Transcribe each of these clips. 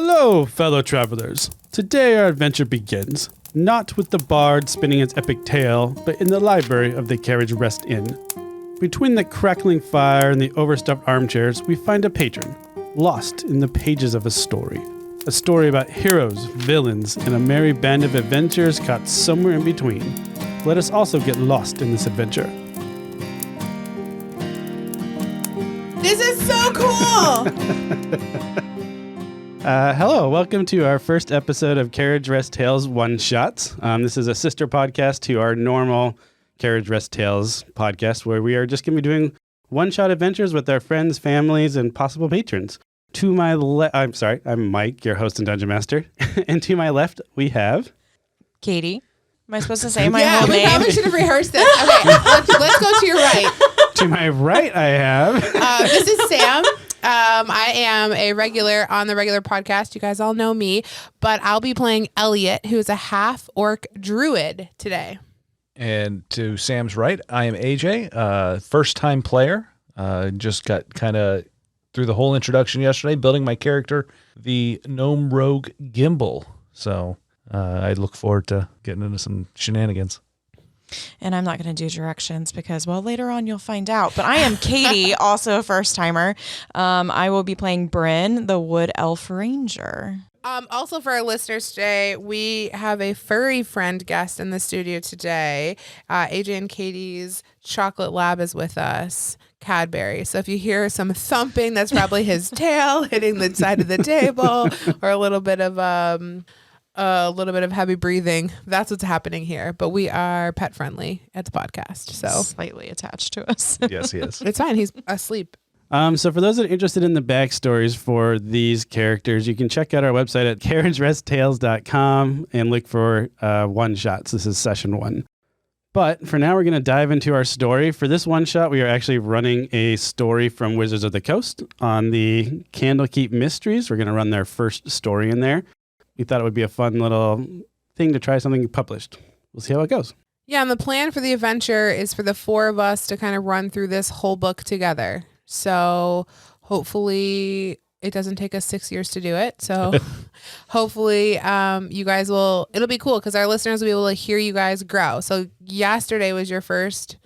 Hello, fellow travelers. Today our adventure begins, not with the bard spinning its epic tale, but in the library of the Carriage Rest Inn. Between the crackling fire and the overstuffed armchairs, we find a patron, lost in the pages of a story. A story about heroes, villains, and a merry band of adventurers caught somewhere in between. Let us also get lost in this adventure. This is so cool! Hello, welcome to our first episode of Carriage Rest Tales One-Shots. This is a sister podcast to our normal Carriage Rest Tales podcast, where we are just going to be doing one-shot adventures with our friends, families, and possible patrons. To my I'm Mike, your host and dungeon master. And to my left, we have... Caitie. Am I supposed to say my whole name? Yeah, we probably should have rehearsed this. Okay, let's go to your right. To my right, I have... This is Sam. I am a regular on the regular podcast. You guys all know me, but I'll be playing Elliot, who is a half-orc druid today. And to Sam's right, I am AJ, first-time player. Just got kind of through the whole introduction yesterday, building my character, the gnome rogue Gimbal. So I look forward to getting into some shenanigans. And I'm not going to do directions because, well, later on you'll find out. But I am Caitie, also a first-timer. I will be playing Bryn, the Wood Elf Ranger. Also for our listeners today, we have a furry friend guest in the studio today. AJ and Caitie's chocolate lab is with us, Cadbury. So if you hear some thumping, that's probably his tail hitting the side of the table, or a little bit of heavy breathing. That's what's happening here. But we are pet friendly at the podcast. So slightly attached to us. Yes, he is. It's fine. He's asleep. So for those that are interested in the backstories for these characters, you can check out our website at carriageresttales.com and look for one-shots. This is session 1. But for now, we're going to dive into our story. For this one-shot, we are actually running a story from Wizards of the Coast on the Candlekeep Mysteries. We're going to run their first story in there. We thought it would be a fun little thing to try something published. We'll see how it goes. Yeah, and the plan for the adventure is for the 4 of us to kind of run through this whole book together. So hopefully it doesn't take us 6 years to do it. So hopefully you guys it'll be cool because our listeners will be able to hear you guys grow. So yesterday was your first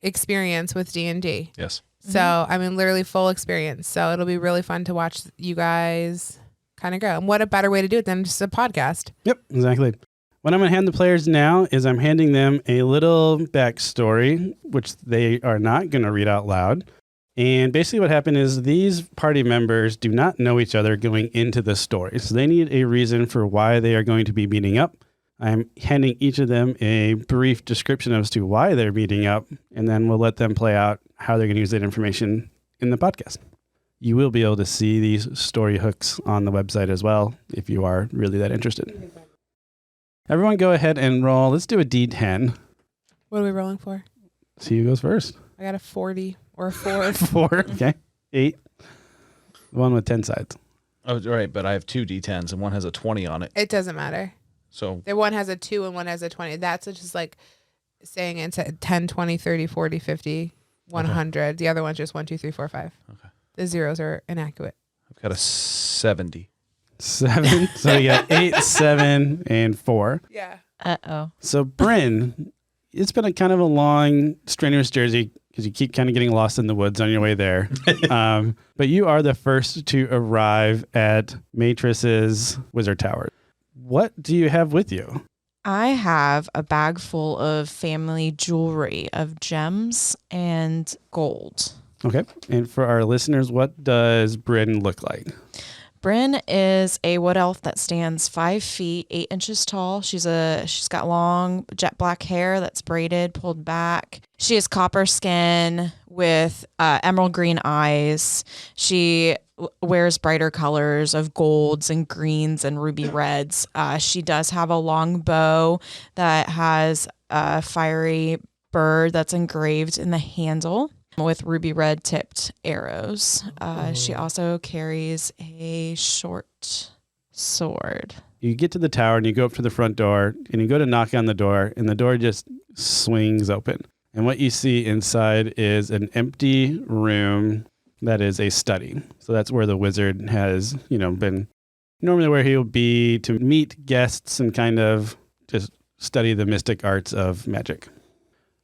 experience with D&D. Yes. So, I mean, literally full experience. So it'll be really fun to watch you guys kind of grow. And what a better way to do it than just a podcast. Yep, exactly. What I'm going to hand the players now is I'm handing them a little backstory, which they are not going to read out loud. And basically what happened is these party members do not know each other going into the story. So they need a reason for why they are going to be meeting up. I'm handing each of them a brief description as to why they're meeting up, and then we'll let them play out how they're going to use that information in the podcast. You will be able to see these story hooks on the website as well if you are really that interested. Everyone go ahead and roll. Let's do a D10. What are we rolling for? See who goes first. I got a 40 or a 4. 4, okay. 8. The one with 10 sides. Oh, right, but I have 2 D10s and one has a 20 on it. It doesn't matter. So The one has a 2 and one has a 20. That's just like saying it's a 10, 20, 30, 40, 50, 100. Okay. The other one's just 1, 2, 3, 4, 5. Okay. The zeros are inaccurate. I've got a 70. 7. So you got 8, 7, and 4. Yeah. Uh-oh. So Bryn, it's been a kind of a long, strenuous journey because you keep kind of getting lost in the woods on your way there. But you are the first to arrive at Matrix's Wizard Tower. What do you have with you? I have a bag full of family jewelry of gems and gold. Okay. And for our listeners, what does Bryn look like? Bryn is a wood elf that stands 5 feet, 8 inches tall. She's got long jet black hair that's braided, pulled back. She has copper skin with emerald green eyes. She wears brighter colors of golds and greens and ruby reds. She does have a long bow that has a fiery bird that's engraved in the handle with ruby red tipped arrows. She also carries a short sword. You get to the tower and you go up to the front door and you go to knock on the door and the door just swings open. And what you see inside is an empty room that is a study. So that's where the wizard has, been normally where he'll be to meet guests and kind of just study the mystic arts of magic.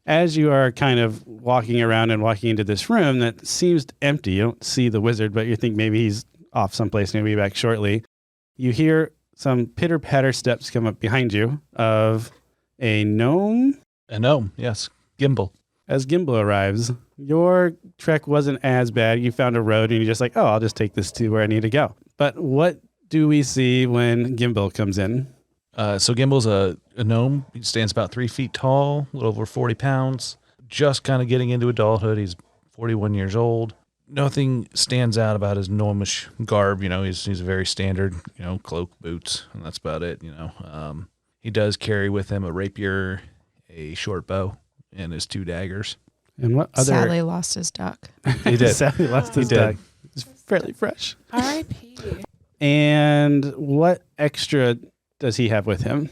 As you are kind of walking around and walking into this room that seems empty, you don't see the wizard, but you think maybe he's off someplace and he'll be back shortly. You hear some pitter-patter steps come up behind you of a gnome. A gnome, yes. Gimbal. As Gimbal arrives, your trek wasn't as bad. You found a road and you're just like, oh, I'll just take this to where I need to go. But what do we see when Gimbal comes in? So Gimbal's a gnome. He stands about 3 feet tall, a little over 40 pounds. Just kind of getting into adulthood. He's 41 years old. Nothing stands out about his gnomish garb. He's a very standard, cloak, boots, and that's about it. He does carry with him a rapier, a short bow, and his 2 daggers. And what other? Sadly lost his duck. He did. Sadly lost his duck. It's fairly fresh. R.I.P. And what extra does he have with him?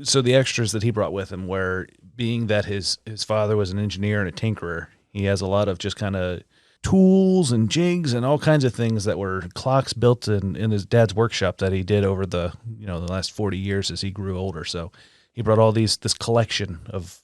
So the extras that he brought with him were, being that his father was an engineer and a tinkerer, he has a lot of just kind of tools and jigs and all kinds of things that were clocks built in his dad's workshop that he did over the last 40 years as he grew older. So he brought all this collection of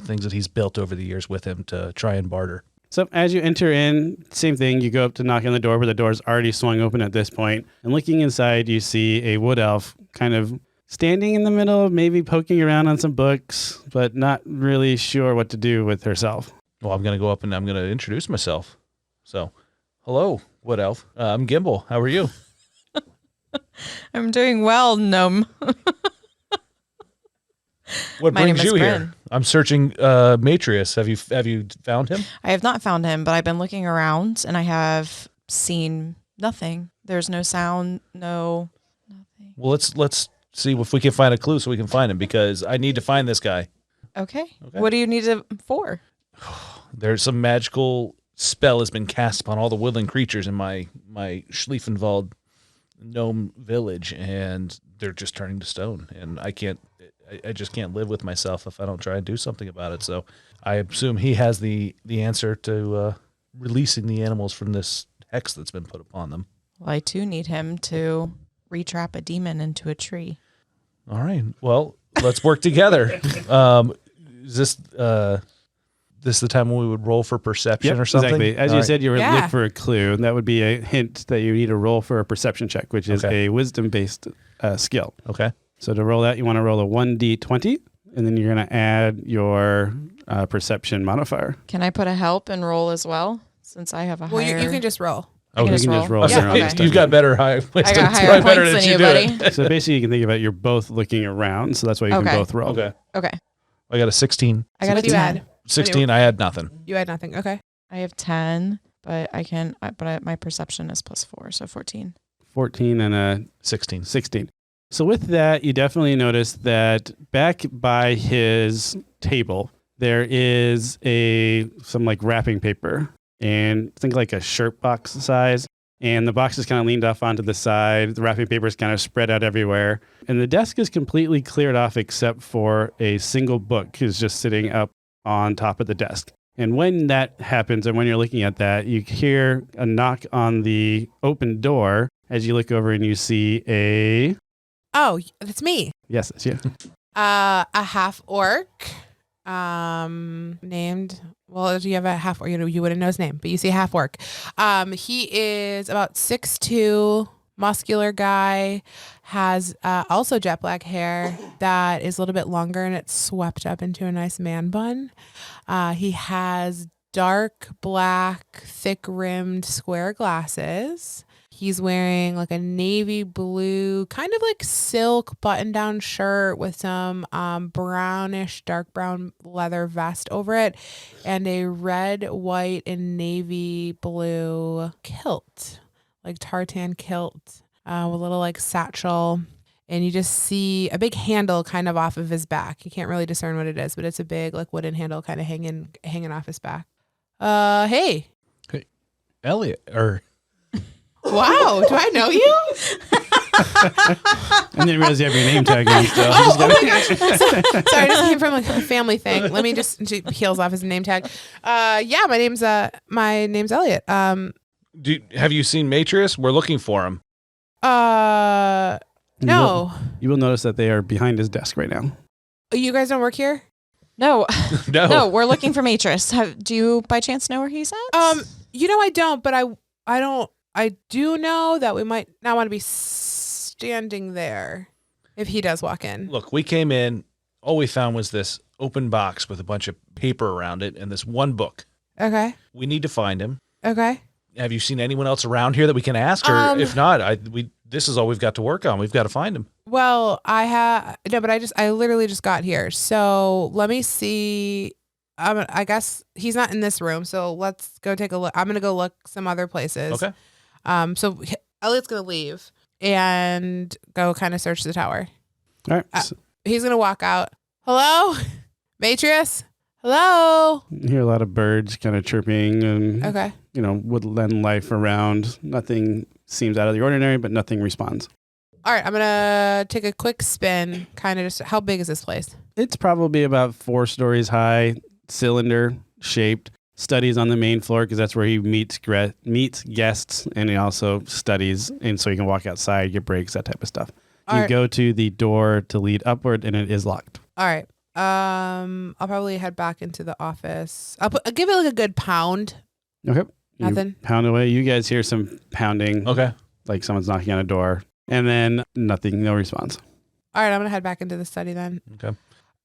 things that he's built over the years with him to try and barter. So as you enter in, same thing, you go up to knock on the door, but the door's already swung open at this point. And looking inside, you see a wood elf kind of standing in the middle, maybe poking around on some books, but not really sure what to do with herself. Well, I'm going to go up and I'm going to introduce myself. So, hello, wood elf. I'm Gimbal. How are you? I'm doing well, gnome. What My name brings is you Bryn. here? I'm searching Matrius. Have you found him? I have not found him, but I've been looking around and I have seen nothing. There's no sound, nothing. Well, let's see if we can find a clue so we can find him, because I need to find this guy. Okay. What do you need it for? There's some magical spell has been cast upon all the woodland creatures in my Schlieffenwald gnome village, and they're just turning to stone. And I just can't live with myself if I don't try and do something about it. So I assume he has the answer to releasing the animals from this hex that's been put upon them. Well, I too need him to retrap a demon into a tree. All right. Well, let's work together. Is this the time when we would roll for perception or something? Exactly. As All you right. said, you were Yeah. looking for a clue, and that would be a hint that you need to roll for a perception check, which is Okay. a wisdom-based skill. Okay. So to roll that, you want to roll a 1d20, and then you're going to add your perception modifier. Can I put a help and roll as well? Since I have a Well, higher... you can just roll. I can you just can roll. just roll. Oh, on so your own this time. you've got better high wisdom. I got It's higher probably better points that than you, do buddy. So basically, you can think about you're both looking around, so that's why you can Okay. both roll. Okay. Okay. I got a 16. I got a What do you 10. add? 16, I had nothing. You had nothing. Okay. I have 10, but my perception is +4, so 14. 14 and a 16. 16. So with that, you definitely notice that back by his table, there is some like wrapping paper, and think like a shirt box size. And the box is kind of leaned off onto the side. The wrapping paper is kind of spread out everywhere. And the desk is completely cleared off except for a single book is just sitting up on top of the desk. And when that happens, and when you're looking at that, you hear a knock on the open door as you look over and you see a... Oh, that's me. Yes, that's you. A half orc, named. Well, you have a half orc. You wouldn't know his name, but you see a half orc. He is about 6'2", muscular guy. Has also jet black hair that is a little bit longer and it's swept up into a nice man bun. He has dark black, thick rimmed square glasses. He's wearing like a navy blue, kind of like silk button-down shirt with some brownish, dark brown leather vest over it, and a red, white, and navy blue kilt, like tartan kilt, with a little like satchel. And you just see a big handle kind of off of his back. You can't really discern what it is, but it's a big like wooden handle kind of hanging off his back. Hey. Elliot, or... Wow, do I know you? And then realize you have your name tag on still. Oh my gosh. Sorry, I just came from like a family thing. Let me just she peels off his name tag. Yeah, my name's Elliot. Have you seen Matrius? We're looking for him. No. You will notice that they are behind his desk right now. You guys don't work here? No, No. no, we're looking for Matris. Do you by chance know where he's at? I don't, but I do know that we might not want to be standing there if he does walk in. Look, we came in. All we found was this open box with a bunch of paper around it and this one book. Okay. We need to find him. Okay. Have you seen anyone else around here that we can ask? Or if not, this is all we've got to work on. We've got to find him. Well, I literally just got here. So let me see. I guess he's not in this room. So let's go take a look. I'm going to go look some other places. Okay. So Elliot's going to leave and go kind of search the tower. All right. He's going to walk out. Hello? Matrius? Hello? You hear a lot of birds kind of chirping and, Okay. woodland life around. Nothing seems out of the ordinary, but nothing responds. All right. I'm going to take a quick spin. Kind of just, how big is this place? It's probably about 4 stories high, cylinder shaped. Studies on the main floor because that's where he meets guests, and he also studies, and so you can walk outside, get breaks, that type of stuff. All right. Go to the door to lead upward, and it is locked. All right. I'll probably head back into the office. I'll give it like a good pound. Okay. Nothing. You pound away. You guys hear some pounding. Okay. Like someone's knocking on a door, and then nothing, no response. All right. I'm gonna head back into the study then. Okay.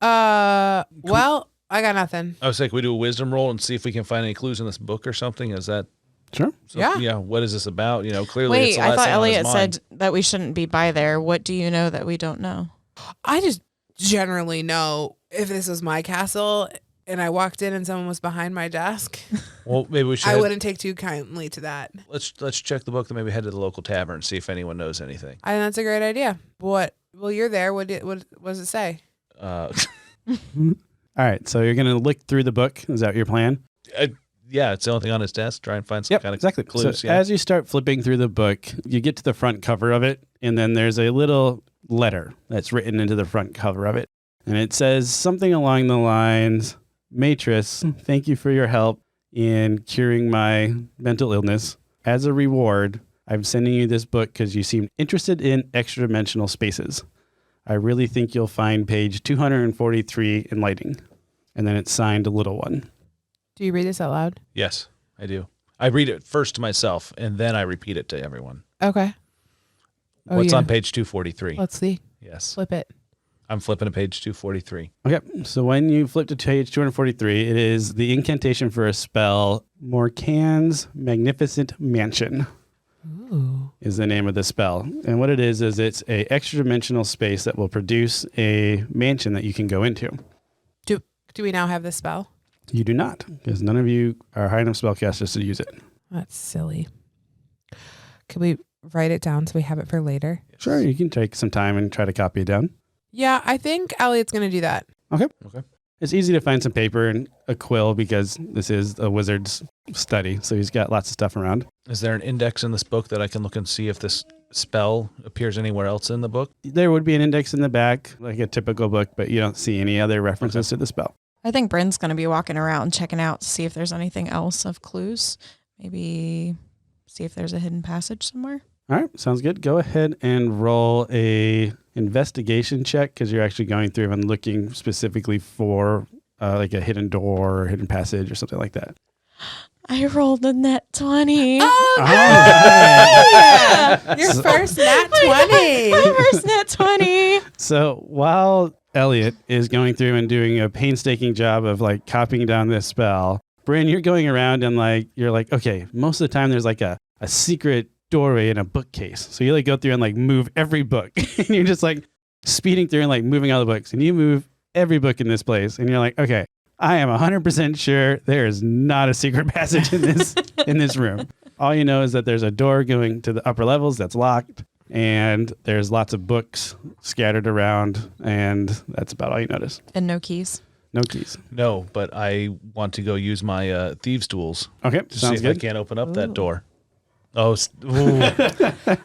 Well, I got nothing. I was like, we do a wisdom roll and see if we can find any clues in this book or something. Is that Sure. Yeah. Yeah. What is this about? Clearly. Wait, it's the I last thought thing on his Elliot mind. said that we shouldn't be by there. What do you know that we don't know? I just generally know if this was my castle and I walked in and someone was behind my desk, Well, maybe we should. I wouldn't take too kindly to that. Let's check the book. Then maybe head to the local tavern and see if anyone knows anything. I think that's a great idea. What? Well, you're there. What does it say? All right. So you're going to look through the book. Is that your plan? Yeah, it's the only thing on his desk. Try and find some kind of exactly. clues. So as you start flipping through the book, you get to the front cover of it, and then there's a little letter that's written into the front cover of it. And it says something along the lines, Matris, thank you for your help in curing my mental illness. As a reward, I'm sending you this book because you seem interested in extra-dimensional spaces. I really think you'll find page 243 enlightening. And then it's signed a little one. Do you read this out loud? Yes, I do. I read it first to myself, and then I repeat it to everyone. Okay. What's on page 243? Let's see. Yes. Flip it. I'm flipping to page 243. Okay, so when you flip to page 243, it is the incantation for a spell, Morcan's Magnificent Mansion. Ooh. Is the name of the spell. And what it is it's a extra-dimensional space that will produce a mansion that you can go into. Do we now have this spell? You do not, because none of you are high enough spellcasters to use it. That's silly. Can we write it down so we have it for later? Sure, you can take some time and try to copy it down. Yeah, I think Elliot's going to do that. Okay. Okay. It's easy to find some paper and a quill because this is a wizard's study, so he's got lots of stuff around. Is there an index in this book that I can look and see if this spell appears anywhere else in the book? There would be an index in the back, like a typical book, but you don't see any other references to the spell. I think Bryn's going to be walking around checking out to see if there's anything else of clues. Maybe see if there's a hidden passage somewhere. All right, sounds good. Go ahead and roll a investigation check because you're actually going through and looking specifically for like a hidden door or hidden passage or something like that. I rolled a net 20. Oh, yeah. Your first nat 20. My first net 20. So while Elliot is going through and doing a painstaking job of like copying down this spell, Bryn, you're going around and you're like, okay, most of the time there's like a secret doorway in a bookcase. So you like go through and like move every book and you're just like speeding through and like moving all the books, and you move every book in this place and you're like, okay, I am 100% sure there is not a secret passage in this room. All you know is that there's a door going to the upper levels that's locked, and there's lots of books scattered around, and that's about all you notice. And no keys. No keys. No, but I want to go use my thieves' tools Okay, to sounds see if good. I can't open up that door. Oh,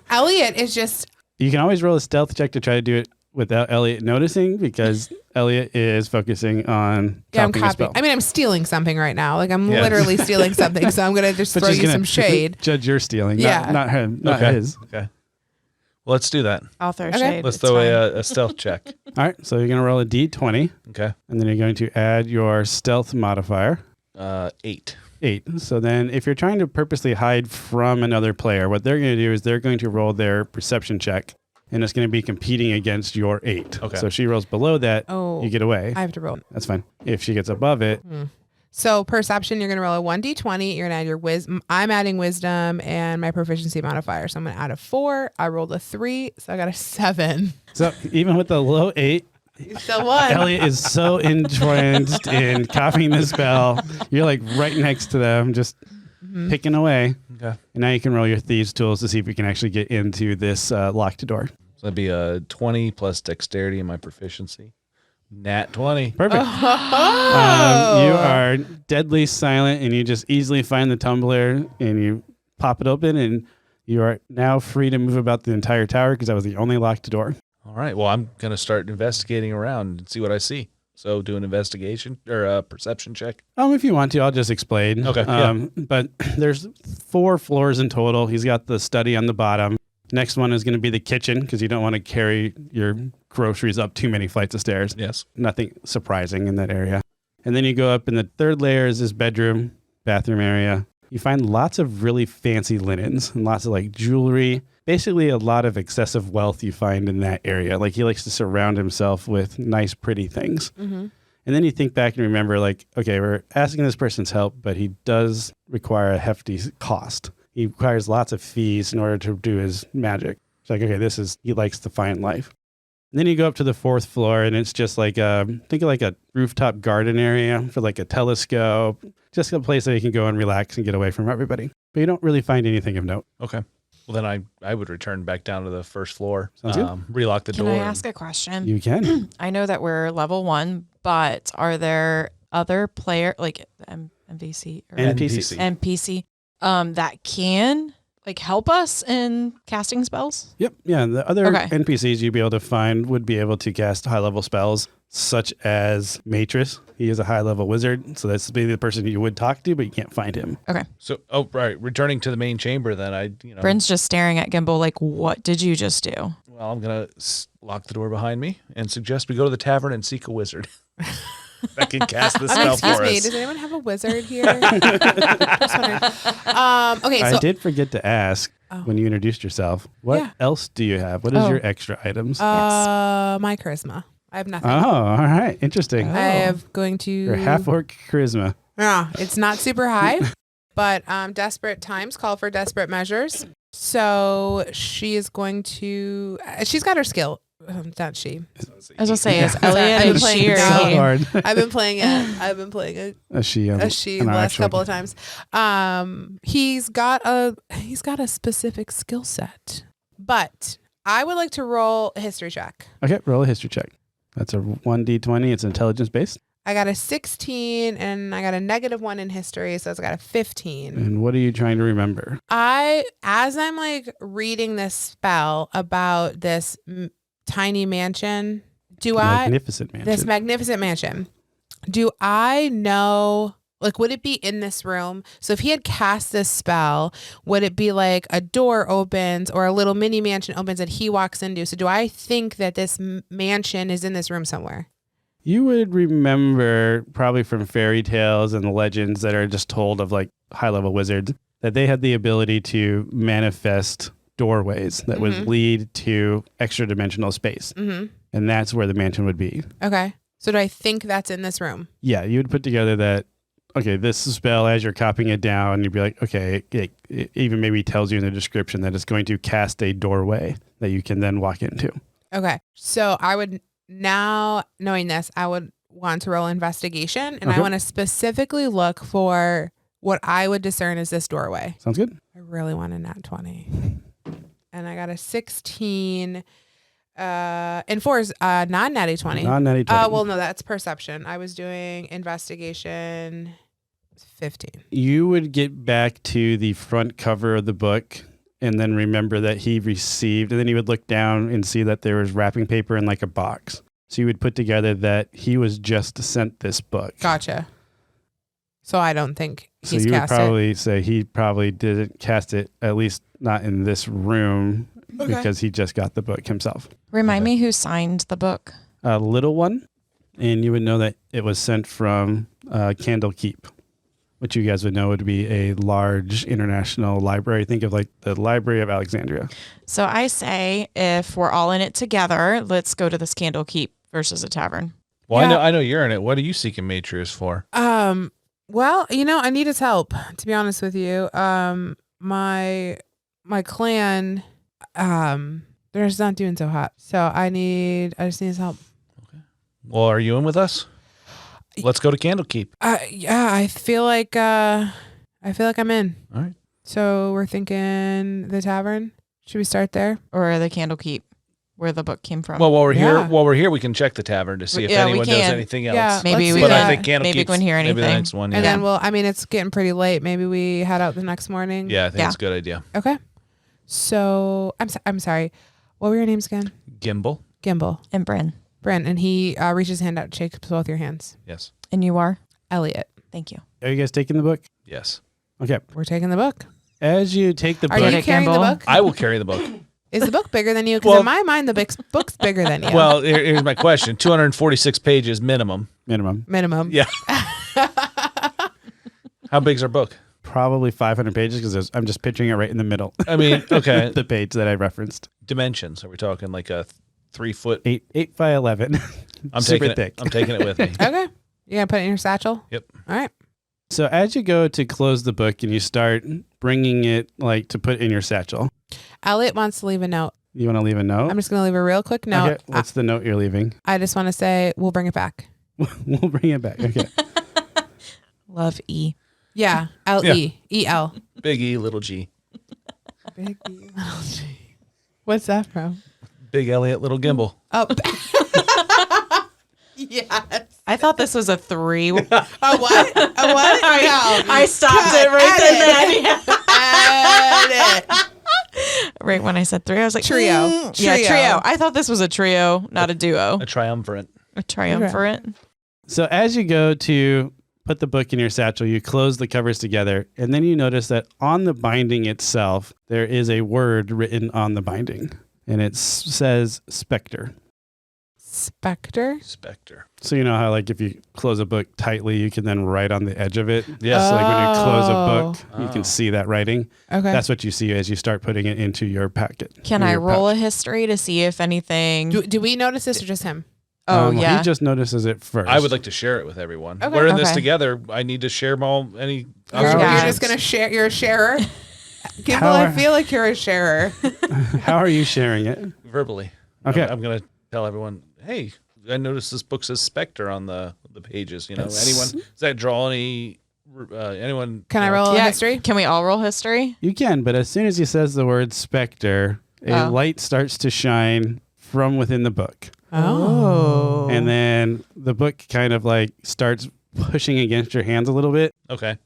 Elliot is just... You can always roll a stealth check to try to do it without Elliot noticing, because Elliot is focusing on I'm copying a spell. copying. I mean, I'm stealing something right now. Like, I'm literally stealing something, so I'm going to just But throw she's you gonna some shade. Judge your stealing, Yeah. not him, not Okay. his. Okay. Let's do that. I'll throw Okay. shade. Let's It's throw fine. a stealth check. All right, so you're going to roll a d20, Okay. and then you're going to add your stealth modifier, 8. 8. So then if you're trying to purposely hide from another player, what they're going to do is they're going to roll their perception check, and it's going to be competing against your 8. Okay. So if she rolls below that, Oh, you get away. I have to roll. That's fine. If she gets above it, So perception, you're going to roll a 1d20. You're going to add your wisdom. I'm adding wisdom and my proficiency modifier. So I'm going to add a 4. I rolled a 3. So I got a 7. so even with the low 8, You still won. Elliot is so entrenched in copying the spell. You're like right next to them, just picking away. Okay. And now you can roll your thieves' tools to see if you can actually get into this locked door. So that'd be a 20 plus dexterity in my proficiency. Nat 20. Perfect. Oh. You are deadly silent, and you just easily find the tumbler, and you pop it open, and you are now free to move about the entire tower because that was the only locked door. All right. Well, I'm going to start investigating around and see what I see. So do an investigation or a perception check. If you want to, I'll just explain. Okay, But there's 4 floors in total. He's got the study on the bottom. Next one is going to be the kitchen because you don't want to carry your groceries up too many flights of stairs. Yes. Nothing surprising in that area. And then you go up, and the third layer is his bedroom, bathroom area. You find lots of really fancy linens and lots of like jewelry. Basically, a lot of excessive wealth you find in that area. Like he likes to surround himself with nice, pretty things. Mm-hmm. And then you think back and remember, like, okay, we're asking this person's help, but he does require a hefty cost. He requires lots of fees in order to do his magic. It's like, okay, he likes the fine life. And then you go up to the 4th floor, and it's just like think of like a rooftop garden area for like a telescope, just a place that you can go and relax and get away from everybody. But you don't really find anything of note. Okay. Well, then I would return back down to the first floor. Sounds good. Relock the Can door. I ask a question? You can. I know that we're level 1, but are there other player like MVC or NPC. NPC that can like help us in casting spells? Yep. Yeah. The other Okay. NPCs you'd be able to find would be able to cast high level spells, such as Matris. He is a high level wizard. So this would be the person you would talk to, but you can't find him. Okay. So, right. Returning to the main chamber, then Bryn's just staring at Gimbal like, what did you just do? Well, I'm going to lock the door behind me and suggest we go to the tavern and seek a wizard that can cast the spell Excuse for me. us. Does anyone have a wizard here? Just wondering. Okay, I so did forget to ask when you introduced yourself, what Yeah. else do you have? What is Oh. your extra items? my charisma. I have nothing. Oh, all right. Interesting. I have going to. Your half orc charisma. Yeah, it's not super high, but desperate times call for desperate measures. So she is going to. She's got her skill. Not she. I was gonna say, is Yeah. Elliot I've a been playing she or now. So he? hard. I've been playing it. I've been playing it. A she. A she an the last actual- couple of times. He's got a specific skill set, but I would like to roll a history check. Okay, roll a history check. That's a 1d20. It's intelligence based. I got a 16 and I got a -1 in history, so I got a 15. And what are you trying to remember? As I'm like reading this spell about this tiny mansion, Magnificent mansion. this magnificent mansion, do I know, like, would it be in this room? So if he had cast this spell, would it be like a door opens or a little mini mansion opens that he walks into? So do I think that this mansion is in this room somewhere? You would remember probably from fairy tales and the legends that are just told of like high level wizards that they had the ability to manifest doorways that would lead to extra dimensional space. Mm-hmm. And that's where the mansion would be. Okay. So do I think that's in this room? Yeah, you would put together that, okay, this spell, as you're copying it down, you'd be like, okay, it even maybe tells you in the description that it's going to cast a doorway that you can then walk into. Okay. So I would, now knowing this, I would want to roll investigation, and I Okay. want to specifically look for what I would discern as this doorway. Sounds good? I really want a nat 20. And I got a 16. And 4 is non-natty 20. Non-natty 20. Well, no, that's perception. I was doing investigation 15. You would get back to the front cover of the book and then remember that he received, and then you would look down and see that there was wrapping paper in like a box. So you would put together that he was just sent this book. Gotcha. So I don't think So he's you would cast it. probably say he probably didn't cast it, at least not in this room. because he just got the book himself. Remind me who signed the book. A little one, and you would know that it was sent from Candle Keep, which you guys would know would be a large international library. Think of like the Library of Alexandria. So I say, if we're all in it together, let's go to this Candle Keep versus a tavern. Well, Yeah. I know you're in it. What are you seeking Matrius for? Well, I need his help, to be honest with you. My clan, they're just not doing so hot. So I just need his help. Well, are you in with us? Let's go to Candlekeep. Yeah, I feel like I'm in. All right. So we're thinking the tavern. Should we start there? Or the Candle Keep, where the book came from. Well, while Yeah. we're here, we can check the tavern to see if Yeah, we anyone does can. anything else. Yeah. maybe let's we do But I that. think Candlekeep's Maybe we couldn't hear maybe the anything. next one. And Yeah, then it's getting pretty late. Maybe we head out the next morning. yeah, I think Yeah. it's a good idea. Okay. So I'm sorry. What were your names again? Gimbal. Gimbal. And Bryn. Brent. And he reaches his hand out, shakes both your hands. Yes. And you are? Elliot. Thank you. Are you guys taking the book? Yes. Okay. We're taking the book. As you take the Are book, you carrying the Gimbal. book? I will carry the book. Is the book bigger than you? Because Well- in my mind, the book's bigger than you. Well, here's my question: 246 pages minimum. minimum, minimum. Yeah. How big's our book? probably 500 pages because I'm just picturing it right in the middle. I mean, okay. The page that I referenced. Dimensions. Are we talking like a 3 foot? 8 by 11. I'm Super taking thick. it. I'm taking it with me. Okay. You gonna put it in your satchel? Yep. All right. So as you go to close the book and you start bringing it like to put in your satchel, Elliot wants to leave a note. you want to leave a note? I'm just gonna leave a real quick note. Okay, what's the note you're leaving? I just want to say we'll bring it back. We'll bring it back. Okay. Love E. Yeah. L-E-E-L. Big E, little G. Big E, little G. What's that from? Big Elliot, little Gimbal. Oh. Yes. I thought this was a 3. A what? A what? No. I stopped Cut. it right Edit. then. Right when I said 3, I was like, Trio. Yeah, Trio. trio. I thought this was a trio, not a duo. A triumvirate. A triumvirate. So as you go to put the book in your satchel, you close the covers together, and then you notice that on the binding itself, there is a word written on the binding, and it says Spectre. Spectre. Spectre. So you know how like if you close a book tightly, you can then write on the edge of it? Yes. So like when you close a book, you Oh. can see that writing. Okay. That's what you see as you start putting it into your packet. Can or I your roll pouch. a history to see if anything? do we notice this or just him? Oh, Well, yeah. He just notices it first. I would like to share it with everyone. Okay. We're in this Okay. together. I need to share any. You're Yeah. just gonna share. You're a sharer. Gimbal, How I are- feel like you're a sharer. How are you sharing it? verbally. Okay. I'm going to tell everyone, hey, I noticed this book says Spectre on the pages. You know, That's- anyone does that draw anyone? Can I you know, roll a Yeah. history? Can we all roll history? You can, but as soon as he says the word Spectre, a Oh. light starts to shine from within the book. Oh. And then the book kind of like starts pushing against your hands a little bit. Okay.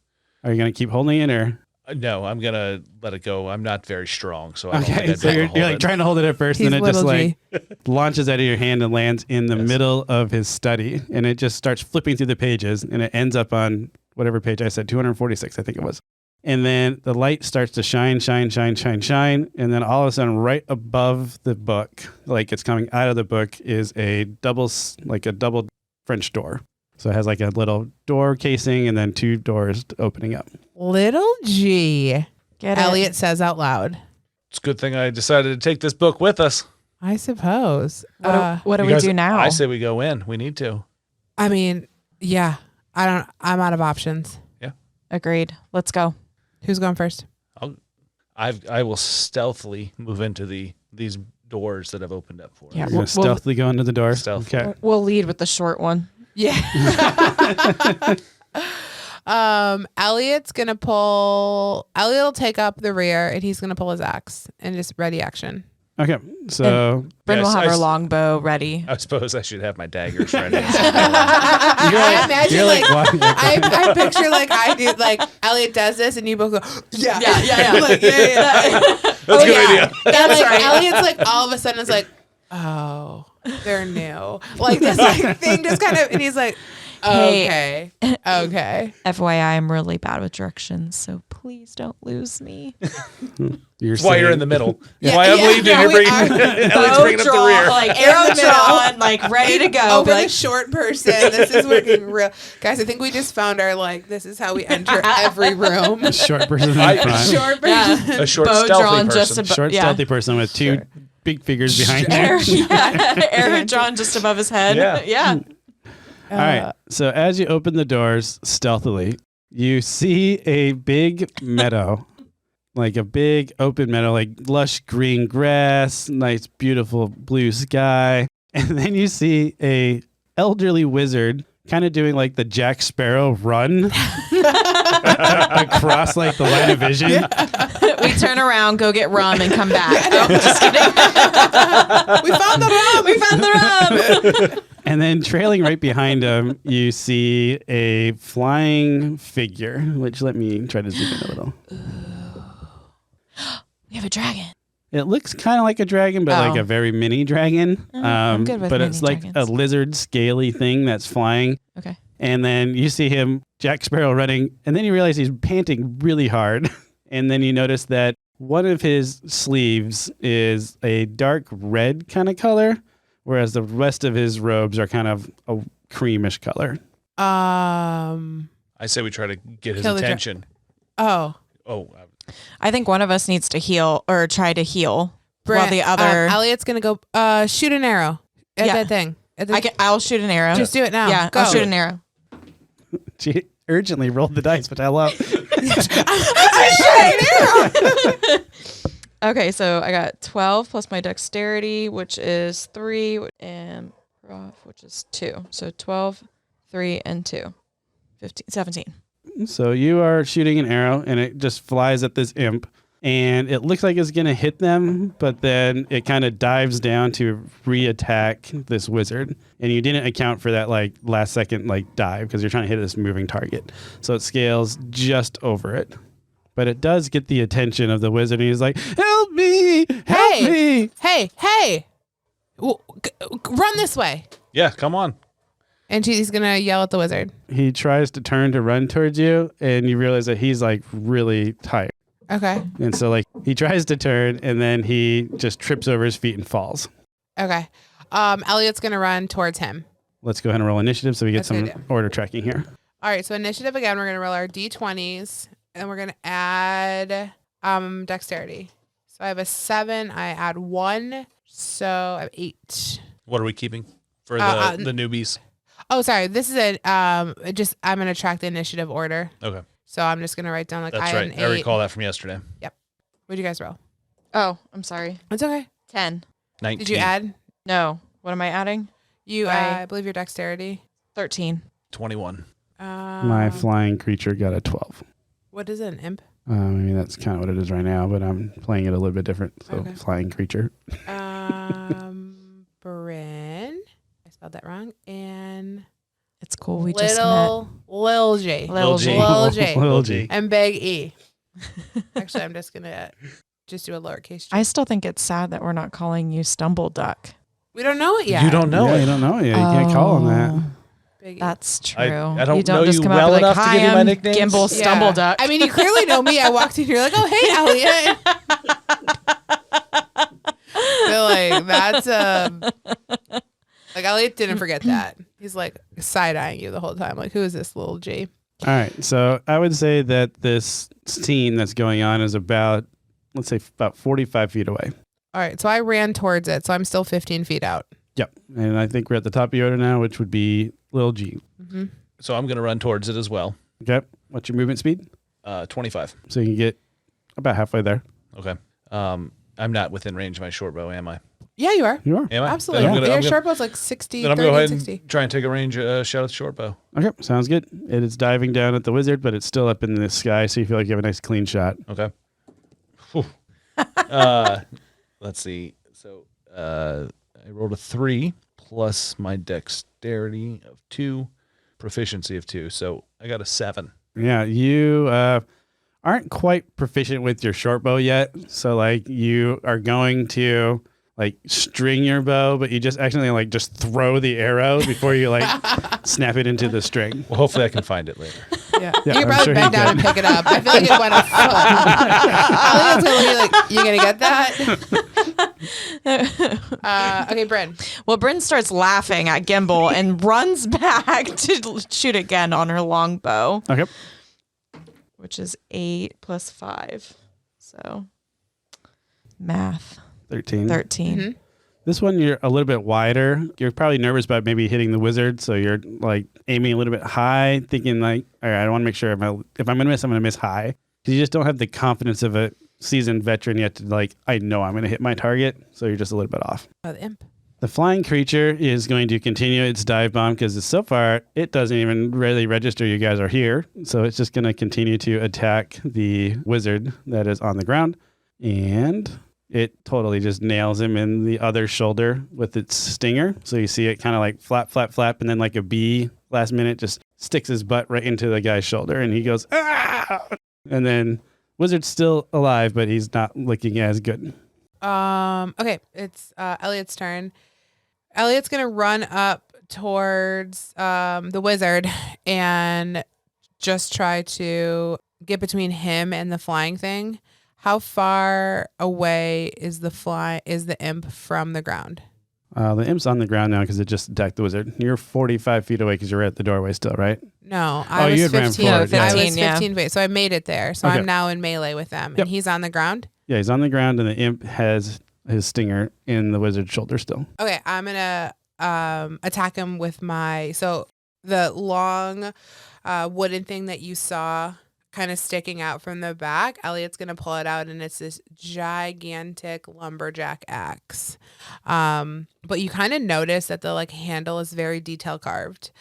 Are you going to keep holding it or? No, I'm gonna let it go. I'm not very strong, so I don't Okay, think I'd so be able you're to hold like it. trying to hold it at first, He's and then it just little like G. launches out of your hand and lands in the Yes. middle of his study, and it just starts flipping through the pages, and it ends up on whatever page I said, 246, I think it was. And then the light starts to shine, and then all of a sudden, right above the book, like it's coming out of the book, is a double French door. So it has like a little door casing, and then 2 doors opening up. Little G. Get it? Elliot says out loud. It's a good thing I decided to take this book with us. I suppose. What do You we guys- do now? I say we go in. We need to. I mean, yeah. I'm out of options. Agreed. Let's go. Who's going first? I will stealthily move into these doors that have opened up for us. Yeah. You're going to stealthily go into the door. Stealth. Okay. We'll lead with the short one. Yeah. Elliot's gonna pull. Elliot will take up the rear, and he's gonna pull his axe and just ready action. Okay. So Bryn Yes, will have I her s- longbow ready. I suppose I should have my daggers ready. I imagine you're like, like walking- I picture like I do. Like Elliot does this, and you both go, yeah, Yeah. like, yeah. That's a good idea. And That's like right. Elliot's like all of a sudden is like, oh, they're new. Like this like thing just kind of, and he's like, Okay. Okay. FYI, I'm really bad with directions, so please don't lose me. That's why you're in the middle. Yeah, Why I'm leading, no, you're we bringing, are. Ellie's bringing up the rear. like arrow drawn, like ready to go. Over Like, the short person. This is working real. Guys, I think we just found our, this is how we enter every room. Short person in I- front. Short person. yeah. A short, Bow stealthy drawn person. just above. Short, yeah. stealthy person with two big figures behind him. Arrow drawn just above his head. Yeah. yeah. All right. So as you open the doors stealthily, you see a big meadow, like a big open meadow, like lush green grass, nice, beautiful blue sky. And then you see a elderly wizard kind of doing like the Jack Sparrow run across like the line of vision. We turn around, go get rum, and come back. Oh, just kidding. We found the rum. We found the rum. And then trailing right behind him, you see a flying figure, which let me try to zoom in a little. We have a dragon. It looks kind of like a dragon, but like Oh. a very mini dragon. I'm good with but mini it's like dragons. a lizard scaly thing that's flying. Okay. And then you see him, Jack Sparrow, running, and then you realize he's panting really hard. And then you notice that one of his sleeves is a dark red kind of color, whereas the rest of his robes are kind of a creamish color. I say we try to get his Kill the attention. Oh. I think one of us needs to heal or try to heal while the Brent, other. Elliot's going to go shoot an arrow at Yeah. that thing. I'll shoot an arrow. Just do it now. Yeah, Go. I'll shoot an arrow. She urgently rolled the dice, which I love. Okay, so I got 12 plus my dexterity, which is 3, and prof, which is 2. So 12, 3, and 2. 15, 17. So you are shooting an arrow, and it just flies at this imp, and it looks like it's going to hit them, but then it kind of dives down to re-attack this wizard. And you didn't account for that like last second like dive because you're trying to hit this moving target. So it scales just over it. But it does get the attention of the wizard, and he's like, "Help me! Help me!" Hey. Run this way. Yeah, come on. And he's going to yell at the wizard. He tries to turn to run towards you, and you realize that he's like really tired. Okay. And so like he tries to turn, and then he just trips over his feet and falls. Okay. Elliot's going to run towards him. Let's go ahead and roll initiative so we get That's a good some idea. order tracking here. All right. So initiative again, we're going to roll our D20s and we're going to add dexterity. So I have a 7. I add 1. So I have 8. What are we keeping for the newbies? Oh, sorry. This is I'm going to track the initiative order. Okay. So I'm just going to write down That's I had right. an I 8. recall that from yesterday. What'd you guys roll? Oh, I'm sorry. It's okay. 10. 19. Did you add? No. What am I adding? I believe your dexterity. 13. 21. My flying creature got a 12. What is it, an imp? I mean, that's kind of what it is right now, but I'm playing it a little bit different. So Okay. flying creature. Bryn. I spelled that wrong. And It's cool. We just met. Lil J. Lil G. Lil J. Little G. And Big E. Actually, I'm just going to just do a lowercase G. I still think it's sad that we're not calling you Stumble Duck. We don't know it yet. You don't know Yeah, it. you don't know it yet. You can't call him that. Big E. That's true. I don't you know don't just you come well out and be like, enough to "Hi, give you my I'm nicknames." Gimbal Yeah. Stumble Duck." I mean, you clearly know me. I walked in here like, oh, hey, Elliot. They're like, that's like Elliot didn't forget that. He's like side-eyeing you the whole time. Like, who is this little G? All right. So I would say that this scene that's going on is about, let's say, about 45 feet away. All right. So I ran towards it. So I'm still 15 feet out. Yep. And I think we're at the top of the order now, which would be Lil G. Mm-hmm. So I'm going to run towards it as well. Okay. What's your movement speed? 25. So you can get about halfway there. Okay. I'm not within range of my short bow, am I? Yeah, you are. You are. Am I? Absolutely. Then I'm gonna- Your short bow's like 60, Then I'm 30, going to go ahead 60. and try and take a range shot at the short bow. Okay. Sounds good. It is diving down at the wizard, but it's still up in the sky, so you feel like you have a nice clean shot. Okay. Whew. Let's see. So I rolled a 3 plus my dexterity of 2, proficiency of 2. So I got a 7. Yeah, you aren't quite proficient with your short bow yet. So, like, you are going to like string your bow, but you just accidentally like just throw the arrow before you like snap it into the string. Well, hopefully I can find it later. Yeah. Yeah, You I'm can probably sure bend you down can. and pick it up. I feel like it went a foot. Like, you gonna get that? Okay, Bryn. Well, Bryn starts laughing at Gimbal and runs back to shoot again on her longbow, Okay. which is 8 plus 5. So math, 13. 13. Mhm. This one, you're a little bit wider. You're probably nervous about maybe hitting the wizard, so you're like aiming a little bit high, thinking like, all right, I want to make sure if I'm going to miss, I'm going to miss high. Because you just don't have the confidence of a seasoned veteran yet to like, I know I'm going to hit my target, so you're just a little bit off. Oh, the imp. The flying creature is going to continue its dive bomb because so far it doesn't even really register you guys are here. So it's just going to continue to attack the wizard that is on the ground. And it totally just nails him in the other shoulder with its stinger. So you see it kind of like flap, flap, flap. And then like a bee last minute just sticks his butt right into the guy's shoulder. And he goes, ah! And then wizard's still alive, but he's not looking as good. Okay, it's Elliot's turn. Elliot's gonna run up towards the wizard and just try to get between him and the flying thing. How far away is the imp from the ground? The imp's on the ground now because it just attacked the wizard. You're 45 feet away because you're at the doorway still, right? No, Oh, I you was had ran 15. forward, yeah. I was 15, yeah. 15 feet, so I made it there. So Okay. I'm now in melee with them, Yep. and he's on the ground. Yeah, he's on the ground and the imp has his stinger in the wizard's shoulder still. Okay, I'm gonna attack him with the long wooden thing that you saw kind of sticking out from the back. Elliot's gonna pull it out, and it's this gigantic lumberjack axe. But you kind of notice that the like handle is very detail carved.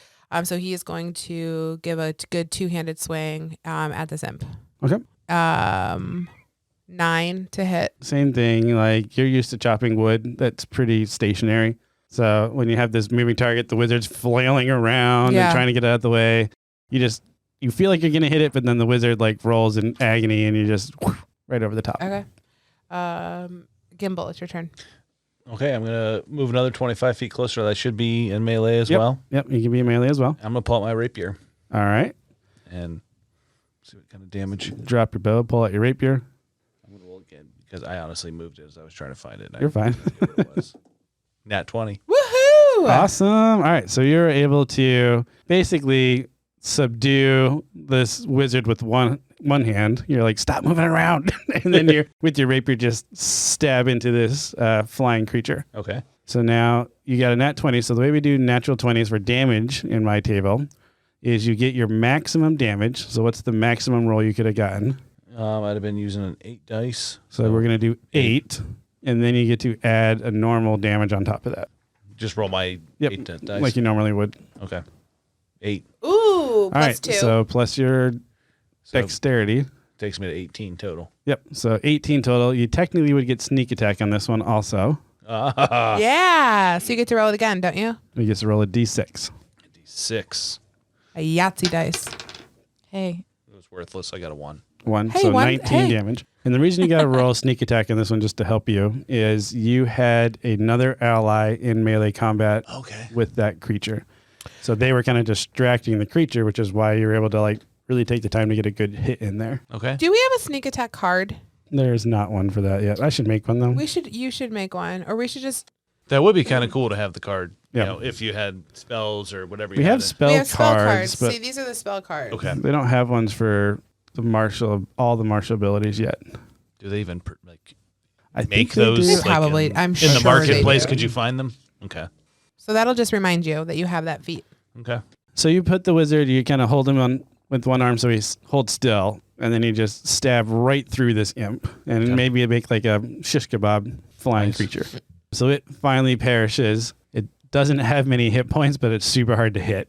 So he is going to give a good two-handed swing at this imp. Okay. 9 to hit. Same thing. Like you're used to chopping wood. That's pretty stationary. So when you have this moving target, the wizard's flailing around Yeah. and trying to get out of the way. You feel like you're going to hit it, but then the wizard like rolls in agony and you just right over the top. Okay. Gimbal, it's your turn. Okay, I'm going to move another 25 feet closer. That should be in melee as well. Yep. You can be a melee as well. I'm going to pull out my rapier All right. and see what kind of damage. Drop your bow, pull out your rapier. I'm going to roll again because I honestly moved it as I was trying to find it. You're fine. What it was. Nat 20. Woohoo! Awesome. All right. So you're able to basically subdue this wizard with one hand. You're like, stop moving around. And then you're with your rapier just stab into this flying creature. Okay. So now you got a nat 20. So the way we do natural 20s for damage in my table is you get your maximum damage. So what's the maximum roll you could have gotten? I'd have been using an 8 dice. So we're going to do 8. And then you get to add a normal damage on top of that. Just roll my Yep. 8 dice. Like you normally would. Okay. 8. Ooh, All plus right. 2. So plus your So dexterity. takes me to 18 total. Yep. So 18 total. You technically would get sneak attack on this one also. Yeah. So you get to roll it again, don't you? You get to roll a d6. 6. A Yahtzee dice. Hey, It was worthless. I got a 1. 1. Hey, So 1. 19 Hey. damage. And the reason you got to roll sneak attack on this one just to help you is you had another ally in melee combat Okay. with that creature. So they were kind of distracting the creature, which is why you were able to like really take the time to get a good hit in there. Okay. Do we have a sneak attack card? There's not one for that yet. I should make one though. You should make one, or we should just. That would be kind of cool to have the card. Yeah. You know, if you had spells or whatever. We you have had. spell we have spell cards, cards. but See, these are the spell cards. Okay. they don't have ones for all the martial abilities yet. Do they even like I make think they those? do. like, Probably. in, I'm in sure the they marketplace. do. Could you find them? Okay. So that'll just remind you that you have that feat. Okay. So you put the wizard, you kind of hold him on with one arm so he holds still, and then you just stab right through this imp, and Okay. maybe make like a shish kebab flying Nice. creature. So it finally perishes. It doesn't have many hit points, but it's super hard to hit,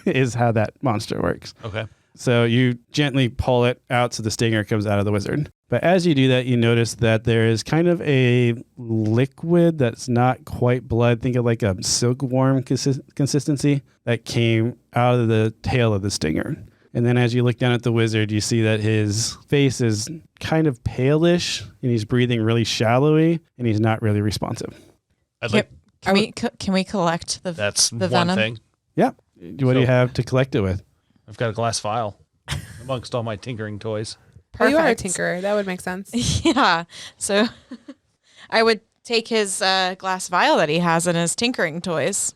is how that monster works. Okay. So you gently pull it out so the stinger comes out of the wizard. But as you do that, you notice that there is kind of a liquid that's not quite blood. Think of like a silkworm consistency that came out of the tail of the stinger. And then as you look down at the wizard, you see that his face is kind of palish, and he's breathing really shallowly, and he's not really responsive. Can we collect That's the one venom? thing. Yeah. What do you have to collect it with? I've got a glass vial amongst all my tinkering toys. Oh, you are a Perfect. tinkerer. That would make sense. Yeah. So I would take his glass vial that he has in his tinkering toys.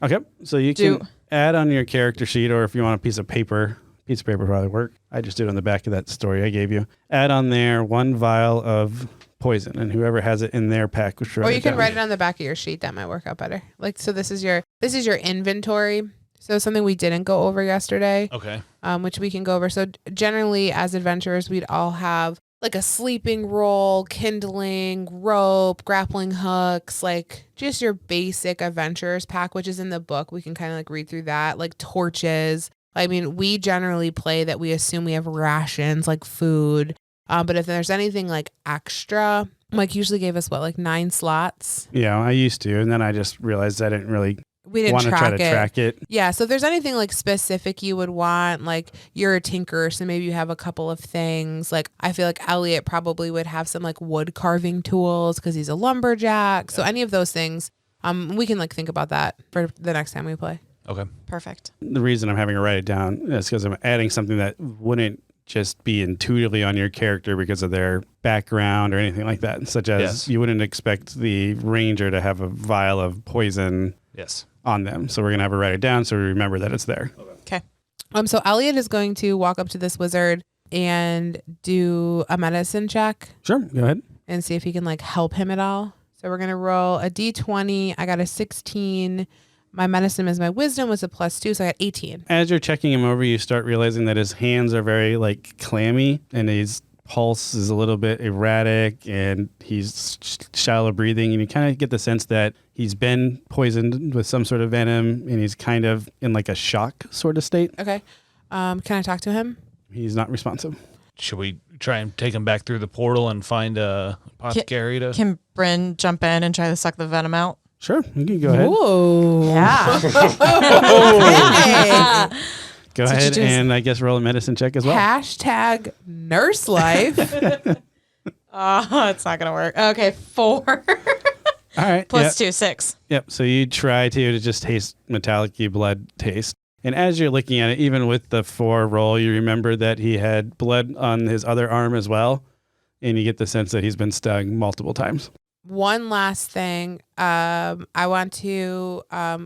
Okay. So you can add on your character sheet, or if you want a piece of paper probably work. I just did it on the back of that story I gave you. Add on there 1 vial of poison, and whoever has it in their pack will Or you can write it on the back of your sheet. That might work out better. Like, so this is your inventory. So something we didn't go over yesterday. Okay. Which we can go over. So generally as adventurers, we'd all have like a sleeping roll, kindling, rope, grappling hooks, like just your basic adventurers pack, which is in the book. We can kind of like read through that, like torches. I mean, we generally play that we assume we have rations, like food. But if there's anything like extra, Mike usually gave us 9 slots. Yeah, I used to, and then I just realized I didn't really We didn't want to try to track it. Yeah, so if there's anything like specific you would want, like you're a tinkerer, so maybe you have a couple of things. Like I feel like Elliot probably would have some like wood carving tools because he's a lumberjack. So any of those things, we can like think about that for the next time we play. Okay. Perfect. The reason I'm having to write it down is because I'm adding something that wouldn't just be intuitively on your character because of their background or anything like that, such as you wouldn't expect the ranger to have a vial of poison on them. So we're going to have to write it down so we remember that it's there. Okay. So Elliot is going to walk up to this wizard and do a medicine check Sure, go ahead. and see if he can like help him at all. So we're going to roll a d20. I got a 16. My medicine is my wisdom was a +2, so I got 18. As you're checking him over, you start realizing that his hands are very like clammy, and his pulse is a little bit erratic, and he's shallow breathing, and you kind of get the sense that he's been poisoned with some sort of venom, and he's kind of in like a shock sort of state. Okay. Can I talk to him? He's not responsive. Should we try and take him back through the portal and find a apothecary to? Can Bryn jump in and try to suck the venom out? Sure, you can go ahead. Whoa. Yeah. Hey. Go ahead and I guess roll a medicine check as well. Hashtag nurse life. Oh, it's not going to work. Okay, 4. All right. +2, 6. Yep. So you try to just taste metallic-y blood taste. And as you're looking at it, even with the 4 roll, you remember that he had blood on his other arm as well. And you get the sense that he's been stung multiple times. One last thing. I want to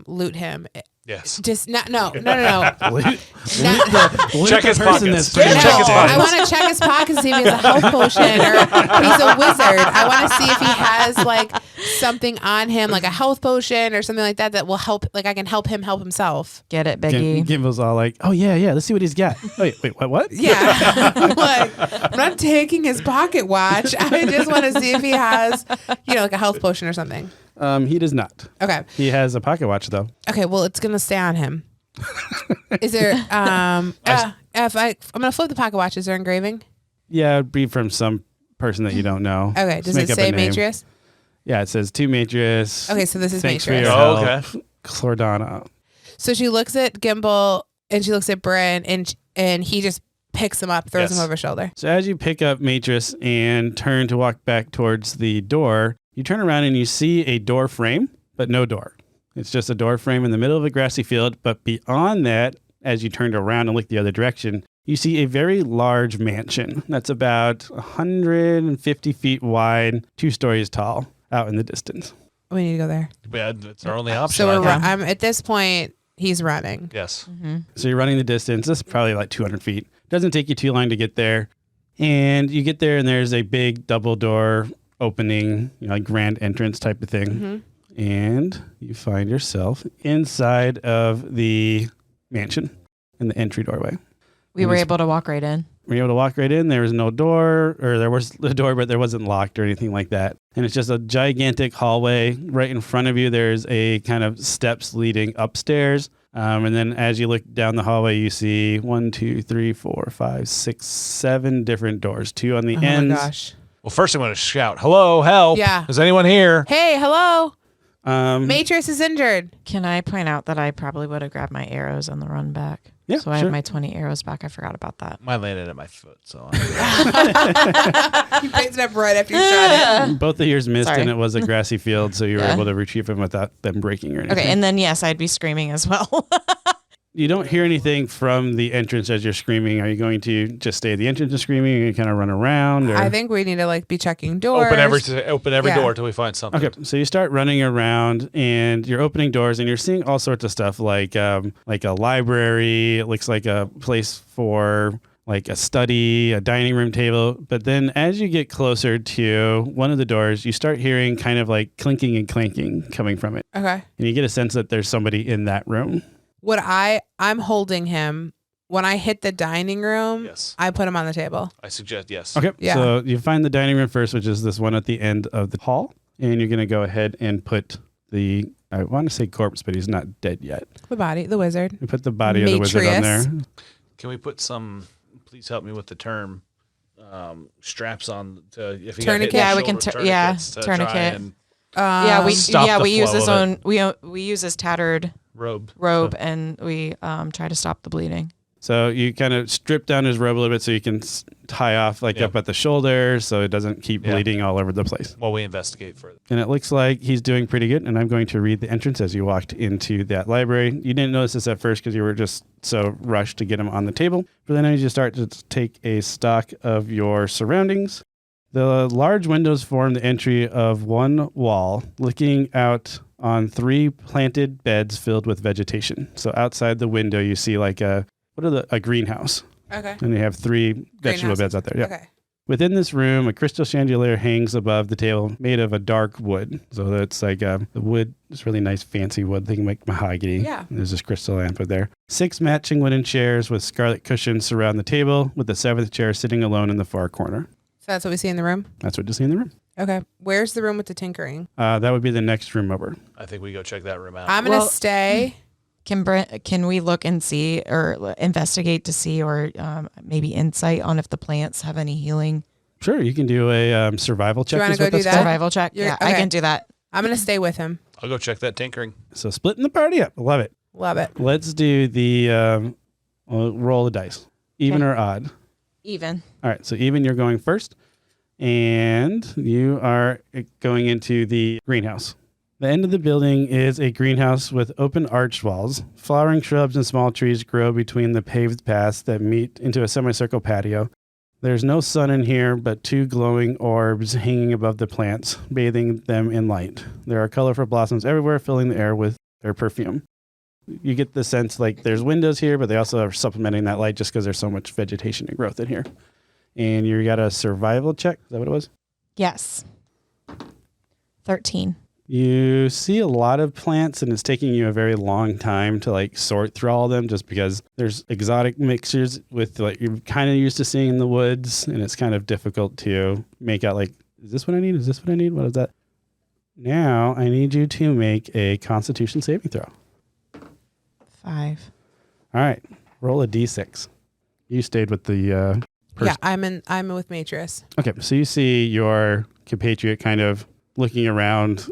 loot him. Yes. Just no. Check his pockets. No, Check his I pockets. want to check his pockets to see if he has a health potion or he's a wizard. I want to see if he has like something on him, like a health potion or something like that that will help. Like I can help him help himself. Get it, Biggie. Gimbel's all like, oh, yeah, let's see what he's got. Wait, what? Yeah. Like, I'm not taking his pocket watch. I just want to see if he has, like a health potion or something. He does not. Okay. He has a pocket watch, though. Okay. Well, it's going to stay on him. Is there, I'm going to flip the pocket watch. Is there engraving? Yeah, it'd be from some person that you don't know. Okay. Does it say Matrius? Yeah, it says to Matrius. Okay. So this is Thanks for Matrius. your Oh, help, okay. Clordana. So she looks at Gimbal and she looks at Bryn and he just picks him up, throws him over his shoulder. So as you pick up Matrius and turn to walk back towards the door, you turn around and you see a door frame, but no door. It's just a door frame in the middle of a grassy field. But beyond that, as you turned around and looked the other direction, you see a very large mansion that's about 150 feet wide, 2 stories tall, out in the distance. We need to go there. Yeah, that's our only option. So I think. I'm at this point, he's running. Yes. Mm-hmm. So you're running the distance. This is probably like 200 feet. Doesn't take you too long to get there. And you get there and there's a big double door opening, like grand entrance type of thing. Mm-hmm. And you find yourself inside of the mansion in the entry doorway. We were able to walk right in. Were you able to walk right in? There was no door, or there was a door, but there wasn't locked or anything like that. And it's just a gigantic hallway. Right in front of you, there's a kind of steps leading upstairs. And then as you look down the hallway, you see 1, 2, 3, 4, 5, 6, 7 different doors. 2 on the ends. Oh my gosh. Well, first I'm going to shout, hello, help. Yeah. Is anyone here? Hey, hello. Um, Matrius is injured. Can I point out that I probably would have grabbed my arrows on the run back? Yeah, So I sure. have my 20 arrows back. I forgot about that. Mine landed at my foot, so You picked it up right after you shot it. Both of yours missed, Sorry. and it was a grassy field, so you were Yeah. able to retrieve them without them breaking or anything. Okay, and then yes, I'd be screaming as well. You don't hear anything from the entrance as you're screaming. Are you going to just stay at the entrance and screaming, or you kind of run around? Or? I think we need to like be checking doors. open every Yeah. door till we find something. Okay, so you start running around and you're opening doors and you're seeing all sorts of stuff like a library. It looks like a place for like a study, a dining room table. But then as you get closer to one of the doors, you start hearing kind of like clinking and clanking coming from it. Okay. And you get a sense that there's somebody in that room. I'm holding him. When I hit the dining room, Yes, I put him on the table. I suggest yes. Okay, Yeah. so you find the dining room first, which is this one at the end of the hall. And you're going to go ahead and put I want to say corpse, but he's not dead yet. The body, the wizard. You put the body of the wizard on there. Matrius. Can we put some? Please help me with the term. Straps on to if you Tourniquet? Yeah, we can tourniquets to try tourniquet. and yeah, Stop the we use flow his of it. own. We use his tattered robe. robe, So- and we try to stop the bleeding. So you kind of strip down his robe a little bit so you can tie off like Yeah. up at the shoulder so it doesn't keep Yeah. bleeding all over the place. while we investigate further. And it looks like he's doing pretty good. And I'm going to read the entrance as you walked into that library. You didn't notice this at first because you were just so rushed to get him on the table. But then as you start to take a stock of your surroundings, the large windows form the entry of one wall looking out on 3 planted beds filled with vegetation. So outside the window, you see like a greenhouse. Okay. And you have 3 vegetable Greenhouse. beds out there. Yeah. Okay. Within this room, a crystal chandelier hangs above the table made of a dark wood. So that's like the wood is really nice, fancy wood. They can make mahogany. Yeah. And there's this crystal lamp there. 6 matching wooden chairs with scarlet cushions surround the table, with the 7th chair sitting alone in the far corner. So that's what we see in the room? That's what you see in the room. Okay. Where's the room with the tinkering? That would be the next room over. I think we go check that room out. I'm going to Well- stay. Can we look and see or investigate to see or maybe insight on if the plants have any healing? Sure, you can do a survival check. you wanna is what go do that's that? called. Survival check? You're- Yeah, I okay. can do that. I'm going to stay with him. I'll go check that tinkering. So splitting the party up. Love it. Love it. Let's do the roll the dice. Even Okay. or odd. Even. All right, so even you're going first, and you are going into the greenhouse. The end of the building is a greenhouse with open arched walls. Flowering shrubs and small trees grow between the paved paths that meet into a semicircle patio. There's no sun in here, but 2 glowing orbs hanging above the plants, bathing them in light. There are colorful blossoms everywhere, filling the air with their perfume. You get the sense like there's windows here, but they also are supplementing that light just because there's so much vegetation and growth in here. And you got a survival check. Is that what it was? Yes. 13. You see a lot of plants, and it's taking you a very long time to like sort through all of them just because there's exotic mixtures with like you're kind of used to seeing in the woods, and it's kind of difficult to make out like, is this what I need? Is this what I need? What is that? Now I need you to make a Constitution saving throw. 5. All right, roll a d6. You stayed with the Yeah, I'm with Matrius. Okay, so you see your compatriot kind of looking around,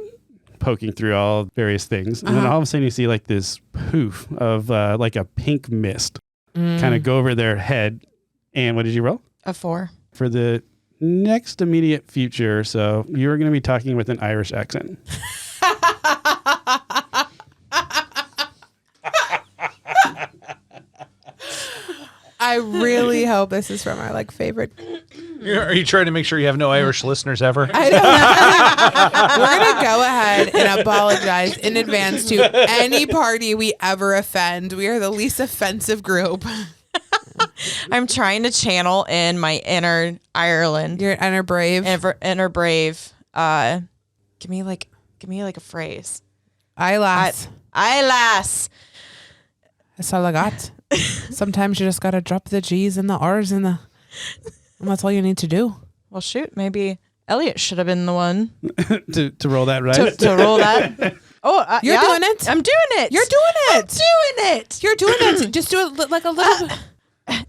poking through all various things. And then all of a sudden you see like this poof of like a pink mist kind of go over their head. And what did you roll? A 4. For the next immediate future, so you're going to be talking with an Irish accent. I really hope this is from our like favorite. Are you trying to make sure you have no Irish listeners ever? I don't know. We're gonna go ahead and apologize in advance to any party we ever offend. We are the least offensive group. I'm trying to channel in my inner Ireland. You're inner brave. Inner brave. Give me like a phrase. Eyelass. Eyelass. That's all I got. Sometimes you just gotta drop the G's and the R's and that's all you need to do. Well, shoot, maybe Elliot should have been the one to roll that right. to roll that. Oh, You're doing it. I'm doing it. You're doing it. doing it. You're doing it. Just do it like a little.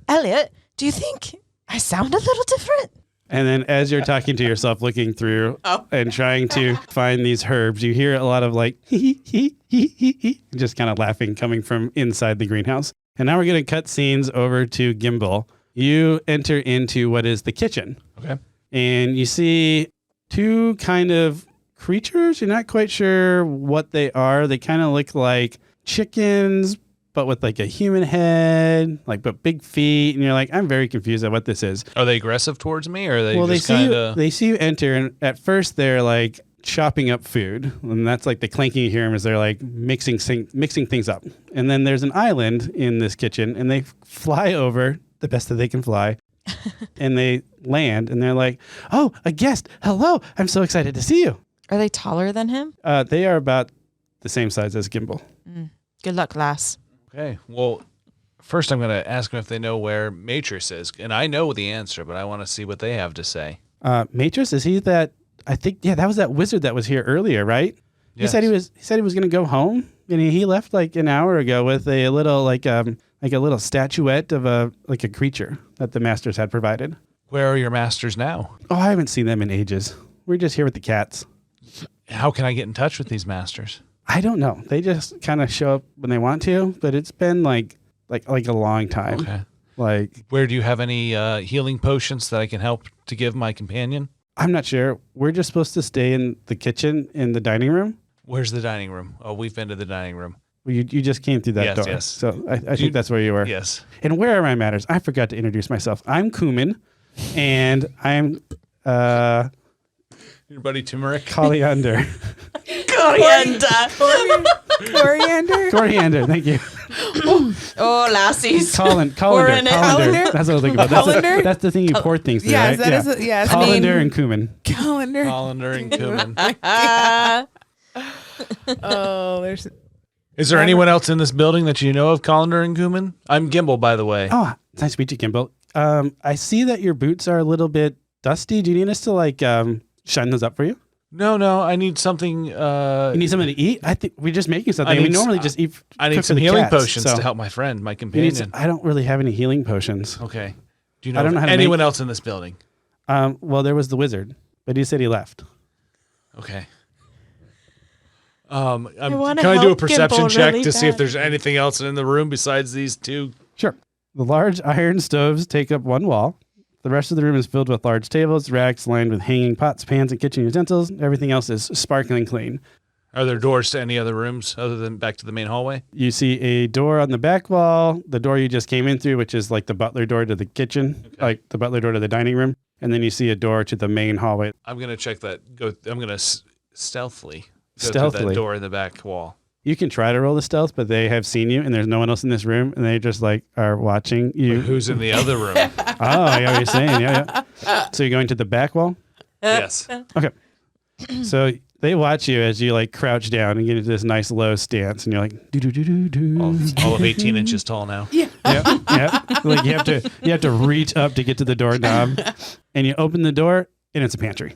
Elliot, do you think I sound a little different? And then as you're talking to yourself, looking through and trying to find these herbs, you hear a lot of like, just kind of laughing coming from inside the greenhouse. And now we're going to cut scenes over to Gimbal. You enter into what is the kitchen. Okay. And you see two kind of creatures. You're not quite sure what they are. They kind of look like chickens, but with like a human head, like but big feet. And you're like, I'm very confused at what this is. Are they aggressive towards me, or are they Well, just they kind of? they see you enter, and at first they're like chopping up food, and that's like the clanking you hear them as they're like mixing things up. And then there's an island in this kitchen, and they fly over the best that they can fly, and they land, and they're like, "Oh, a guest! Hello! I'm so excited to see you." Are they taller than him? They are about the same size as Gimbal. Good luck, lass. Okay. Well, first I'm going to ask them if they know where Matrix is, and I know the answer, but I want to see what they have to say. Matrix, is he that? I think that was that wizard that was here earlier, right? Yes. He said he was going to go home, and he left like an hour ago with a little like a little statuette of a creature that the masters had provided. Where are your masters now? Oh, I haven't seen them in ages. We're just here with the cats. How can I get in touch with these masters? I don't know. They just kind of show up when they want to, but it's been like a long time. Okay. Like, Where do you have any healing potions that I can help to give my companion? I'm not sure. We're just supposed to stay in the kitchen in the dining room. Where's the dining room? Oh, we've been to the dining room. Well, you just came through that Yes, door. yes. So I think that's where you were. Yes. And where are my matters? I forgot to introduce myself. I'm Kumin, and I'm Your buddy Turmeric. Coriander. Coriander, thank you. Oh, lassies. Colander. Colander. That's what I was thinking about. Colander? That's the thing you pour things through, Yes, right? that is. Yes, Colander and Kumin. calendar. Colander and Cumin. Oh, there's. Is there anyone else in this building that you know of, Colander and Cumin? I'm Gimbal, by the way. Oh, it's nice to meet you, Gimbal. I see that your boots are a little bit dusty. Do you need us to like shine those up for you? No, I need something. You need something to eat? I think we're just making something. I We need normally just eat. I cook need for some the healing cats, potions so to help my friend, my you need companion. some- I don't really have any healing potions. Okay. Do you know, I don't know how to anyone make- else in this building? Well, there was the wizard, but he said he left. Okay. wanna Can I do a help perception Gimbal check really to see if bad. there's anything else in the room besides these two? Sure. The large iron stoves take up one wall. The rest of the room is filled with large tables, racks lined with hanging pots, pans, and kitchen utensils. Everything else is sparkling clean. Are there doors to any other rooms other than back to the main hallway? You see a door on the back wall, the door you just came in through, which is like the butler door to the kitchen, like the butler door to the dining room. And then you see a door to the main hallway. I'm going to check that. I'm going to stealthily go through that door in the back wall. You can try to roll the stealth, but they have seen you and there's no one else in this room and they just like are watching you. Who's in the other room? Oh, I know what you're saying. Yeah. So you're going to the back wall? Yes. Okay. So they watch you as you like crouch down and get into this nice low stance and you're like do do do do do. All of 18 inches tall now. Yep. Like you have to reach up to get to the doorknob and you open the door and it's a pantry.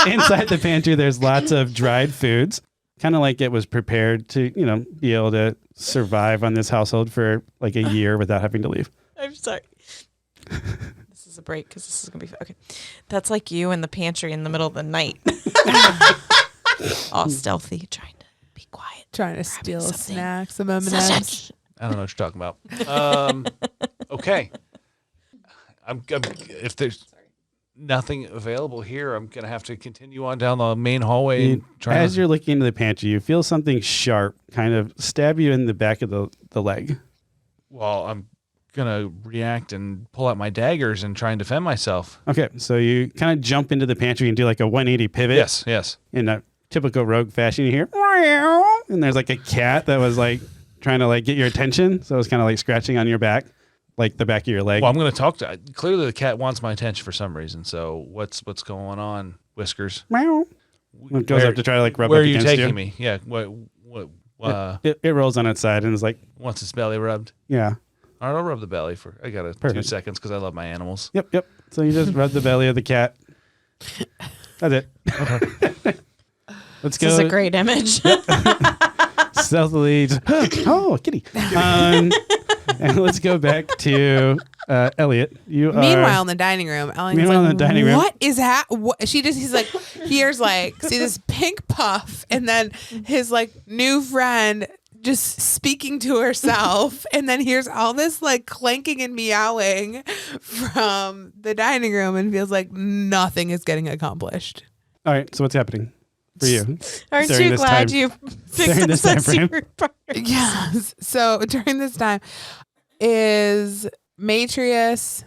Inside the pantry, there's lots of dried foods, kind of like it was prepared to, be able to survive on this household for like a year without having to leave. I'm sorry. This is a break because this is going to be okay. That's like you in the pantry in the middle of the night. All stealthy, trying to be quiet. Trying to steal a something. snack, some M&Ms. I don't know what you're talking about. Okay. If there's nothing available here, I'm going to have to continue on down the main hallway. And As you're looking into the pantry, you feel something sharp kind of stab you in the back of the leg. Well, I'm going to react and pull out my daggers and try and defend myself. Okay, so you kind of jump into the pantry and do like a 180 pivot. Yes. In a typical rogue fashion, you hear, and there's like a cat that was like trying to like get your attention. So it was kind of like scratching on your back, like the back of your leg. Well, I'm going to talk to. Clearly, the cat wants my attention for some reason. So what's going on, Whiskers? Meow. It goes up to try to like rub Where up are you against taking you. me? Yeah. It rolls on its side and is like, Wants its belly rubbed. yeah. All right, I'll rub the belly for. I got 2 Perfect. seconds because I love my animals. Yep. So you just rub the belly of the cat. That's it. Let's go. This is a great image. Stealthily. Oh, kitty. And let's go back to Elliot, you are. Meanwhile, in the dining room, Elliot's Meanwhile, like, in the dining room. what is that? What? He's like, here's like, see this pink puff, and then his like new friend just speaking to herself, and then here's all this like clanking and meowing from the dining room, and feels like nothing is getting accomplished. All right. So what's happening for you? Aren't during you this glad time? you During picked this this time as frame? your partner? Yes. So during this time, is Matrius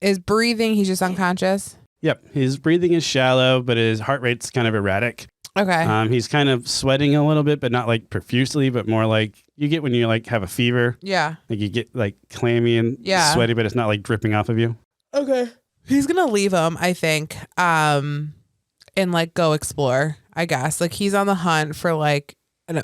is breathing. He's just unconscious. Yep. His breathing is shallow, but his heart rate's kind of erratic. Okay. He's kind of sweating a little bit, but not like profusely, but more like you get when you like have a fever. Yeah. Like you get like clammy and Yeah. sweaty, but it's not like dripping off of you. Okay. He's gonna leave him, I think, and like go explore. I guess like he's on the hunt for like I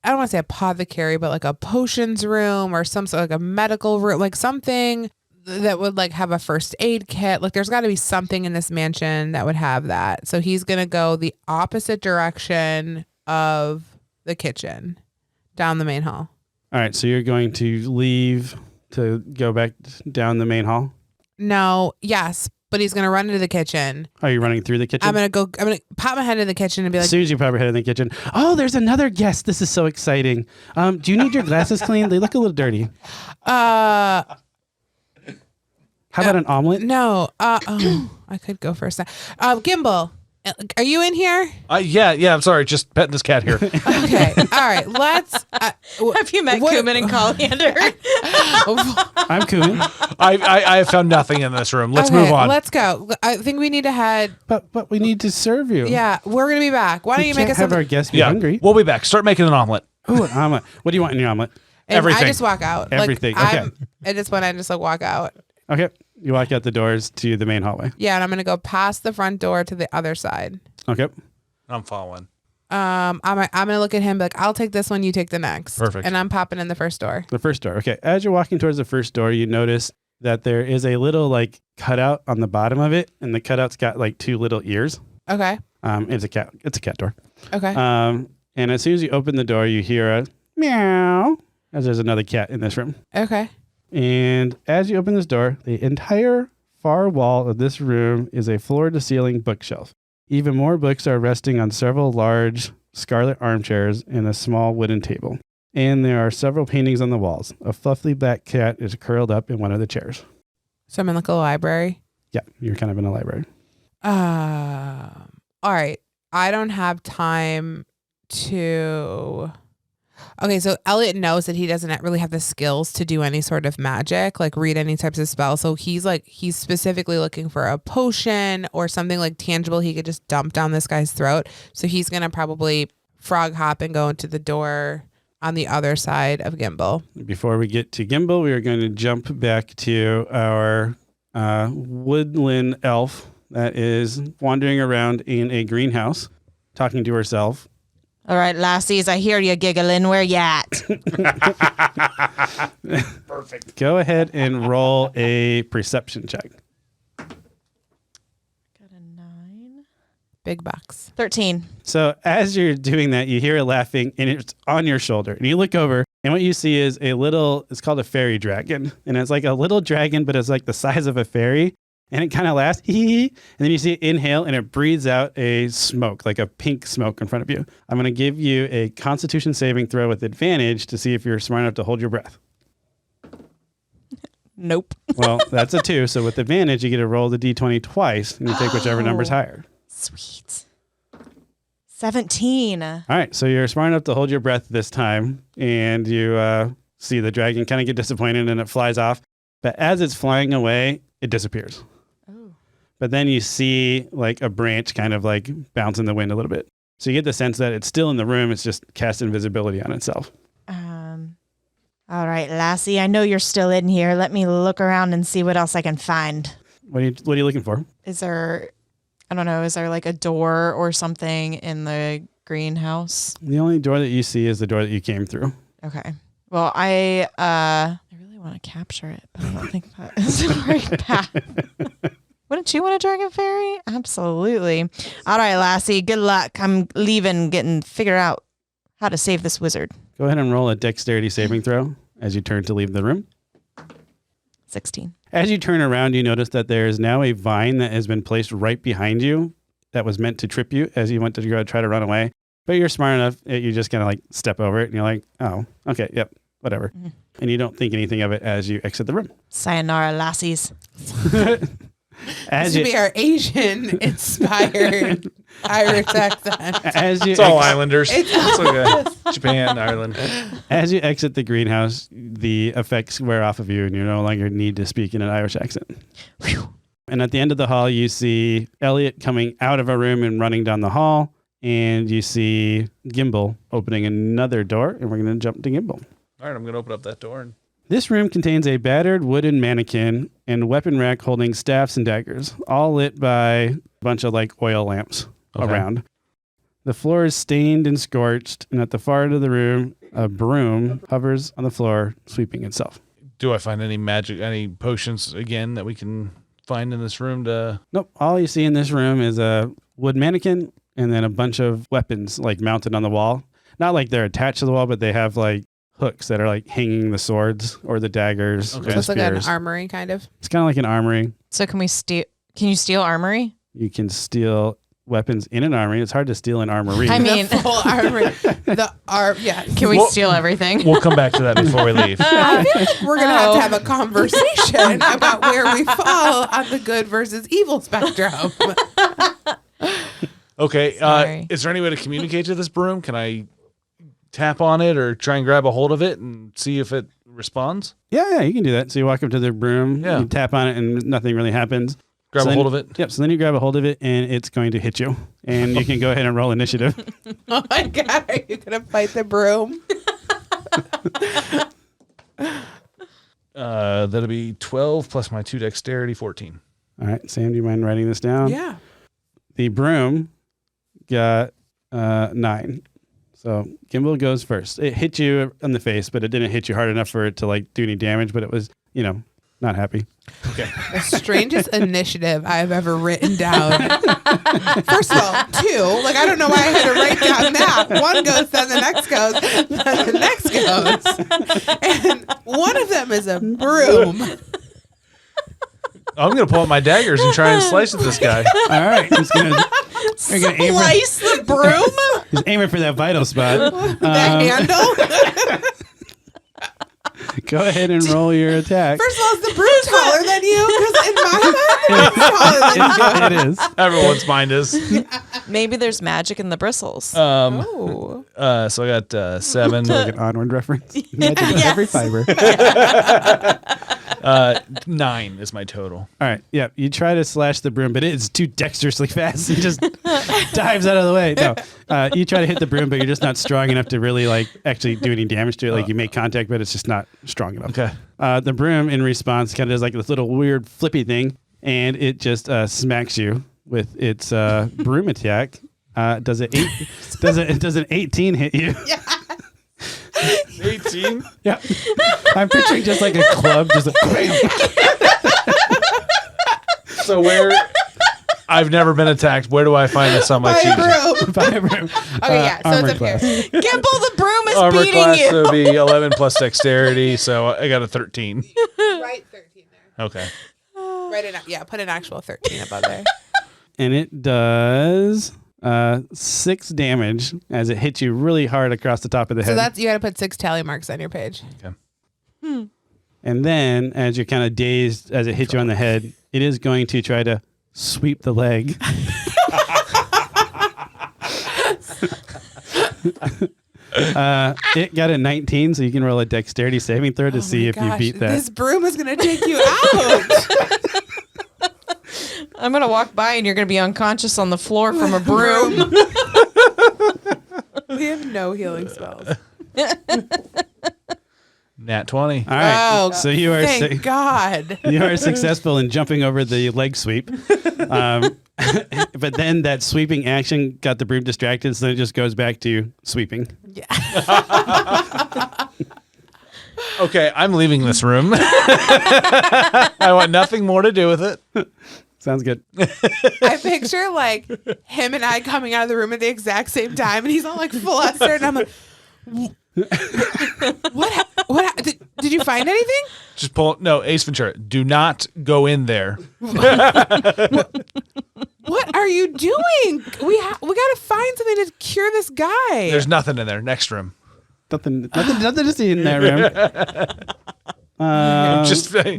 don't want to say apothecary, but like a potions room or some sort of like a medical room, like something that would like have a first aid kit. Like there's got to be something in this mansion that would have that. So he's gonna go the opposite direction of the kitchen, down the main hall. All right. So you're going to leave to go back down the main hall. No, yes, but he's gonna run into the kitchen. Are you running through the kitchen? I'm gonna pop my head in the kitchen and be As like, soon as you pop your head in the kitchen. Oh, there's another guest. This is so exciting. Do you need your glasses cleaned? They look a little dirty. How about an omelet? no, I could go for a second. Gimbal, are you in here? Yeah. I'm sorry. Just petting this cat here. Okay, all right. Let's. Have you met Cumin and Coriander? I'm Kumin. I have found nothing in this room. Let's Okay, move on. Let's go. I think we need to head. But we need to serve you. Yeah, we're gonna be back. Why don't We you make can't us have something? our guests be Yeah, hungry. we'll be back. Start making an omelet. Ooh, an omelet. What do you want in your omelet? And everything. I just walk out. Everything, Like, okay. At this point, I just like walk out. Okay. You walk out the doors to the main hallway. Yeah, and I'm gonna go past the front door to the other side. Okay. I'm following. I'm gonna look at him, be like, I'll take this one, you take the next. Perfect. And I'm popping in the first door. The first door. Okay. As you're walking towards the first door, you notice that there is a little like cutout on the bottom of it, and the cutout's got like two little ears. Okay. It's a cat door. Okay. And as soon as you open the door, you hear a meow, as there's another cat in this room. Okay. And as you open this door, the entire far wall of this room is a floor-to-ceiling bookshelf. Even more books are resting on several large scarlet armchairs and a small wooden table. And there are several paintings on the walls. A fluffy black cat is curled up in one of the chairs. So I'm in like a library. Yeah, you're kind of in a library. All right. I don't have time to. Okay, so Elliot knows that he doesn't really have the skills to do any sort of magic, like read any types of spells. So he's specifically looking for a potion or something like tangible he could just dump down this guy's throat. So he's going to probably frog hop and go into the door on the other side of Gimbal. Before we get to Gimbal, we are going to jump back to our woodland elf that is wandering around in a greenhouse, talking to herself. All right, lassies, I hear you giggling. Where you at? Perfect. Go ahead and roll a perception check. Got a 9. Big bucks. 13. So as you're doing that, you hear her laughing, and it's on your shoulder. And you look over, and what you see is it's called a fairy dragon. And it's like a little dragon, but it's like the size of a fairy. And it kind of laughs, hee hee. And then you see it inhale, and it breathes out a smoke, like a pink smoke in front of you. I'm going to give you a Constitution saving throw with advantage to see if you're smart enough to hold your breath. Nope. Well, that's a 2. So with advantage, you get to roll the D20 twice, and you take whichever number's higher. Sweet. 17. All right, so you're smart enough to hold your breath this time, and you see the dragon kind of get disappointed, and it flies off. But as it's flying away, it disappears. Oh. But then you see like a branch kind of like bounce in the wind a little bit. So you get the sense that it's still in the room. It's just cast invisibility on itself. All right, lassie, I know you're still in here. Let me look around and see what else I can find. What are you looking for? Is there like a door or something in the greenhouse? The only door that you see is the door that you came through. Okay. Well, I really want to capture it, but I don't think that is the right path. Wouldn't you want a dragon fairy? Absolutely. All right, lassie, good luck. I'm leaving, figure out how to save this wizard. Go ahead and roll a dexterity saving throw as you turn to leave the room. 16. As you turn around, you notice that there is now a vine that has been placed right behind you that was meant to trip you as you went to go try to run away. But you're smart enough, you just kind of like step over it and you're like, oh, okay, yep, whatever. Mhm. And you don't think anything of it as you exit the room. Sayonara, lassies. This As would you, be our Asian-inspired Irish accent. as you It's all ex- Islanders. It's It's okay. Japan, Ireland. as you exit the greenhouse, the effects wear off of you and you no longer need to speak in an Irish accent. Whew. And at the end of the hall, you see Elliot coming out of a room and running down the hall. And you see Gimbal opening another door. And we're going to jump to Gimbal. All right, I'm going to open up that door. And This room contains a battered wooden mannequin and weapon rack holding staffs and daggers, all lit by a bunch of like oil lamps around. The floor is stained and scorched. And at the far end of the room, a broom hovers on the floor, sweeping itself. do I find any magic, any potions again that we can find in this room to... Nope. All you see in this room is a wood mannequin and then a bunch of weapons like mounted on the wall. Not like they're attached to the wall, but they have like hooks that are like hanging the swords or the daggers Okay. So and it's like an spears. armory kind of. It's kind of like an armory. So can we steal? Can you steal armory? You can steal weapons in an armory. It's hard to steal an armory. I mean- The full armory. Yeah. Can we Well- steal everything? We'll come back to that before we leave. I feel like we're gonna have to have a conversation about where we fall on the good versus evil spectrum. Okay, Sorry. is there any way to communicate to this broom? Can I tap on it or try and grab a hold of it and see if it responds? Yeah, you can do that. So you walk up to the broom, Yeah. you tap on it, and nothing really happens. Grab So a then- hold of it? Yep. So then you grab a hold of it, and it's going to hit you. And you can go ahead and roll initiative. Oh my god, are you gonna fight the broom? That'll be 12 plus my 2 dexterity, 14. All right, Sam, do you mind writing this down? Yeah. The broom got 9. So Gimbal goes first. It hit you in the face, but it didn't hit you hard enough for it to like do any damage. But it was, not happy. Okay. The strangest initiative I've ever written down. First of all, 2. Like, I don't know why I had to write down that. 1 goes, then the next goes, then the next goes. And one of them is a broom. I'm going to pull out my daggers and try and slice at this guy. All right, you're gonna aim for, Slice the broom? he's aiming for that vital spot. The handle. Go ahead and roll your attack. First of all, is the broom taller than you? Because in my mind, it's taller than you. It is. Everyone's mind is. Maybe there's magic in the bristles. Oh. So I got 7. Like an onward reference. Imagine Yes. every fiber. 9 is my total. All right. Yeah. You try to slash the broom, but it's too dexterously fast. It just dives out of the way. No. You try to hit the broom, but you're just not strong enough to really like actually do any damage to it. Like you make contact, but it's just not strong enough. Okay. The broom in response kind of does like this little weird flippy thing, and it just smacks you with its broom attack. Does an 18 hit you? 18? Yeah. I'm picturing just like a club, just So where... I've never been attacked. Where do I find this on my By sheet? a broom. by a broom. Okay, yeah. So Armor it's up here. class. Gimple the broom is Armor beating class you. would be 11 plus dexterity, so I got a 13. Write 13 there. Okay. Put an actual 13 above there. And it does 6 damage as it hits you really hard across the top of the So head. you got to put 6 tally marks on your page. Okay. And then as you're kind of dazed as it hits you on the head, it is going to try to sweep the leg. It got a 19, so you can roll a dexterity saving throw to see if you beat that. This broom is going to take you out. I'm going to walk by and you're going to be unconscious on the floor from a broom. We have no healing spells. Nat 20. All right. Oh, so you are thank God. you are successful in jumping over the leg sweep. But then that sweeping action got the broom distracted, so it just goes back to sweeping. Yeah. Okay, I'm leaving this room. I want nothing more to do with it. Sounds good. I picture like him and I coming out of the room at the exact same time, and he's all like flustered, and I'm like, What? Did you find anything? Just pull. No, Ace Ventura. Do not go in there. What are you doing? We got to find something to cure this guy. There's nothing in there. Next room. Nothing to see in that room.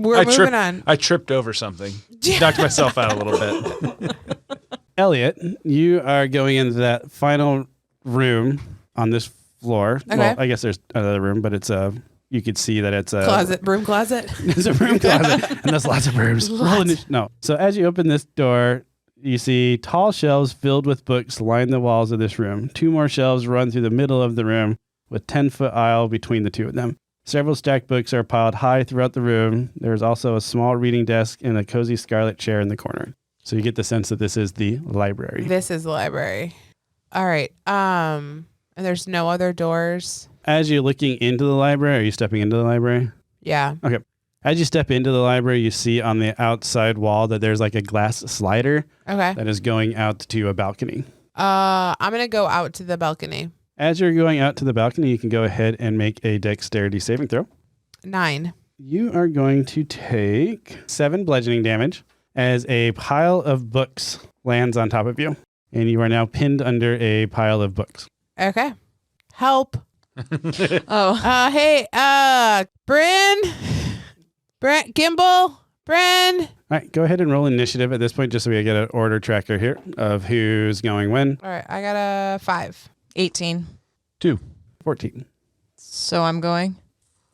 We're moving on. I tripped over something. Knocked myself out a little bit. Elliot, you are going into that final room on this floor. Okay. Well, I guess there's another room, but it's you could see that it's a broom closet. It's a broom closet, and there's lots of brooms. No. So as you open this door, you see tall shelves filled with books line the walls of this room. 2 more shelves run through the middle of the room with 10-foot aisle between the 2 of them. Several stacked books are piled high throughout the room. There's also a small reading desk and a cozy scarlet chair in the corner. So you get the sense that this is the library. This is the library. All right. And there's no other doors. As you're looking into the library, are you stepping into the library? Yeah. Okay. As you step into the library, you see on the outside wall that there's like a glass slider that is going out to a balcony. I'm going to go out to the balcony. As you're going out to the balcony, you can go ahead and make a dexterity saving throw. 9. You are going to take 7 bludgeoning damage as a pile of books lands on top of you. And you are now pinned under a pile of books. Okay. Help. Oh. Hey, Bryn, Gimbal, Bryn. All right, go ahead and roll initiative at this point just so we get an order tracker here of who's going when. All right, I got a 5. 18. 2. 14. So I'm going.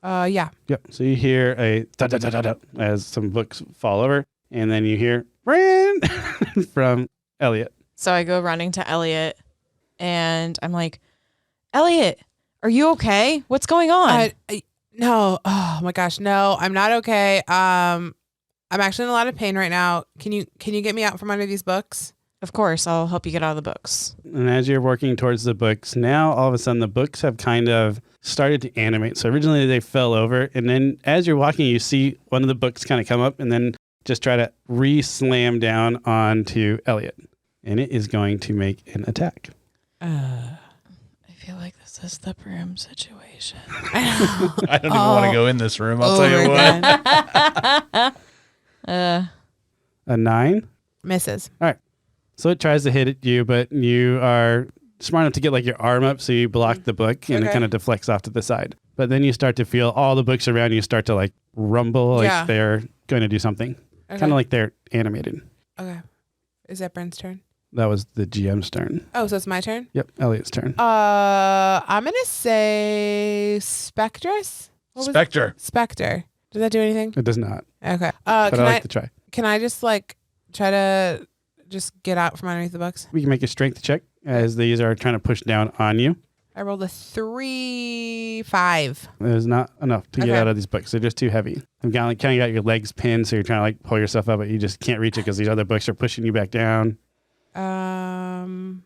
Yeah. Yep. So you hear a da-da-da-da-da as some books fall over, and then you hear Bryn from Elliot. So I go running to Elliot, and I'm like, Elliot, are you okay? What's going on? No. Oh my gosh. No, I'm not okay. I'm actually in a lot of pain right now. Can you get me out from under these books? Of course, I'll help you get out of the books. And as you're working towards the books, now all of a sudden the books have kind of started to animate. So originally they fell over, and then as you're walking, you see one of the books kind of come up and then just try to re-slam down onto Elliot. And it is going to make an attack. I feel like this is the broom situation. I don't even want to go in this room. I'll tell you what. A 9? Misses. All right. So it tries to hit at you, but you are smart enough to get like your arm up so you block the book and it kind of deflects off to the side. But then you start to feel all the books around you start to like rumble like they're going to do something. Kind of like they're animated. Okay. Is that Bryn's turn? That was the GM's turn. Oh, so it's my turn? Yep, Elliot's turn. I'm going to say Spectress. Spectre. Spectre. Does that do anything? It does not. Okay. But I like to try. Can I just like try to just get out from underneath the books? We can make a strength check as these are trying to push down on you. I rolled a 3, 5. There's not enough to get out of these books. They're just too heavy. You've kind of got your legs pinned, so you're trying to like pull yourself up, but you just can't reach it because these other books are pushing you back down. Can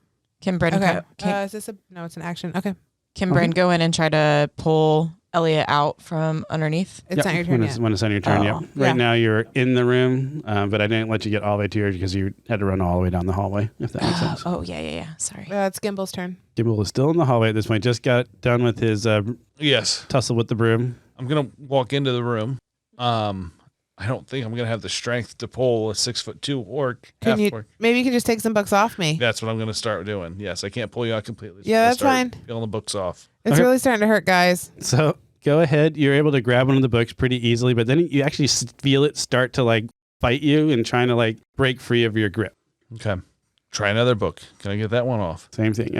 Bryn is this no, it's an action. Okay. Can Bryn go in and try to pull Elliot out from underneath? It's not your turn yet. When it's on your turn, Right now you're in the room, but I didn't let you get all the way to yours because you had to run all the way down the hallway, if that makes sense. Oh, yeah. Sorry. It's Gimbal's turn. Gimbal is still in the hallway at this point. Just got done with his Yes. tussle with the broom. I'm going to walk into the room. I don't think I'm going to have the strength to pull a 6'2" orc. Maybe you can just take some books off me. That's what I'm going to start doing. Yes, I can't pull you out completely. So yeah, that's fine. Peeling the books off. It's really starting to hurt, guys. So go ahead. You're able to grab one of the books pretty easily, but then you actually feel it start to like bite you and trying to like break free of your grip. Okay. Try another book. Can I get that one off? Same thing.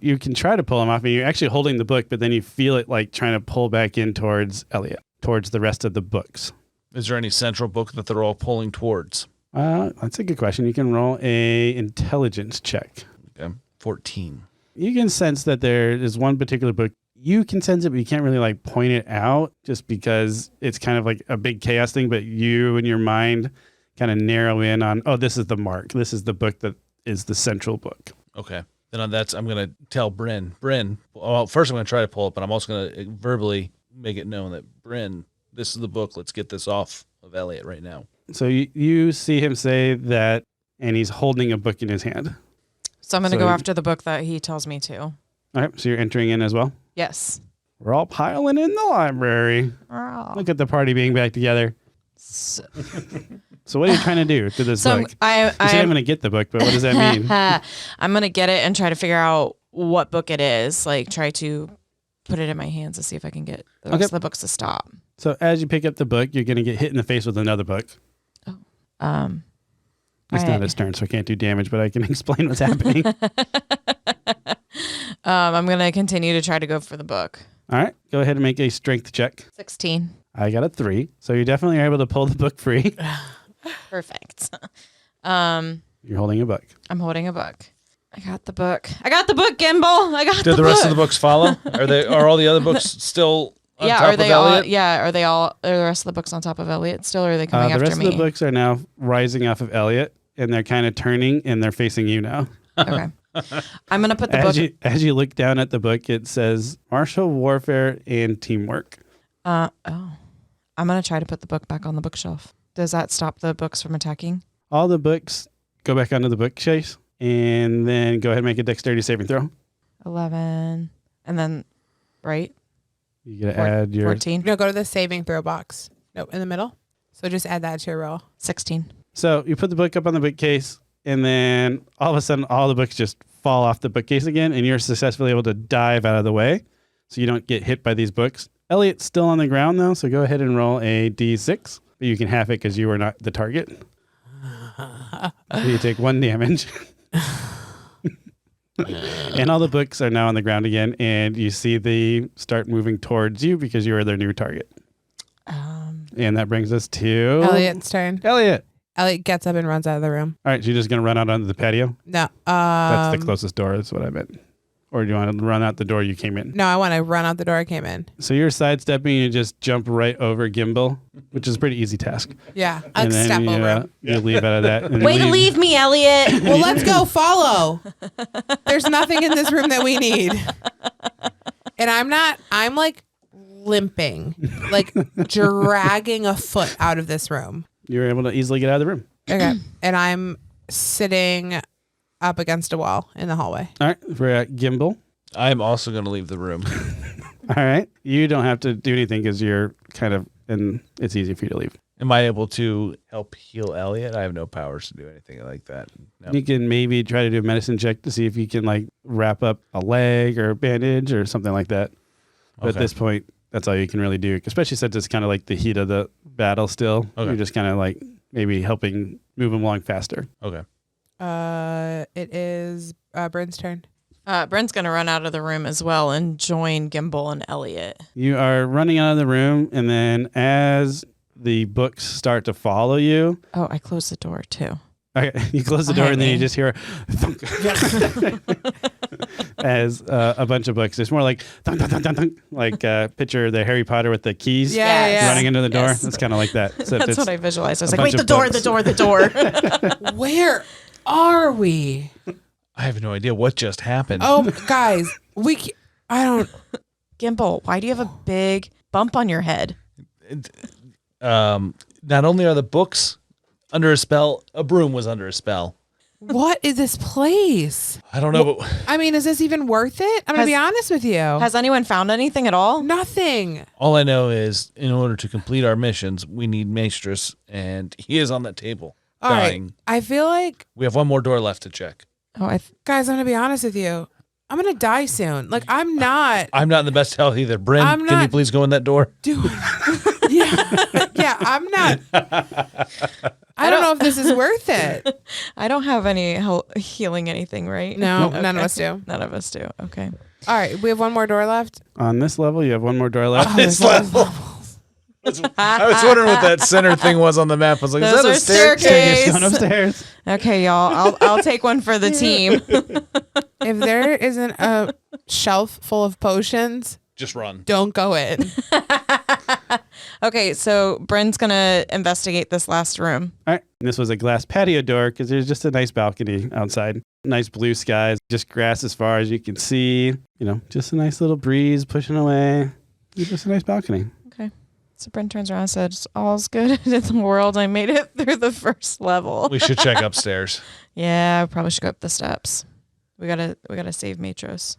You can try to pull them off, and you're actually holding the book, but then you feel it like trying to pull back in towards Elliot, towards the rest of the books. Is there any central book that they're all pulling towards? That's a good question. You can roll a intelligence check. Okay. 14. You can sense that there is one particular book. You can sense it, but you can't really like point it out just because it's kind of like a big chaos thing, but you and your mind kind of narrow in on, oh, this is the mark. This is the book that is the central book. Okay. Then on that, I'm going to tell Bryn, well, first I'm going to try to pull it, but I'm also going to verbally make it known that Bryn, this is the book. Let's get this off of Elliot right now. So you see him say that, and he's holding a book in his hand. So I'm going to go after the book that he tells me to. All right. So you're entering in as well? Yes. We're all piling in the library. Oh. Look at the party being back together. So, So what are you trying to do to this book? You say I'm going to get the book, but what does that mean? I'm going to get it and try to figure out what book it is. Like, try to put it in my hands to see if I can get the rest of the books to stop. So as you pick up the book, you're going to get hit in the face with another book. Oh. It's not his turn, so I can't do damage, but I can explain what's happening. I'm going to continue to try to go for the book. All right. Go ahead and make a strength check. 16. I got a 3. So you definitely are able to pull the book free. Perfect. You're holding a book. I'm holding a book. I got the book. I got the book, Gimbal. I got the book. Did the rest of the books follow? Are all the other books still on top of Elliot? Are the rest of the books on top of Elliot still, or are they coming after me? The rest of the books are now rising off of Elliot, and they're kind of turning, and they're facing you now. Okay. I'm going to put the book... As you look down at the book, it says martial warfare and teamwork. I'm going to try to put the book back on the bookshelf. Does that stop the books from attacking? All the books go back onto the bookcase, and then go ahead and make a dexterity saving throw. 11. And then, right? You got to add your... 14. No, go to the saving throw box. Nope, in the middle. So just add that to your roll. 16. So you put the book up on the bookcase, and then all of a sudden, all the books just fall off the bookcase again, and you're successfully able to dive out of the way, so you don't get hit by these books. Elliot's still on the ground, though, so go ahead and roll a d6. But you can half it because you were not the target. So you take 1 damage. And all the books are now on the ground again, and you see they start moving towards you because you are their new target. And that brings us to... Elliot's turn. Elliot Gets up and runs out of the room. All right, so you're just going to run out onto the patio? No. That's the closest door, is what I meant. Or do you want to run out the door you came in? No, I want to run out the door I came in. So you're sidestepping, you just jump right over Gimbal, which is a pretty easy task. Yeah, And then step over him. you leave out of that. And Way to leave me, Elliot. Well, let's go follow. There's nothing in this room that we need. And I'm like limping, like dragging a foot out of this room. You're able to easily get out of the room. Okay. And I'm sitting up against a wall in the hallway. All right, we're at Gimbal. I'm also going to leave the room. All right. You don't have to do anything because you're kind of, and it's easy for you to leave. Am I able to help heal Elliot? I have no powers to do anything like that. No. You can maybe try to do a medicine check to see if you can like wrap up a leg or a bandage or something like that. But at this point, that's all you can really do, especially since it's kind of like the heat of the battle still. Okay. You're just kind of like maybe helping move him along faster. Okay. It is Bryn's turn. Brent's going to run out of the room as well and join Gimbal and Elliot. You are running out of the room, and then as the books start to follow you... Oh, I closed the door too. Okay, you close the door, and then you just hear a thunk. As a bunch of books. It's more like thunk, thunk, thunk, thunk, thunk. Like picture the Harry Potter with the keys running into the door. Yes. That's kind of like that. So that's what I visualized. I was like, bunch wait, the door. Where are we? I have no idea what just happened. Oh, guys, I don't... Gimbal, why do you have a big bump on your head? Not only are the books under a spell, a broom was under a spell. What is this place? I don't know. But I mean, is this even worth it? I'm going to be honest with you. Has anyone found anything at all? Nothing. all I know is in order to complete our missions, we need Maestrus, and he is on that table. All dying. right. I feel like... We have one more door left to check. Oh, Guys, I'm going to be honest with you. I'm going to die soon. Like, I'm not... I'm not in the best health either. Bryn, I'm can you not- please go in that door? Dude. Yeah, I'm not... I don't know if this is worth it. I don't have any healing anything, right? No, Okay. none of us do. None of us do. Okay. All right, we have one more door left. On this level, you have one more door left. This level. I was wondering what that center thing was on the map. I was like, is Those that a are staircase? staircase. Going upstairs. Okay, y'all. I'll take one for the team. If there isn't a shelf full of potions, Just run. don't go in. Okay, so Bryn's gonna investigate this last room. All right. And this was a glass patio door because there's just a nice balcony outside. Nice blue skies, just grass as far as you can see. You know, just a nice little breeze pushing away. Just a nice balcony. Okay. So Bryn turns around and says, "All's good in the world. I made it through the first level." We should check upstairs. Yeah, we probably should go up the steps. We gotta save Matros.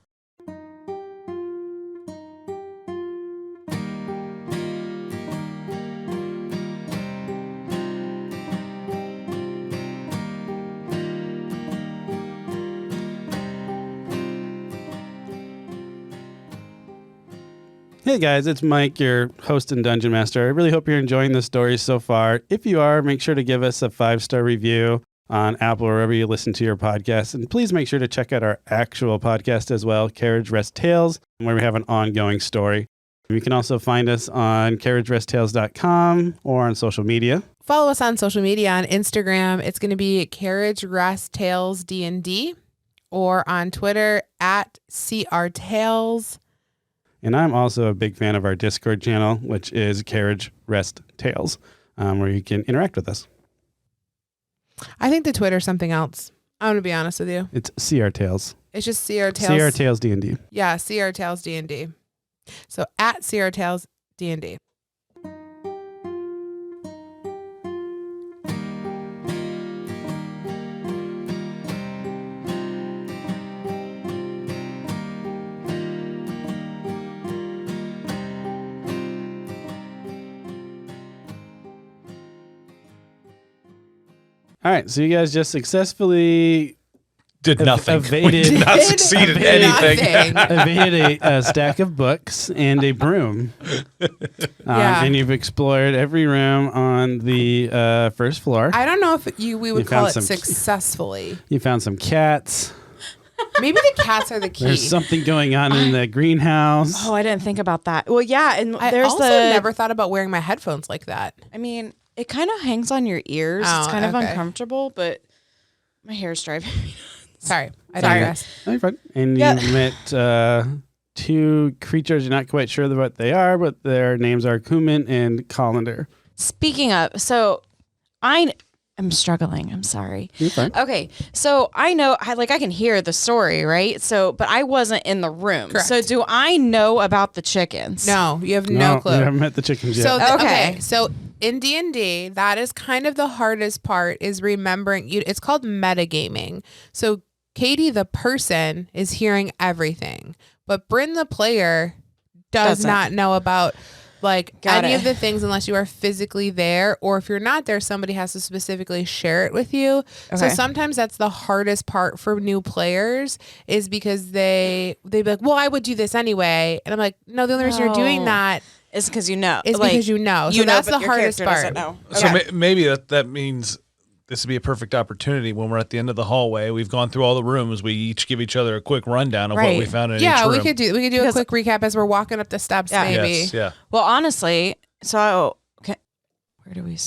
Hey guys, it's Mike, your host and Dungeon Master. I really hope you're enjoying the stories so far. If you are, make sure to give us a 5-star review on Apple or wherever you listen to your podcast. And please make sure to check out our actual podcast as well, Carriage Rest Tales, where we have an ongoing story. You can also find us on carriageresttales.com or on social media. Follow us on social media. On Instagram, it's going to be Carriage Rest Tales D&D, or on Twitter at CRTales. And I'm also a big fan of our Discord channel, which is Carriage Rest Tales, where you can interact with us. I think the Twitter's something else. I'm going to be honest with you. It's CR Tales. It's just CR Tales. CR Tales D&D. Yeah, CR Tales D&D. So at CR Tales D&D. All right, so you guys just successfully Did nothing. evaded- We did not succeed in anything. Nothing. evaded a stack of books and a broom. Yeah. And you've explored every room on the first floor. I don't know if we would call found it some- successfully. You found some cats. Maybe the cats are the key. There's something going on in the greenhouse. Oh, I didn't think about that. Well, yeah, and I there's also the. never thought about wearing my headphones like that. I mean, it kind of hangs on your ears. Oh, It's kind of okay. uncomfortable, but my hair's driving me. Sorry, I Sorry. digress. Oh, you're fine. And Yeah. you met two creatures. You're not quite sure what they are, but their names are Kumin and Colander. Speaking of, so I'm struggling. I'm sorry. You're fine. Okay, so I know, I can hear the story, right? So, but I wasn't in the room. Correct. So, do I know about the chickens? No, you have no clue. You haven't met the chickens yet. So Okay. okay, so in D&D, that is kind of the hardest part, is remembering. It's called metagaming. So Caitie, the person, is hearing everything, but Bryn, the player, does Doesn't. not know about Got any it. of the things unless you are physically there, or if you're not there, somebody has to specifically share it with you. So Okay. sometimes that's the hardest part for new players, is because they'd be like, well, I would do this anyway. And I'm like, no, the only reason you're doing No. that It's because you know. is because you know. So that's but the your hardest character part. doesn't know. So Okay. maybe that means this would be a perfect opportunity when we're at the end of the hallway. We've gone through all the rooms. We each give each other a quick rundown of what Right. we found in Yeah, each room. we could do Because- a quick recap as we're walking up the steps, Yeah. maybe. Yes, yeah. Well, honestly, so where do we?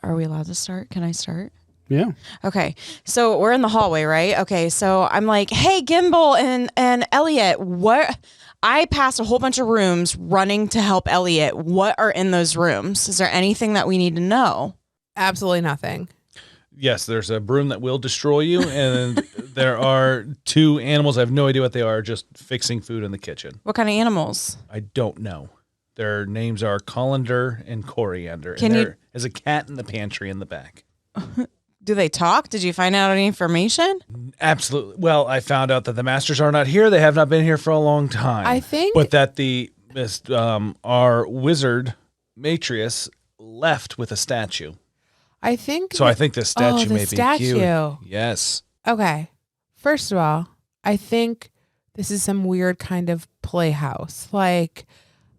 Are we allowed to start? Can I start? Yeah. Okay, so we're in the hallway, right? Okay, so I'm like, hey, Gimbal and Elliot, what? I passed a whole bunch of rooms running to help Elliot. What are in those rooms? Is there anything that we need to know? Absolutely nothing. Yes, there's a broom that will destroy you, and there are two animals. I have no idea what they are, just fixing food in the kitchen. What kind of animals? I don't know. Their names are Colander and Coriander. Can and you- there is a cat in the pantry in the back. Do they talk? Did you find out any information? Absolutely. Well, I found out that the masters are not here. They have not been here for a long time. I think But that our wizard, Matrius, left with a statue. I think So I think the statue the may be statue. cute. Yes. Okay. First of all, I think this is some weird kind of playhouse. Like,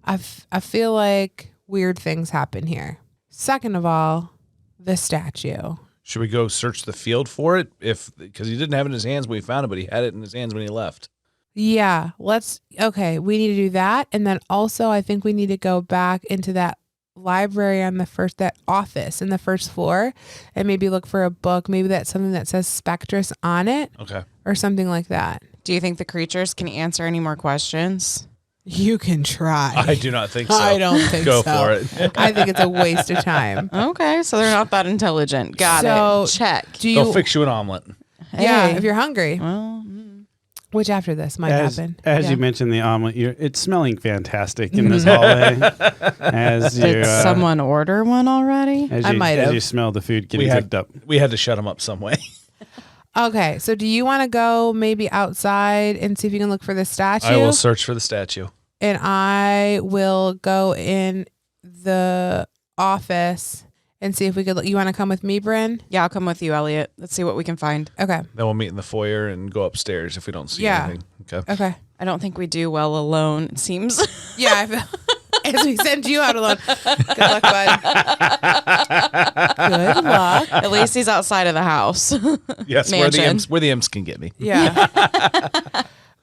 I feel like weird things happen here. Second of all, the statue. Should we go search the field for it? Because he didn't have it in his hands when we found it, but he had it in his hands when he left. Yeah, okay, we need to do that. And then also, I think we need to go back into that library on that office in the first floor, and maybe look for a book. Maybe that's something that says Spectress on it Okay. or something like that. Do you think the creatures can answer any more questions? You can try. I do not think so. I don't think Go so. for it. I think it's a waste of time. Okay, so they're not that intelligent. Got So, it. Check. Do They'll you? fix you an omelet. Yeah, Hey. if you're hungry, Well, which after this might happen. As Yeah. you mentioned, the omelet, it's smelling fantastic in this hallway. As you, did someone order one already? as I you, might as have. you smell the food getting We had- cooked up. We had to shut him up some way. Okay, so do you want to go maybe outside and see if you can look for the statue? I will search for the statue. And I will go in the office and see if we could. You want to come with me, Bryn? Yeah, I'll come with you, Elliot. Let's see what we can find. Okay. Then we'll meet in the foyer and go upstairs if we don't see Yeah. anything. Okay. Okay. I don't think we do well alone, it seems. Yeah, as we send you out alone. Good luck, bud. Good luck. At least he's outside of the house. Yes, Mansion. where the imps can get me. Yeah.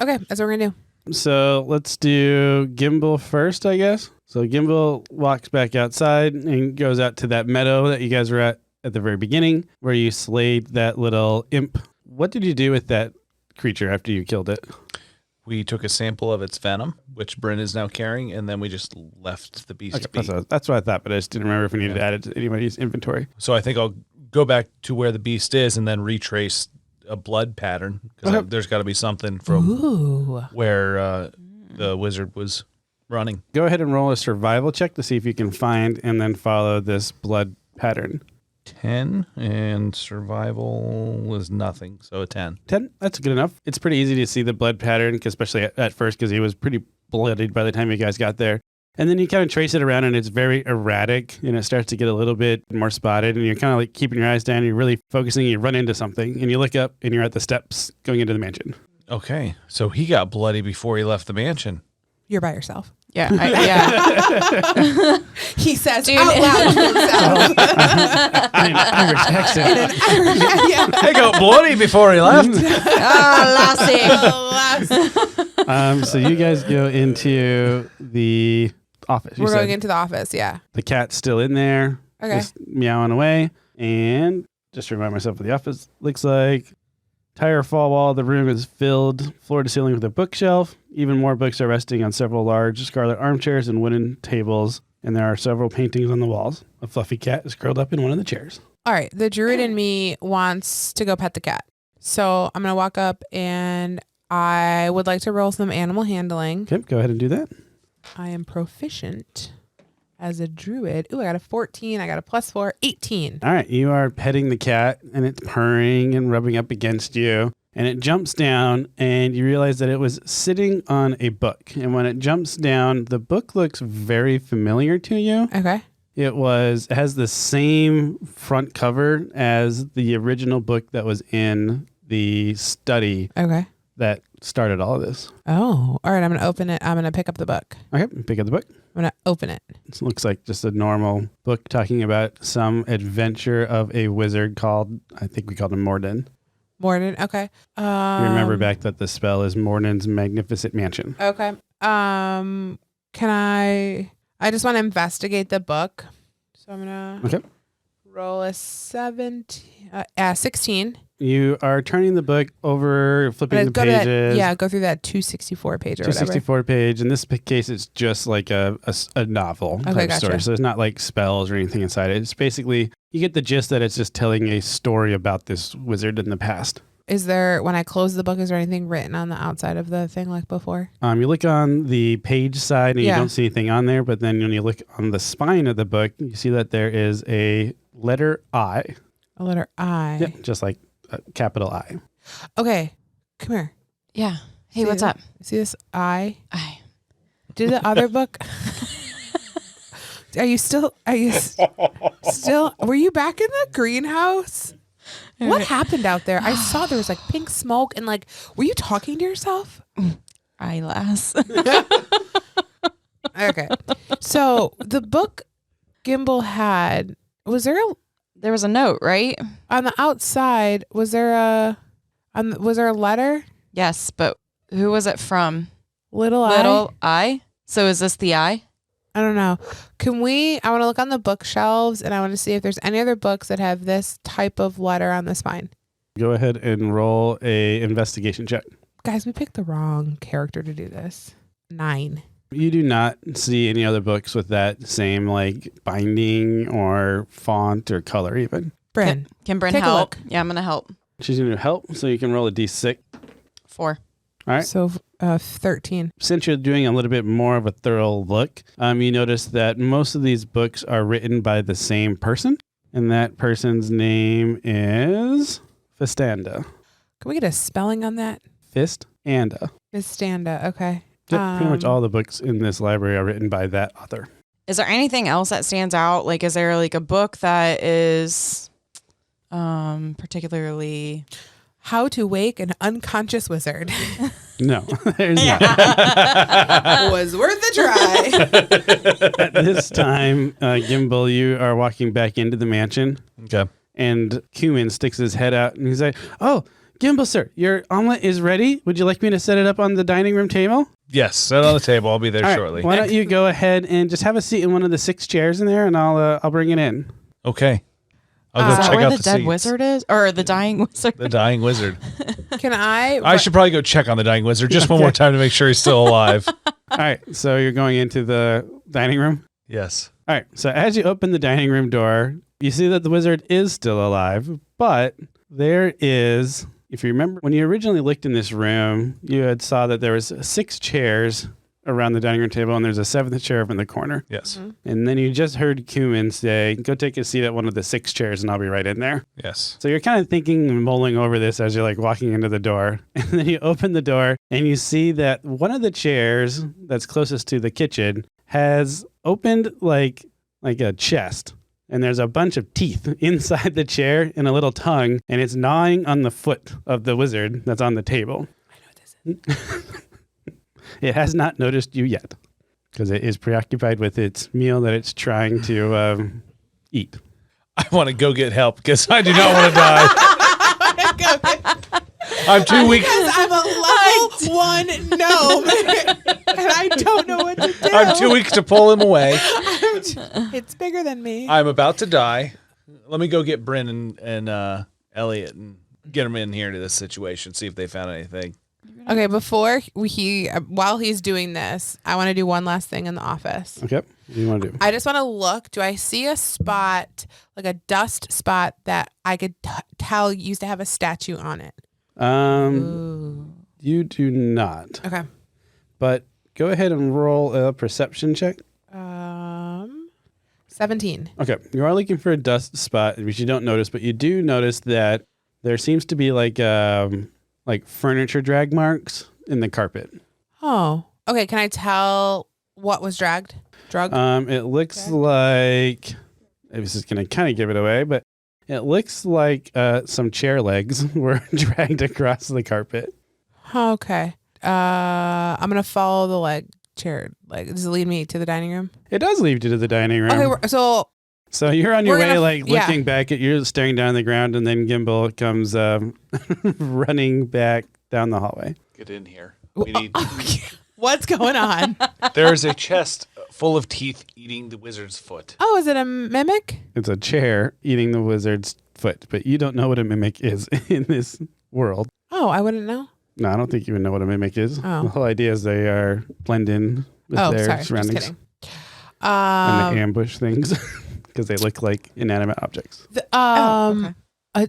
Okay, that's what we're gonna do. So let's do Gimbal first, I guess. So Gimbal walks back outside and goes out to that meadow that you guys were at the very beginning, where you slayed that little imp. What did you do with that creature after you killed it? We took a sample of its venom, which Bryn is now carrying, and then we just left the beast be. That's what I thought, but I just didn't remember if we needed to add it to anybody's inventory. So I think I'll go back to where the beast is and then retrace a blood pattern, because there's got to be something from where the wizard was running. Go ahead and roll a survival check to see if you can find and then follow this blood pattern. 10, and survival was nothing, so a 10. 10, that's good enough. It's pretty easy to see the blood pattern, especially at first, because he was pretty bloodied by the time you guys got there. And then you kind of trace it around, and it's very erratic, and it starts to get a little bit more spotted, and you're kind of like keeping your eyes down, you're really focusing, and you run into something, and you look up, and you're at the steps going into the mansion. Okay, so he got bloody before he left the mansion. You're by yourself. Yeah. Yeah. He says Dude. out loud to himself. In an Irish accent. He got bloody before he left. Lassie. So you guys go into the office. We're going into the office, yeah. The cat's still in there, Okay. just meowing away. And just to remind myself what the office looks like. Entire fall wall of the room is filled floor to ceiling with a bookshelf. Even more books are resting on several large scarlet armchairs and wooden tables. And there are several paintings on the walls. A fluffy cat is curled up in one of the chairs. All right. The druid in me wants to go pet the cat. So I'm going to walk up and I would like to roll some animal handling. Okay, go ahead and do that. I am proficient as a druid. Ooh, I got a 14. I got a +4, 18. All right, you are petting the cat and it's purring and rubbing up against you. And it jumps down and you realize that it was sitting on a book. And when it jumps down, the book looks very familiar to you. Okay. It has the same front cover as the original book that was in the study Okay. that started all of this. Oh, all right. I'm going to open it. I'm going to pick up the book. Okay, pick up the book. I'm going to open it. It looks like just a normal book talking about some adventure of a wizard called, I think we called him Morden. Morden. Okay. You remember back that the spell is Morden's Magnificent Mansion. Okay. Can I just want to investigate the book. So I'm going to roll a 16. You are turning the book over, flipping the pages. Go through that 264 page or 264 page. In this case, it's just like a novel type story. So it's not like spells or anything inside it. It's basically, you get the gist that it's just telling a story about this wizard in the past. Is there, when I close the book, is there anything written on the outside of the thing like before? You look on the page side and you don't see anything on there. But then when you look on the spine of the book, you see that there is a letter I. A letter I. Yeah, just like a capital I. Okay. Come here. Yeah. Hey, See what's up? See this I? I. Did the other book? Are you still, were you back in the greenhouse? What happened out there? I saw there was like pink smoke and like, were you talking to yourself? Eyelass. Okay. So the book Gimbal had, There was a note, right? on the outside, was there a letter? Yes, but who was it from? Little I? So is this the I? I don't know. I want to look on the bookshelves and I want to see if there's any other books that have this type of letter on the spine. Go ahead and roll a investigation check. Guys, we picked the wrong character to do this. 9. You do not see any other books with that same like binding or font or color even. Bryn. Can Bryn Take a help? look. Yeah, I'm going to help. She's going to help, so you can roll a d6. 4. All right. So 13. Since you're doing a little bit more of a thorough look, you notice that most of these books are written by the same person, and that person's name is Fistanda. Can we get a spelling on that? Fistanda. Fistanda. Okay. Yep, pretty much all the books in this library are written by that author. Is there anything else that stands out? Like, is there like a book that is particularly How to wake an unconscious wizard. No, there's not. Was worth a try. At this time, Gimbal, you are walking back into the mansion, Okay. and Cumin sticks his head out, and he's like, "Oh, Gimbal, sir, your omelet is ready. Would you like me to set it up on the dining room table?" Yes, set on the table. I'll be there All right, shortly. why don't you go ahead and just have a seat in one of the 6 chairs in there, and I'll bring it in. Okay. I'll go Is that check where out the the dead seats. wizard is? Or the dying wizard? The dying wizard. Can I? I should probably go check on the dying wizard just one more time to make sure he's still alive. All right, so you're going into the dining room? Yes. All right, so as you open the dining room door, you see that the wizard is still alive, but there is, if you remember, when you originally looked in this room, you had saw that there was 6 chairs around the dining room table, and there's a 7th chair up in the corner. Yes. And then you just heard Cumin say, "Go take a seat at one of the 6 chairs, and I'll be right in there." Yes. So you're kind of thinking and mulling over this as you're like walking into the door. And then you open the door and you see that one of the chairs that's closest to the kitchen has opened like a chest. And there's a bunch of teeth inside the chair and a little tongue, and it's gnawing on the foot of the wizard that's on the table. I know what this is. It has not noticed you yet because it is preoccupied with its meal that it's trying to eat. I want to go get help because I do not want to die. I'm too weak. Because I'm a level 1 gnome, and I don't know what to do. I'm too weak to pull him away. It's bigger than me. I'm about to die. Let me go get Bryn and Elliot and get them in here to this situation, see if they found anything. Okay, before while he's doing this, I want to do one last thing in the office. Okay. What do you want to do? I just want to look. Do I see a spot, like a dust spot, that I could tell used to have a statue on it? You do not. Okay. But go ahead and roll a perception check. 17. Okay. You are looking for a dust spot, which you don't notice, but you do notice that there seems to be like furniture drag marks in the carpet. Oh. Okay. Can I tell what was dragged? Drug? It looks like, this is going to kind of give it away, but it looks like some chair legs were dragged across the carpet. Okay. I'm going to follow the chair. Does it lead me to the dining room? It does lead you to the dining room. Okay. So you're on your We're way, gonna- looking back at you, staring down the ground, and then Gimbal comes running back down the hallway. Get in here. We need. What's going on? There's a chest full of teeth eating the wizard's foot. Oh, is it a mimic? It's a chair eating the wizard's foot, but you don't know what a mimic is in this world. Oh, I wouldn't know. No, I don't think you even know what a mimic is. Oh. The whole idea is they are blend in with their Sorry. surroundings Just kidding. and they ambush things because they look like inanimate objects.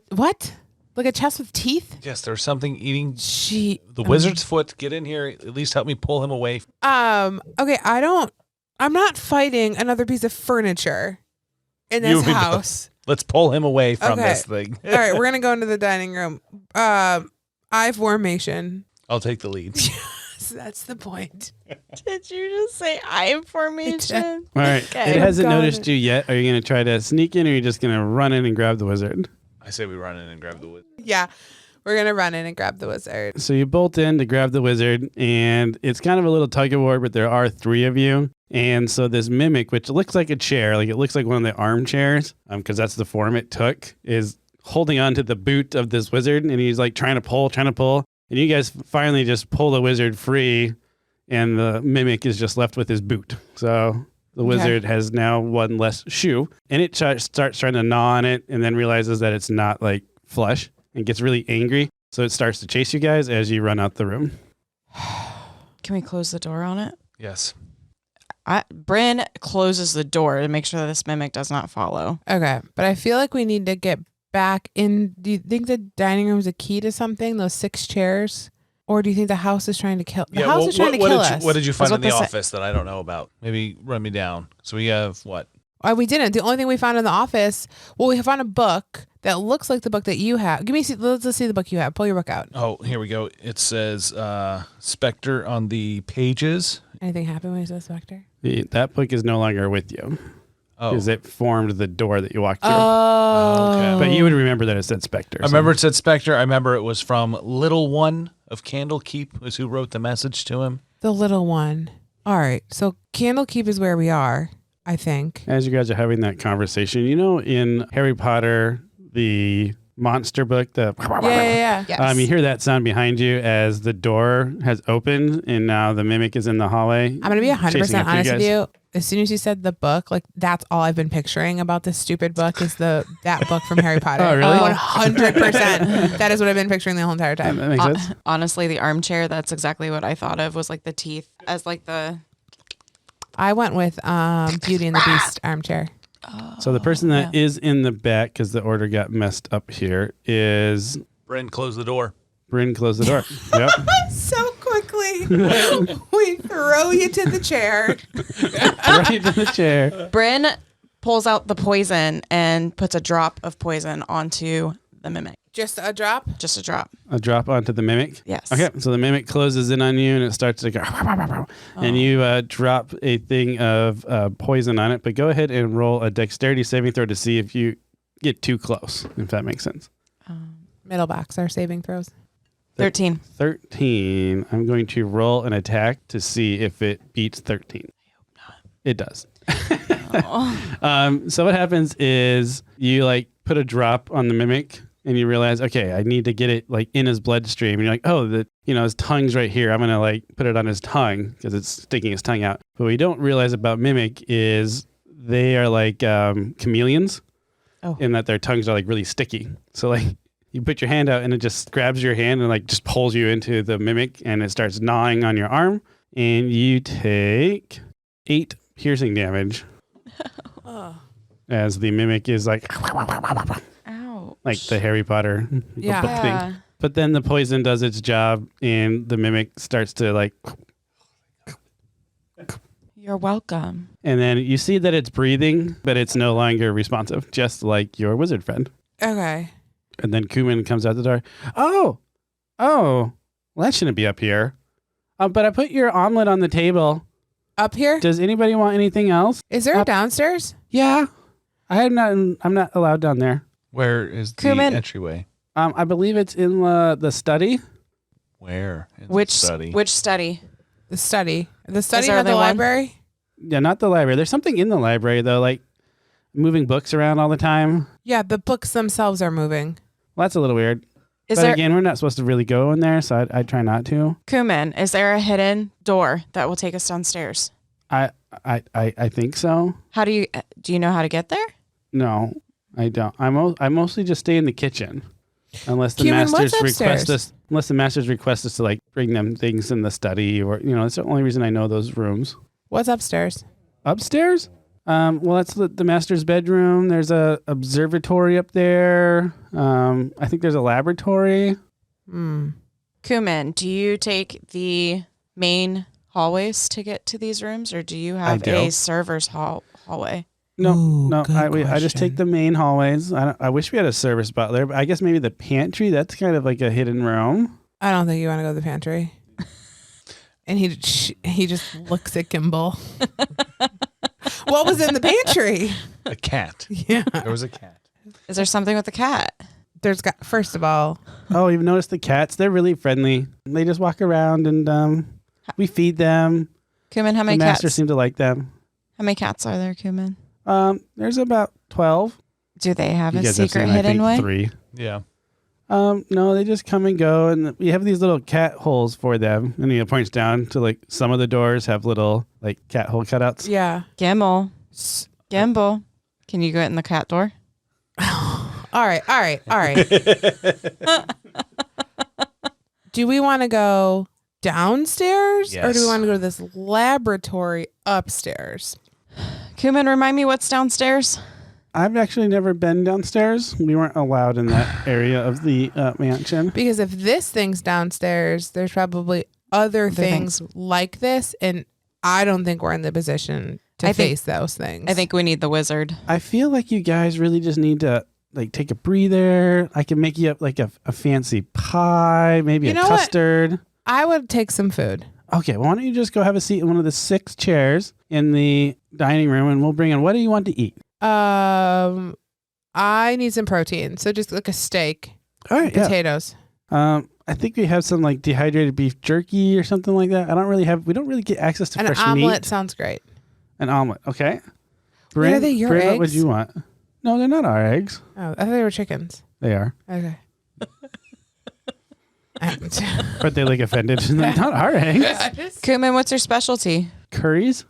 What? Like a chest with teeth? Yes, there's something eating the Oh. wizard's foot. Get in here. At least help me pull him away. Okay, I'm not fighting another piece of furniture in this house. Let's pull him away from Okay. this thing. All right, we're gonna go into the dining room. I formation. I'll take the lead. So that's the point. Did you just say I formation? All right. Okay. It hasn't Got noticed it. you yet. Are you going to try to sneak in, or are you just going to run in and grab the wizard? I say we run in and grab the wizard. Yeah, we're gonna run in and grab the wizard. So you bolt in to grab the wizard, and it's kind of a little tug of war, but there are 3 of you. And so this mimic, which looks like a chair, like it looks like one of the armchairs, because that's the form it took, is holding on to the boot of this wizard, and he's like trying to pull. And you guys finally just pull the wizard free, and the mimic is just left with his boot. So the wizard has now one less shoe, and it starts trying to gnaw on it, and then realizes that it's not like flesh, and gets really angry. So it starts to chase you guys as you run out the room. Can we close the door on it? Yes. Bryn closes the door to make sure that this mimic does not follow. Okay, but I feel like we need to get back in. Do you think the dining room is a key to something? Those 6 chairs, or do you think the house is trying to kill? The house is trying to kill us. What did you find That's in the what they office that I don't know about? Maybe run me down. So we have what? We didn't. The only thing we found in the office, we found a book that looks like the book that you have. Let's see the book you have. Pull your book out. Oh, here we go. It says Spectre on the pages. Anything happen when you said Spectre? That book is no longer with you Oh. because it formed the door that you walked through. Oh, Okay. But you would remember that it said Spectre. I remember it said Spectre. I remember it was from Little One of Candlekeep, was who wrote the message to him. The little one. All right. So Candlekeep is where we are, I think. As you guys are having that conversation, in Harry Potter, the monster book, Yeah. Yes. you hear that sound behind you as the door has opened and now the mimic is in the hallway. I'm going to be 100% chasing after you honest with guys. you. As soon as you said the book, like that's all I've been picturing about this stupid book is that book from Harry Potter. Oh, really? 100%. That is what I've been picturing the whole entire time. That makes sense. Honestly, the armchair, that's exactly what I thought of, was like the teeth as like the... I went with Beauty and the Beast armchair. So the person that is in the back, because the order got messed up here, is Bryn, close the door. Bryn. Close the door. Yep. So quickly, we throw you to the chair. Right in the chair. Bryn pulls out the poison and puts a drop of poison onto the mimic. Just a drop? Just a drop. A drop onto the mimic. Yes. Okay, so the mimic closes in on you and it starts to go, and you drop a thing of poison on it. But go ahead and roll a dexterity saving throw to see if you get too close, if that makes sense. Middle backs are saving throws. 13. 13. I'm going to roll an attack to see if it beats 13. I hope not. It does. So what happens is you put a drop on the mimic and you realize, okay, I need to get it in his bloodstream. And you're like, oh, his tongue's right here. I'm going to put it on his tongue because it's sticking his tongue out. But what you don't realize about mimic is they are like chameleons in that their tongues are really sticky. So you put your hand out and it just grabs your hand and just pulls you into the mimic and it starts gnawing on your arm and you take 8 piercing damage as the mimic is Ouch. like the Harry Potter book Yeah. thing. But then the poison does its job and the mimic starts to You're welcome. and then you see that it's breathing, but it's no longer responsive, just like your wizard friend. Okay. And then Kuman comes out the door. Oh, well, that shouldn't be up here. But I put your omelet on the table. Up here? Does anybody want anything else? Is there a downstairs? Yeah, I'm not allowed down there. Where is the Kuman. entryway? I believe it's in the study. Where? In the Which study? Which study? The study. The study there or the only one? library? Yeah, not the library. There's something in the library though, like moving books around all the time. Yeah, the books themselves are moving. Well, that's a little weird. Is But there again, we're not supposed to really go in there, so I try not to. Kuman, is there a hidden door that will take us downstairs? I think so. How do you know how to get there? No, I don't. I mostly just stay in the kitchen, unless the Cumin, masters what's request upstairs? us. Unless the masters request us to bring them things in the study, or that's the only reason I know those rooms. What's upstairs? Upstairs? Well, that's the master's bedroom. There's a observatory up there. I think there's a laboratory. Kuman, do you take the main hallways to get to these rooms, or do you have do. a server's hallway? No, Ooh, no. good I just take question. the main hallways. I wish we had a service butler, but I guess maybe the pantry. That's kind of like a hidden room. I don't think you want to go to the pantry. And he just looks at Kimball. What was in the pantry? A cat. Yeah. There was a cat. Is there something with the cat? First of all, Oh, you've noticed the cats? They're really friendly. They just walk around and we feed them. Kuman, how The many masters cats? seem to like them. How many cats are there, Kuman? There's about 12. Do they have You a guys have secret seen, I hidden think, way? 3. Yeah. No, they just come and go, and we have these little cat holes for them. And he points down to some of the doors have little cat hole cutouts. yeah. Gimbal, can you go in the cat door? All right. Do we want to go downstairs or do we Yes. want to go to this laboratory upstairs? Kuman, remind me what's downstairs. I've actually never been downstairs. We weren't allowed in that area of the mansion. Because if this thing's downstairs, there's probably other things like this, and I don't think we're in the position to face those things. I think we need the wizard. I feel like you guys really just need to take a breather. I can make you up a fancy pie, maybe You a know what? custard. I would take some food. Okay, well, why don't you just go have a seat in one of the 6 chairs in the dining room, and we'll bring in. What do you want to eat? I need some protein. So just like a steak, All right, yeah. potatoes. I think we have some like dehydrated beef jerky or something like that. We don't really get access to An fresh omelet meat. sounds great. An omelet, okay. Wait, are they your Bryn, what would eggs? you want? No, they're not our eggs. Oh, I thought they were chickens. They are. Okay. But they like offended. They're not our eggs. Kuman, what's your specialty? Curries?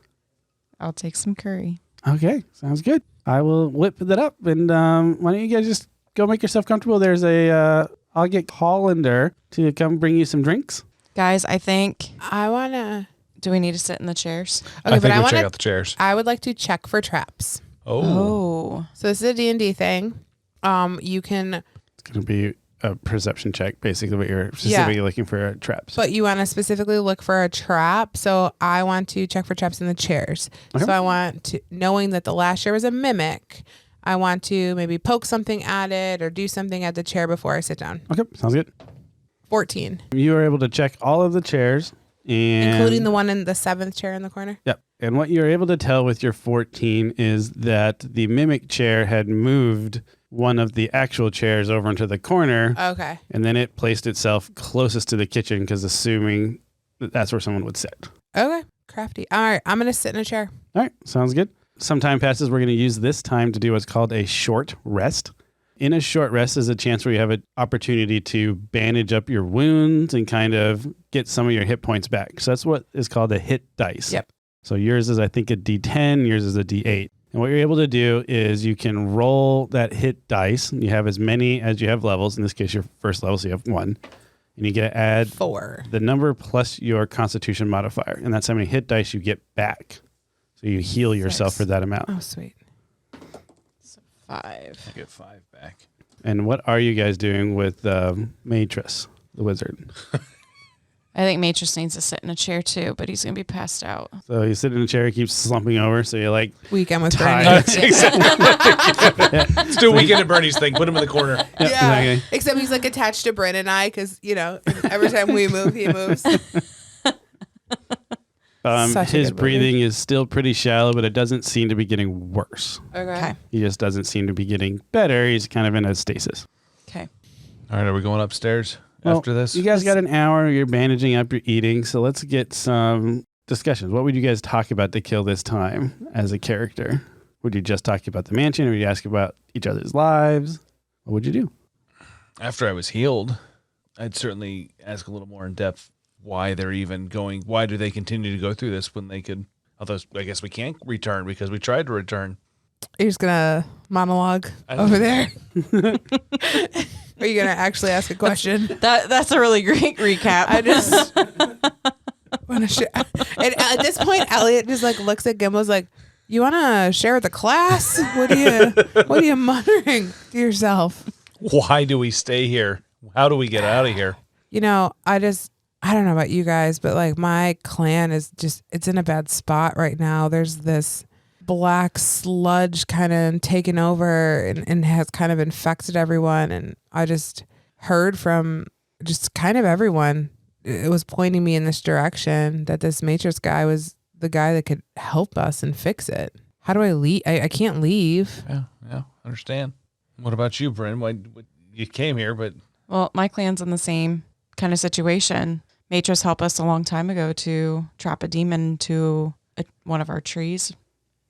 I'll take some curry. Okay, sounds good. I will whip that up. And why don't you guys just go make yourself comfortable? There's I'll get Hollander to come bring you some drinks. Guys, I think, I want to. do we need to sit in the chairs? Okay, I but think I we'll want check out the chairs. I would like to check for traps. Oh. So this is a D&D thing. You can, It's going to be a perception check, basically what you're specifically looking for traps. but you want to specifically look for a trap. So I want to check for traps in the chairs. Okay. So I want to, knowing that the last chair was a mimic, I want to maybe poke something at it or do something at the chair before I sit down. Okay, sounds good. 14, You are able to check all of the chairs, and including the one in the 7th chair in the corner. Yep. And what you're able to tell with your 14 is that the mimic chair had moved one of the actual chairs over into the corner, Okay. and then it placed itself closest to the kitchen because assuming that that's where someone would sit. Okay. Crafty. All right. I'm going to sit in a chair. All right, sounds good. Some time passes. We're going to use this time to do what's called a short rest. In a short rest is a chance where you have an opportunity to bandage up your wounds and kind of get some of your hit points back. So that's what is called a hit dice. Yep. So yours is, I think, a D10. Yours is a D8. And what you're able to do is you can roll that hit dice. You have as many as you have levels. In this case, your first level, so you have 1. And you get to add 4. the number plus your constitution modifier. And that's how many hit dice you get back. So you heal yourself 6. for that amount. Oh, sweet. 5. I get 5 back. And what are you guys doing with Matris, the wizard? I think Matris needs to sit in a chair too, but he's going to be passed out. So you sit in a chair, he keeps slumping over. So you're like, Weekend with Tired. Bernie. Let's do a weekend at Bernie's thing. Put him in the corner. yeah, exactly. Except he's like attached to Bryn and I because, every time we move, he moves. Such a His good breathing is still pretty shallow, but it doesn't seem to be getting worse. Okay. He just doesn't seem to be getting better. He's kind of in a stasis. Okay. All right, are we going upstairs Well, after this? You guys got an hour. You're bandaging up. You're eating. So let's get some discussions. What would you guys talk about to kill this time as a character? Would you just talk about the mansion, or would you ask about each other's lives? What would you do? After I was healed, I'd certainly ask a little more in depth why they're even going. Why do they continue to go through this when they could? Although I guess we can't return because we tried to return. You're just going to monologue over there. Are you going to actually ask a question? That's a really great recap. I just want to share. And at this point, Elliot just looks at Gimbel's like, you want to share with the class? What are you muttering to yourself? Why do we stay here? How do we get out of here? I don't know about you guys, but my clan is it's in a bad spot right now. There's this black sludge kind of taken over and has kind of infected everyone. And I just heard from just kind of everyone. It was pointing me in this direction that this Matrix guy was the guy that could help us and fix it. How do I leave? I can't leave. Yeah, understand. What about you, Bryn? You came here, but Well, my clan's in the same kind of situation. Matris helped us a long time ago to trap a demon to one of our trees,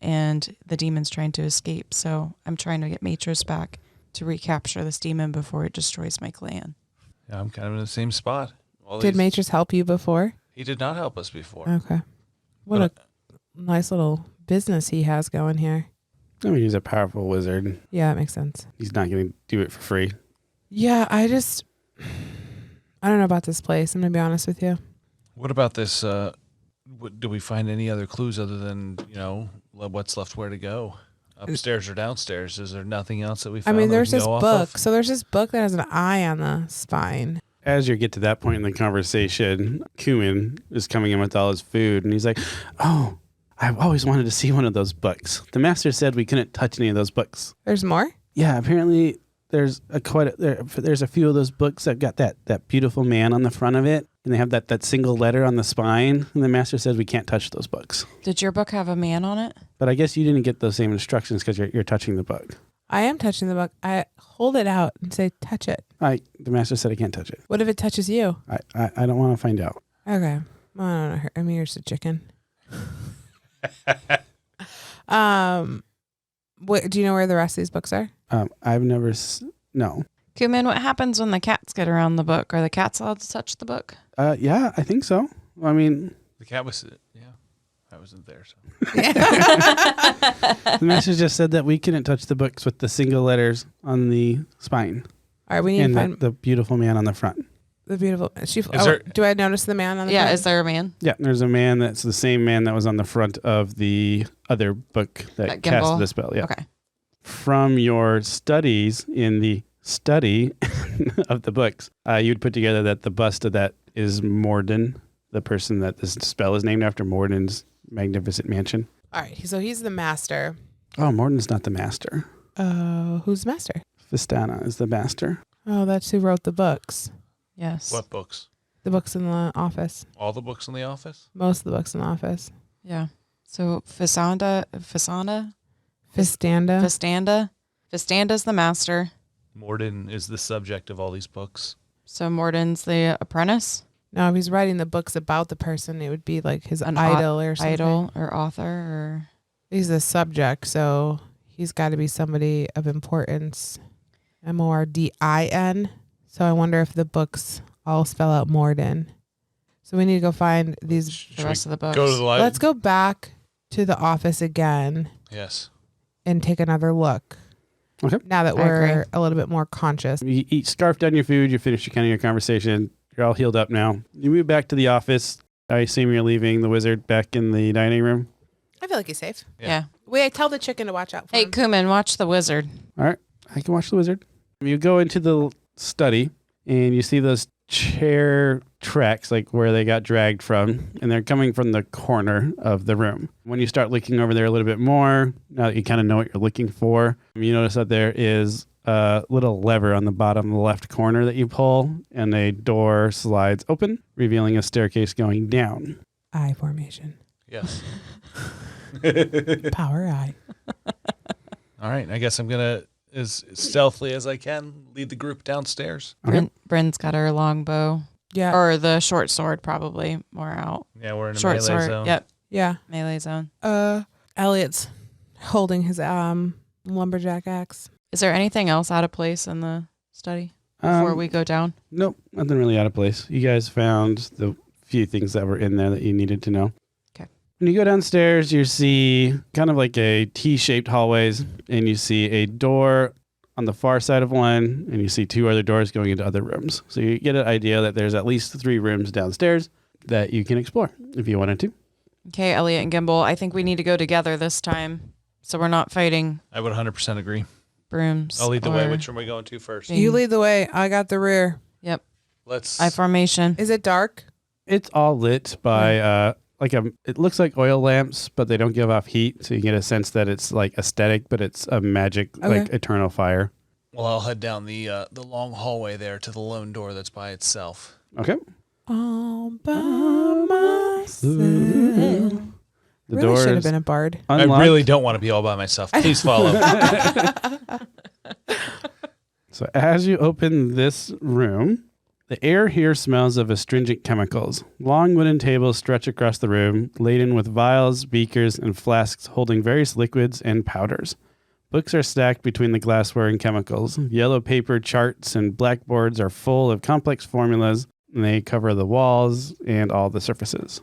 and the demon's trying to escape. So I'm trying to get Matris back to recapture this demon before it destroys my clan. yeah, I'm kind of in the same spot. Did Matrix help you before? He did not help us before. Okay. What a nice little business he has going here. I mean, he's a powerful wizard. Yeah, that makes sense. He's not going to do it for free. Yeah, I don't know about this place. I'm going to be honest with you. What about this? Do we find any other clues other than, what's left where to go? Upstairs or downstairs? Is there nothing else that we found? There's that we this can go off book. of? So there's this book that has an eye on the spine. As you get to that point in the conversation, Kuman is coming in with all his food, and he's like, "Oh, I've always wanted to see one of those books. The master said we couldn't touch any of those books." There's more? Yeah, apparently there's a few of those books that got that beautiful man on the front of it, and they have that single letter on the spine, and the master says we can't touch those books. Did your book have a man on it? But I guess you didn't get those same instructions because you're touching the book. I am touching the book. I hold it out and say, touch it. The master said I can't touch it. What if it touches you? I don't want to find out. Okay. Well, I don't know. I mean, you're just a chicken. Do you know where the rest of these books are? I've never... No. Kuman, what happens when the cats get around the book? Are the cats allowed to touch the book? Yeah, I think so. I mean... The cat was... Yeah. I wasn't there, so... The master just said that we couldn't touch the books with the single letters on the spine. All right, we need and to find the beautiful man on the front. the beautiful... there- do I notice the man on the front? Is there a man? Yeah, there's a man that's the same man that was on the front of the other book that cast Gimbal? the spell. Yeah. Okay. From your studies in the study of the books, you'd put together that the bust of that is Morden, the person that this spell is named after, Morden's magnificent mansion. All right, so he's the master. Oh, Morden's not the master. Who's the master? Vistana is the master. Oh, that's who wrote the books. Yes. What books? The books in the office. All the books in the office? Most of the books in the office. Yeah. So Fistanda? Fistanda's the master. Morden is the subject of all these books. So Morden's the apprentice? No, if he's writing the books about the person, it would be like his An idol or something. Idol or author or... He's the subject, so he's got to be somebody of importance. Mordin. So I wonder if the books all spell out Morden. So we need to go find these. The rest of the books. Go to the library. Let's go back to the office again Yes. and take another look. Okay. Now that I we're agree. a little bit more conscious. You eat, scarf down your food. You finish your kind of your conversation. You're all healed up now. You move back to the office. I assume you're leaving the wizard back in the dining room. I feel like he's safe. Yeah. Wait, tell the chicken to watch out for Hey, him. Kuman, watch the wizard. All right, I can watch the wizard. You go into the study and you see those chair tracks, like where they got dragged from, and they're coming from the corner of the room. When you start looking over there a little bit more, now that you kind of know what you're looking for, you notice that there is a little lever on the bottom left corner that you pull, and a door slides open, revealing a staircase going down. Eye formation. Yes. Power eye. All right. I guess I'm going to, as stealthily as I can, lead the group downstairs. Okay. Bryn's got her longbow. Yeah. Or the short sword, probably more out. Yeah, we're in a Short melee sword. zone. Yep. Yeah. Melee zone. Elliot's holding his lumberjack axe. Is there anything else out of place in the study before we go down? Nope, nothing really out of place. You guys found the few things that were in there that you needed to know. Okay. When you go downstairs, you see kind of like a T-shaped hallways, and you see a door on the far side of one, and you see two other doors going into other rooms. So you get an idea that there's at least 3 rooms downstairs that you can explore if you wanted to. Okay, Elliot and Gimbal, I think we need to go together this time so we're not fighting I would 100% agree. brooms. I'll lead the way. or- Which room are we going to first? Yeah. You lead the way. I got the rear. Yep. Let's... I formation. Is it dark? It's all lit by it looks like oil lamps, but they don't give off heat, so you get a sense that it's like aesthetic, but it's a magic like eternal fire. Well, I'll head down the long hallway there to the lone door that's by itself. Okay. All by myself. The Really door should have is been a bard. unlocked. I really don't want to be all by myself. Please follow. So as you open this room, the air here smells of astringent chemicals. Long wooden tables stretch across the room, laden with vials, beakers, and flasks holding various liquids and powders. Books are stacked between the glassware and chemicals. Yellow paper charts and blackboards are full of complex formulas, and they cover the walls and all the surfaces.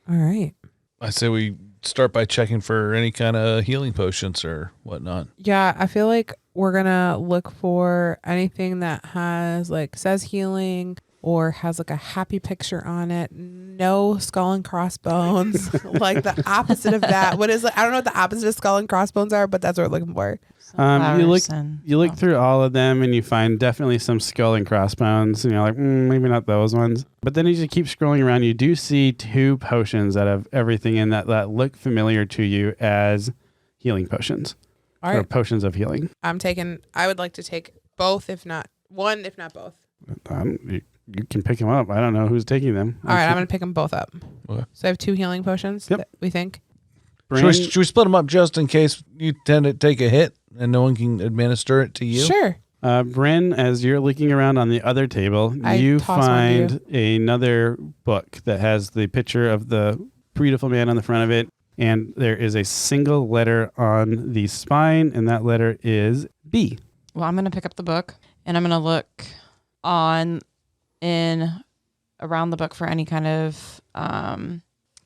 All right. I say we start by checking for any kind of healing potions or whatnot. Yeah, I feel like we're going to look for anything that has says healing or has a happy picture on it. No skull and crossbones. Like the opposite of that. What is I don't know what the opposite of skull and crossbones are, but that's what we're looking for. You look through all of them and you find definitely some skull and crossbones, and you're like, maybe not those ones. But then as you keep scrolling around, you do see 2 potions that have everything in that look familiar to you as healing potions. All Or right. potions of healing. I would like to take both, if not one, if not both. You can pick them up. I don't know who's taking them. All right, I'm going to pick them both up. Okay. So I have 2 healing potions Yep. that we think. Should we split them up just in case you tend to take a hit? and no one can administer it to you? Sure. Bryn, as you're looking around on the other table, I you toss one to find another book that has the picture of the beautiful man on the front of it. And there is a single letter on the spine, and that letter is B. Well, I'm going to pick up the book and I'm going to look around the book for any kind of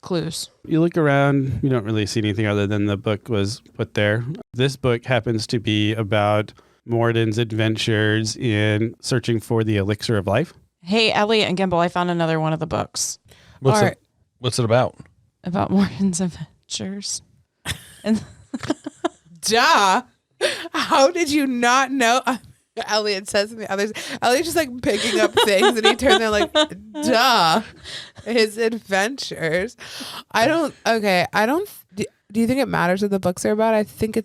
clues. You look around, you don't really see anything other than the book was put there. This book happens to be about Morden's adventures in searching for the elixir of life. Hey, Elliot and Gimbal, I found another one of the books What's it about? about Morden's adventures. And Duh. How did you not know? Elliot says to the others. Elliot's just like picking up things and he turns there like, duh. His adventures. Do you think it matters what the books are about? I think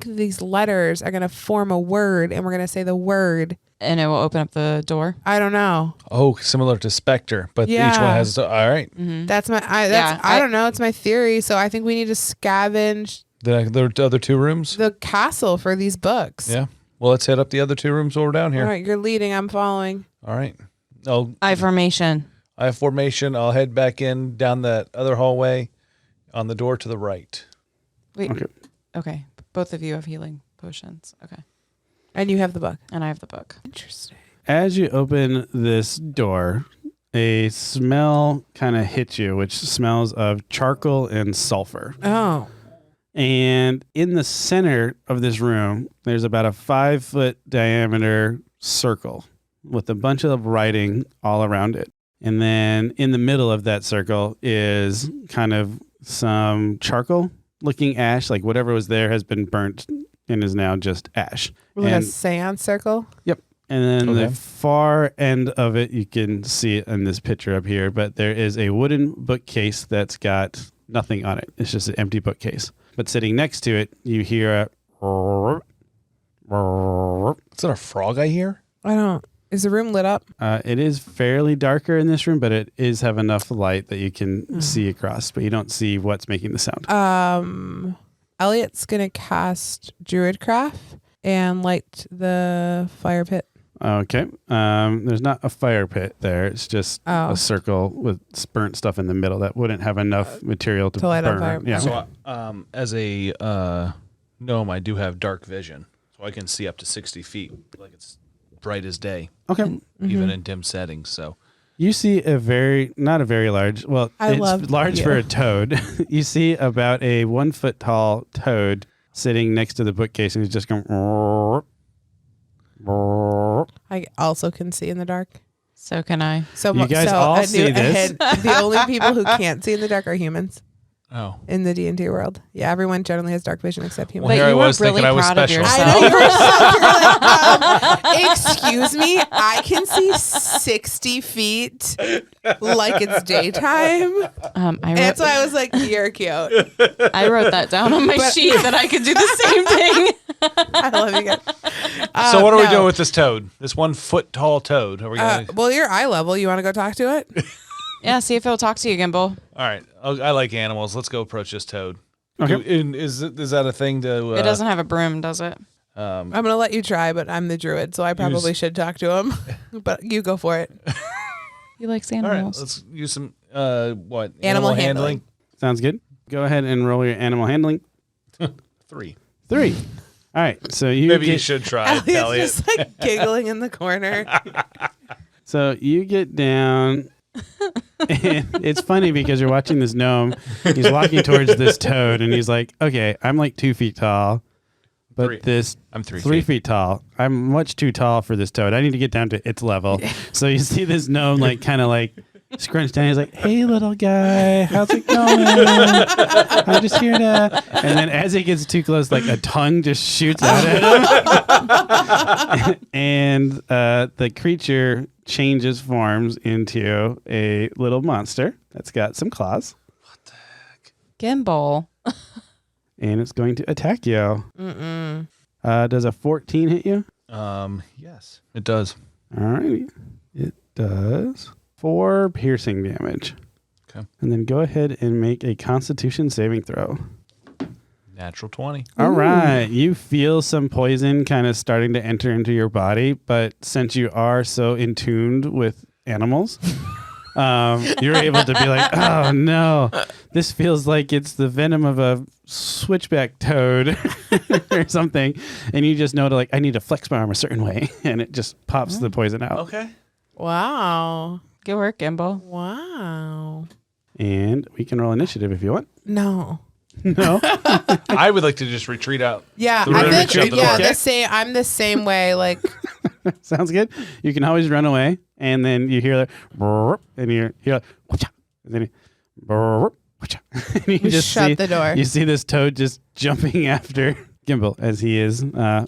these letters are going to form a word and we're going to say the word. and it will open up the door. I don't know. Oh, similar to Spectre, but each one Yeah. has. All right. Mm-hmm. That's my. I don't know. It's my theory. So I think we need to scavenge The other two rooms? the castle for these books. Yeah. Well, let's head up the other two rooms while we're down here. All right, you're leading. I'm following. All right. Oh, I formation. I have formation. I'll head back in down that other hallway on the door to the right. Wait. Okay. Okay. Both of you have healing potions. Okay. And you have the book. And I have the book. Interesting. As you open this door, a smell kind of hits you, which smells of charcoal and sulfur. Oh. And in the center of this room, there's about a 5-foot diameter circle with a bunch of writing all around it. And then in the middle of that circle is kind of some charcoal looking ash, like whatever was there has been burnt and is now just ash. Like a And- seance circle. Yep. And then Okay. the far end of it, you can see it in this picture up here, but there is a wooden bookcase that's got nothing on it. It's just an empty bookcase. But sitting next to it, you hear a... Is that a frog I hear? I don't. Is the room lit up? It is fairly darker in this room, but it is have enough light that you can see across, but you don't see what's making the sound. Elliot's gonna cast Druidcraft and light the fire pit. Okay. There's not a fire pit there. It's just a circle with burnt stuff in the middle that wouldn't have enough material to light on burn. fire. Yeah. So, as a gnome, I do have dark vision, so I can see up to 60 feet, like it's bright as day, Okay. even in dim settings. So, You see not a very large, well, it's large for a toad. You see about a 1 foot tall toad sitting next to the bookcase and he's just going. I also can see in the dark. So can I. So You guys all see this. The only people who can't see in the dark are humans in the D&D world. Yeah, everyone generally has dark vision except humans. Well, here you I were was really thinking I was proud of special. yourself. I know you were so excuse me, I can see 60 feet like it's daytime. That's why I was like, you're cute. I wrote that down on my sheet that I could do the same thing. I love you guys. so what are we no. doing with this toad? This 1 foot tall toad? Are we gonna? Well, you're eye level. You want to go talk to it? Yeah, see if it'll talk to you, Gimbal. All right, I like animals. Let's go approach this toad. Okay. Is that a thing to? It doesn't have a broom, does it? I'm going to let you try, but I'm the druid, so I probably should talk to him. But you go for it. He likes All right, animals. let's use some Animal handling. Sounds good. Go ahead and roll your animal handling. 3. 3. All right. So you Maybe get, you should try it, Elliot's Elliot. just like giggling in the corner. So you get down. And it's funny because you're watching this gnome. He's walking towards this toad, and he's like, "Okay, I'm like 2 feet tall, but I'm 3 3 feet tall. I'm much too tall for this toad. I need to get down to its level." So you see this gnome like kind of like scrunched down. He's like, "Hey, little guy, how's it going? I'm just here to." And then as he gets too close, like a tongue just shoots out at him, and the creature changes forms into a little monster that's got some claws, Gimbal. and it's going to attack you. Does a 14 hit you? Yes, it does. All right. It does 4 piercing damage. Okay. And then go ahead and make a Constitution saving throw. Natural 20. All right. You feel some poison kind of starting to enter into your body, but since you are so in tuned with animals, you're able to be like, oh no, this feels like it's the venom of a switchback toad or something. And you just know to like, I need to flex my arm a certain way. And it just pops the poison out. Okay. Wow. Good work, Gimbal. Wow. And we can roll initiative if you want. No. No. I would like to just retreat out. Yeah, The room I'm and shut the door. I'm the same way. Like, Sounds good. You can always run away, and then you hear the burp, and you hear like, "Whatcha?" And then you burp, "Whatcha?" And you we just shut see, the door. you see this toad just jumping after Gimbal as he is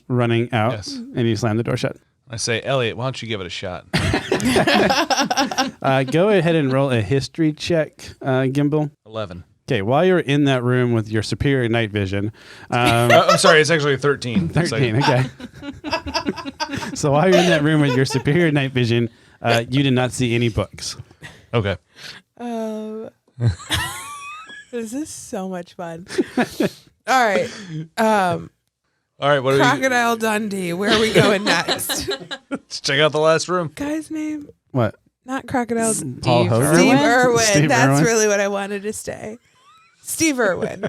running out, Yes. and you slam the door shut. I say, Elliot, why don't you give it a shot? Go ahead and roll a history check, Gimbal. 11. Okay, while you're in that room with your superior night vision, I'm sorry, it's actually 13. 13, okay. So while you're in that room with your superior night vision, you did not see any books. Okay. This is so much fun. All right. All right, what are we? Crocodile Dundee. Where are we going next? Let's check out the last room. Guy's name? What? Not Crocodile. Paul Hogan? Steve Irwin. Steve That's Irwin? really what I wanted to say. Steve Irwin.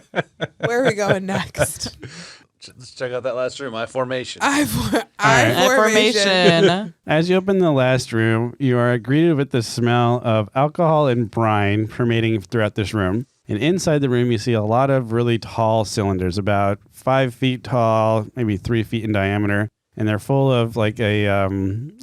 Where are we going next? Let's check out that last room. I formation. I right. Formation. As you open the last room, you are greeted with the smell of alcohol and brine permeating throughout this room. And inside the room, you see a lot of really tall cylinders, about 5 feet tall, maybe 3 feet in diameter. And they're full of like a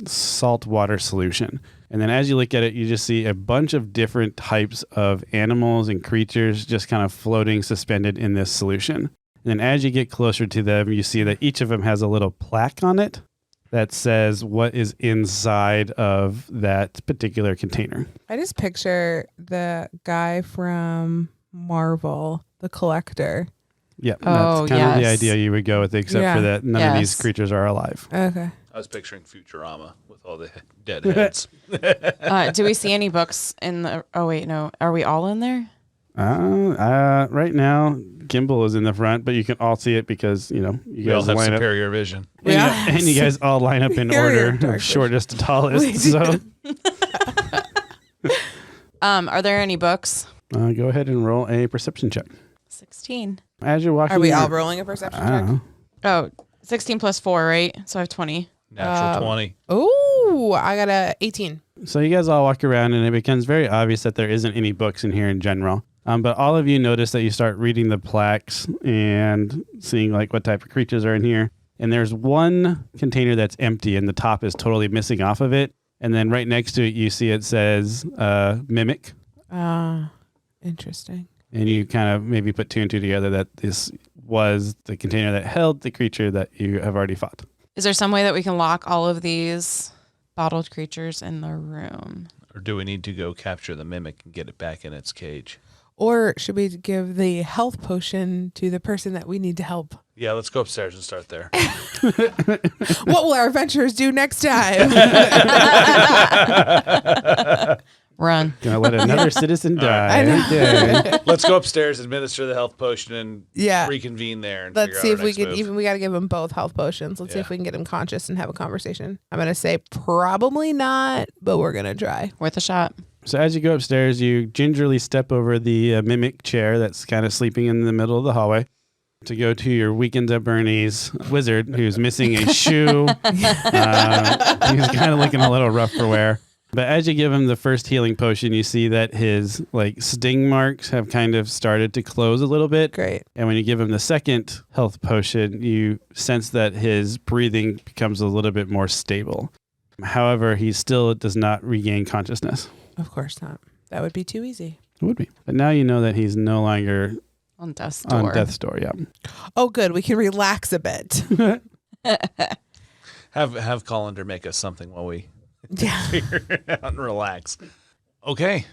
salt water solution. And then as you look at it, you just see a bunch of different types of animals and creatures just kind of floating suspended in this solution. And then as you get closer to them, you see that each of them has a little plaque on it that says what is inside of that particular container. I just picture the guy from Marvel, the collector. Yep. Oh, that's kind of the yes. idea you would go with, except Yeah. for that none of these Yes. creatures are alive. Okay. I was picturing Futurama with all the dead heads. Do we see any books in the? Oh wait, no. Are we all in there? Right now, Gimbal is in the front, but you can all see it because, you We all guys have line up. superior vision. Yeah. And you guys all line up in Superior order dark of shortest to tallest. We So Are there any books? go ahead and roll a perception check. 16. As you're walking, Are we all rolling a perception I don't check? know. Oh, 16 plus 4, right? So I have 20. Natural 20. Ooh, I got a 18. So you guys all walk around, and it becomes very obvious that there isn't any books in here in general. But all of you notice that you start reading the plaques and seeing like what type of creatures are in here. And there's one container that's empty, and the top is totally missing off of it. And then right next to it, you see it says mimic. Interesting. And you kind of maybe put two and two together that this was the container that held the creature that you have already fought. Is there some way that we can lock all of these bottled creatures in the room? Or do we need to go capture the mimic and get it back in its cage? Or should we give the health potion to the person that we need to help? Yeah, let's go upstairs and start there. What will our adventurers do next time? Run. Gonna let another citizen die. I know. Okay. Let's go upstairs, administer the health potion, and Yeah. reconvene there. And Let's figure see out if our we next can move. even, we got to give them both health potions. Let's see Yeah. if we can get them conscious and have a conversation. I'm going to say probably not, but we're going to try. Worth a shot. So as you go upstairs, you gingerly step over the mimic chair that's kind of sleeping in the middle of the hallway to go to your Weekends at Bernie's wizard who's missing a shoe. He's kind of looking a little rough for wear. But as you give him the first healing potion, you see that his like sting marks have kind of started to close a little bit. Great. And when you give him the second health potion, you sense that his breathing becomes a little bit more stable. However, he still does not regain consciousness. Of course not. That would be too easy. It would be. But now you know that he's no longer On death's door. on death's door. Yeah. Oh, good. We can relax a bit. Have Collender make us something while we Yeah. figure it out and relax. Okay,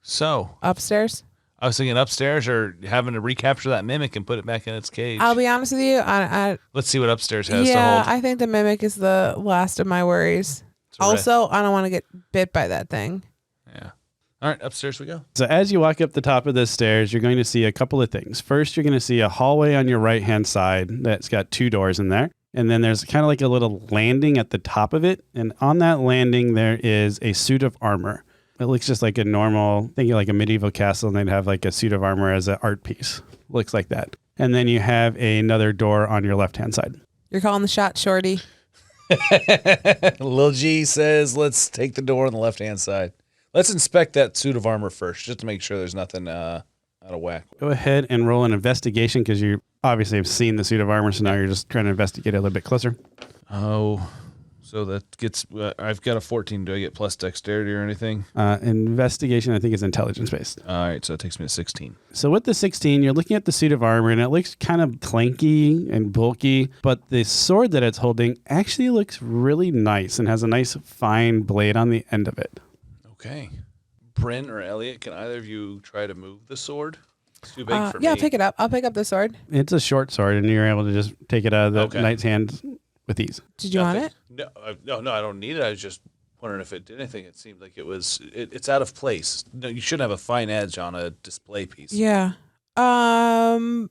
so Upstairs. I was thinking upstairs or having to recapture that mimic and put it back in its cage. I'll be honest with you. Let's see what upstairs has to Yeah, hold. I think the mimic is the last of my worries. It's a re- Also, I don't want to get bit by that thing. Yeah. All right, upstairs we go. So as you walk up the top of the stairs, you're going to see a couple of things. First, you're going to see a hallway on your right-hand side that's got 2 doors in there. And then there's kind of like a little landing at the top of it. And on that landing, there is a suit of armor. It looks just like a normal, think of like a medieval castle, and they'd have like a suit of armor as an art piece. Looks like that. And then you have another door on your left-hand side. You're calling the shot, Shorty. Lil G says, let's take the door on the left-hand side. Let's inspect that suit of armor first, just to make sure there's nothing out of whack. Go ahead and roll an investigation because you obviously have seen the suit of armor, so now you're just trying to investigate it a little bit closer. Oh, so that gets, I've got a 14. Do I get plus dexterity or anything? Investigation, I think, is intelligence-based. All right, so it takes me to 16. So with the 16, you're looking at the suit of armor, and it looks kind of clanky and bulky, but the sword that it's holding actually looks really nice and has a nice fine blade on the end of it. Okay. Bryn or Elliot, can either of you try to move the sword? It's too big for me. Yeah, I'll pick it up. I'll pick up the sword. It's a short sword, and you're able to just take it out of the knight's hand with ease. Did you want it? No, no, I don't need it. I was just wondering if it did anything. It seemed like it's out of place. No, you shouldn't have a fine edge on a display piece. Yeah. Elliot's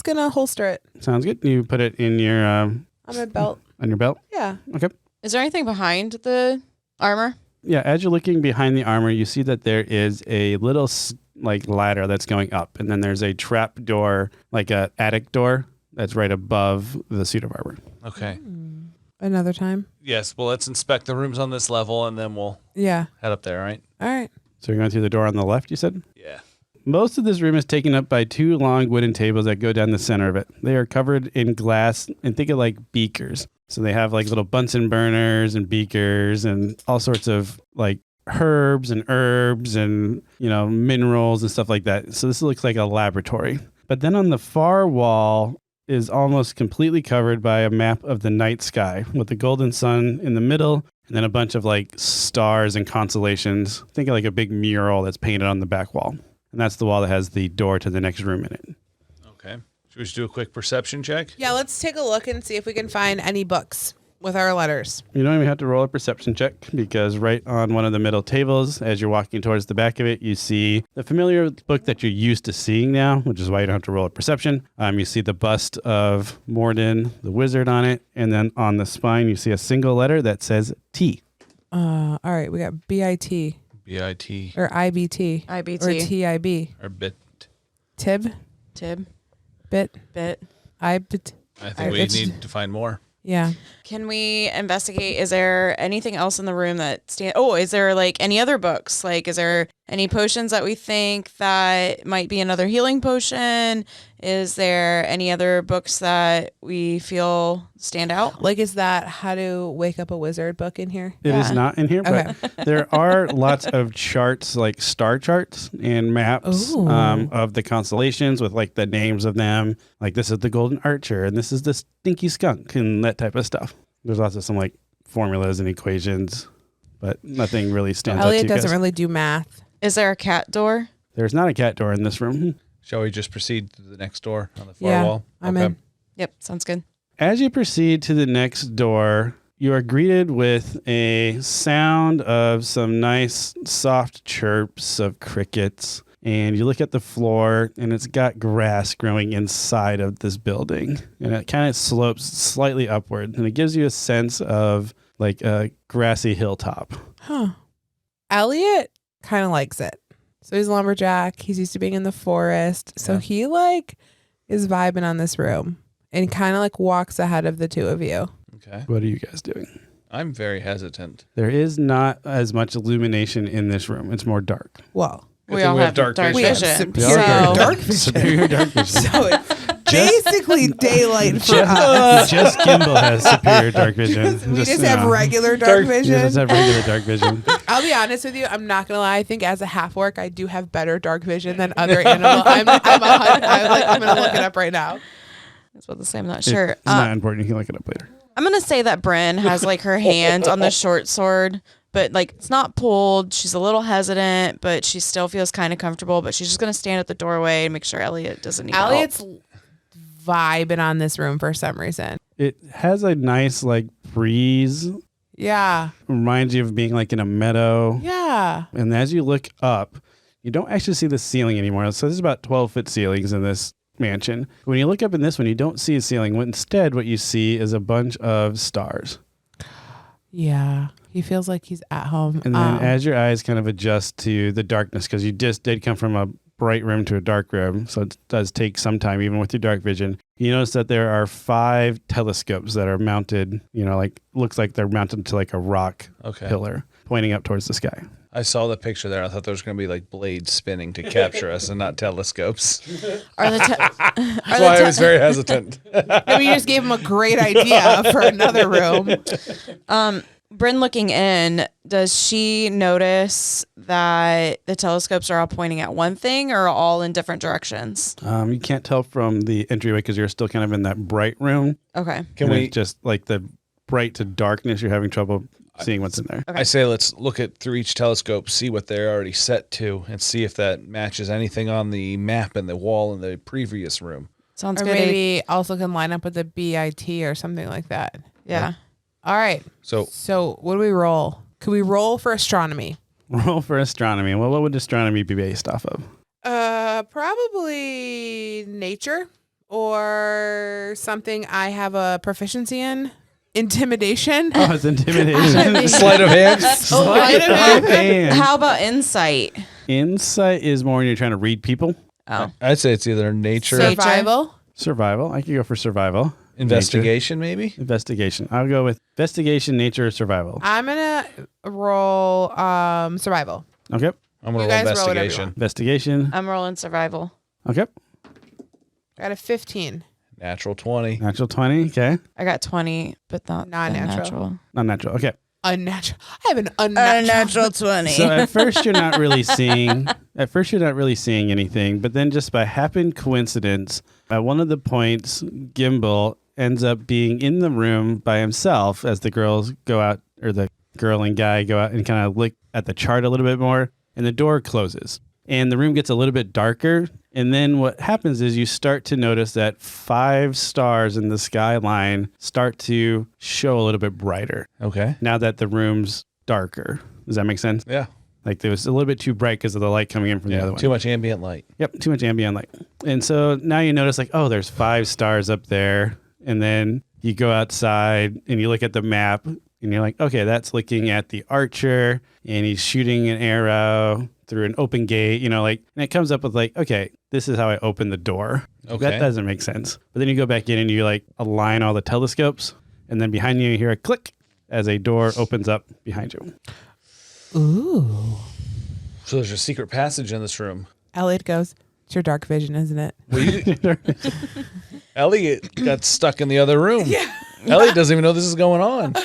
gonna holster it Sounds good. You put it in your on my belt. on your belt. Yeah. Okay. Is there anything behind the armor? Yeah, as you're looking behind the armor, you see that there is a little like ladder that's going up, and then there's a trap door, like a attic door that's right above the suit of armor. Okay. Another time. Yes, well, let's inspect the rooms on this level, and then we'll Yeah. head up there, all right? All right. So you're going through the door on the left, you said? Yeah. Most of this room is taken up by 2 long wooden tables that go down the center of it. They are covered in glass, and think of like beakers. So they have like little Bunsen burners and beakers and all sorts of like herbs and minerals and stuff like that. So this looks like a laboratory. But then on the far wall is almost completely covered by a map of the night sky with the golden sun in the middle and then a bunch of like stars and constellations. Think of like a big mural that's painted on the back wall. And that's the wall that has the door to the next room in it. Okay. Should we just do a quick perception check? Yeah, let's take a look and see if we can find any books with our letters. You don't even have to roll a perception check because right on one of the middle tables, as you're walking towards the back of it, you see the familiar book that you're used to seeing now, which is why you don't have to roll a perception. You see the bust of Morden, the wizard, on it. And then on the spine, you see a single letter that says T. All right, we got BIT. B-I-T. Or IBT. IBT. Or TIB. Or bit. Tib. Tib. Bit. Bit. I think we need to find more. Yeah. Can we investigate? Is there anything else in the room that is there like any other books? Like, is there any potions that we think that might be another healing potion? Is there any other books that we feel stand out? Like, is that How to Wake Up a Wizard book in here? It is not in here, but Okay. there are lots of charts, like star charts and maps of the constellations with like the names of them. Like this is the Golden Archer and this is the Stinky Skunk and that type of stuff. There's lots of some like formulas and equations, but nothing really stands out to Elliot you doesn't guys. really do math. Is there a cat door? There's not a cat door in this room. Shall we just proceed to the next door on the far Yeah, wall? I'm in. Yep, sounds good. As you proceed to the next door, you are greeted with a sound of some nice soft chirps of crickets. And you look at the floor and it's got grass growing inside of this building. And it kind of slopes slightly upward. And it gives you a sense of like a grassy hilltop. Huh. Elliot kind of likes it. So he's a lumberjack. He's used to being in the forest. So he like is vibing on this room and kind of like walks ahead of the two of you. Okay. What are you guys doing? I'm very hesitant. There is not as much illumination in this room. It's more dark. Well, We all have dark we have vision. superior dark vision. Superior dark vision. So it's basically daylight for us. Just Kimball has superior dark vision. We just have regular dark You vision. just have regular dark vision. I'll be honest with you. I'm not gonna lie. I think as a half orc, I do have better dark vision than other animals. I'm gonna look it up right now. That's what to say. I'm not sure. It's not important. You can look it up later. I'm gonna say that Bryn has like her hand on the short sword, but like it's not pulled. She's a little hesitant, but she still feels kind of comfortable. But she's just gonna stand at the doorway and make sure Elliot doesn't need help. Elliot's vibing on this room for some reason. It has a nice like breeze Yeah. Reminds you of being like in a meadow. Yeah. And as you look up, you don't actually see the ceiling anymore. So there's about 12-foot ceilings in this mansion. When you look up in this one, you don't see a ceiling. Instead, what you see is a bunch of stars. Yeah. He feels like he's at home. And then as your eyes kind of adjust to the darkness, because you just did come from a bright room to a dark room, so it does take some time, even with your dark vision. You notice that there are 5 telescopes that are mounted, like looks like they're mounted to like a rock pillar pointing up towards the sky. I saw the picture there. I thought there was going to be like blades spinning to capture us and not telescopes. That's That's why I was very hesitant. Maybe you just gave him a great idea for another room. Bryn looking in, does she notice that the telescopes are all pointing at one thing or all in different directions? You can't tell from the entryway because you're still kind of in that bright room. Okay. Can we just like the bright to darkness, you're having trouble seeing what's in there. Okay. I say let's look at through each telescope, see what they're already set to, and see if that matches anything on the map and the wall in the previous room. Sounds Or good. maybe also can line up with the BIT or something like that. Yeah. All right. So what do we roll? Could we roll for astronomy? Roll for astronomy. Well, what would astronomy be based off of? Probably nature or something I have a proficiency in. Intimidation. Oh, it's intimidation. Sleight of hand. Sleight of hand. How about insight? Insight is more when you're trying to read people. Oh. I'd say it's either nature, Survival. Survival. I could go for survival. investigation, maybe. Investigation. I'll go with investigation, nature, or survival. I'm gonna roll survival. Okay. I'm gonna You roll guys roll whatever you investigation. want. Investigation. I'm rolling survival. Okay. Got a 15. Natural 20. Natural 20. Okay. I got 20, but not Non-natural. natural. Not natural. Okay. Unnatural. I have an unnatural. 20. So at first you're not really seeing anything, but then just by happen coincidence, at one of the points, Gimbal ends up being in the room by himself as the girls go out, or the girl and guy go out and kind of look at the chart a little bit more, and the door closes. And the room gets a little bit darker. And then what happens is you start to notice that 5 stars in the skyline start to show a little bit brighter Okay. now that the room's darker. Does that make sense? Yeah. Like it was a little bit too bright because of the light coming in from the other one. Too much ambient light. Yep, too much ambient light. And so now you notice like, oh, there's 5 stars up there. And then you go outside and you look at the map and you're like, okay, that's looking at the archer and he's shooting an arrow through an open gate, and it comes up with like, okay, this is how I open the door. Okay. That doesn't make sense. But then you go back in and you like align all the telescopes, and then behind you hear a click as a door opens up behind you. Ooh. So there's a secret passage in this room. Elliot goes, it's your dark vision, isn't it? Well, Elliot got stuck in the other room. Yeah. Elliot doesn't even know this is going on.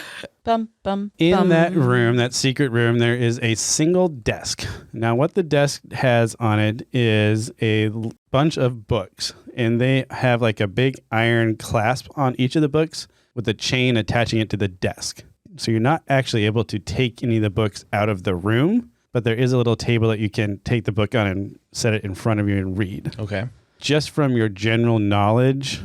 Bum, bum, In bum. that room, that secret room, there is a single desk. Now, what the desk has on it is a bunch of books, and they have like a big iron clasp on each of the books with a chain attaching it to the desk. So you're not actually able to take any of the books out of the room, but there is a little table that you can take the book on and set it in front of you and read. Okay. Just from your general knowledge,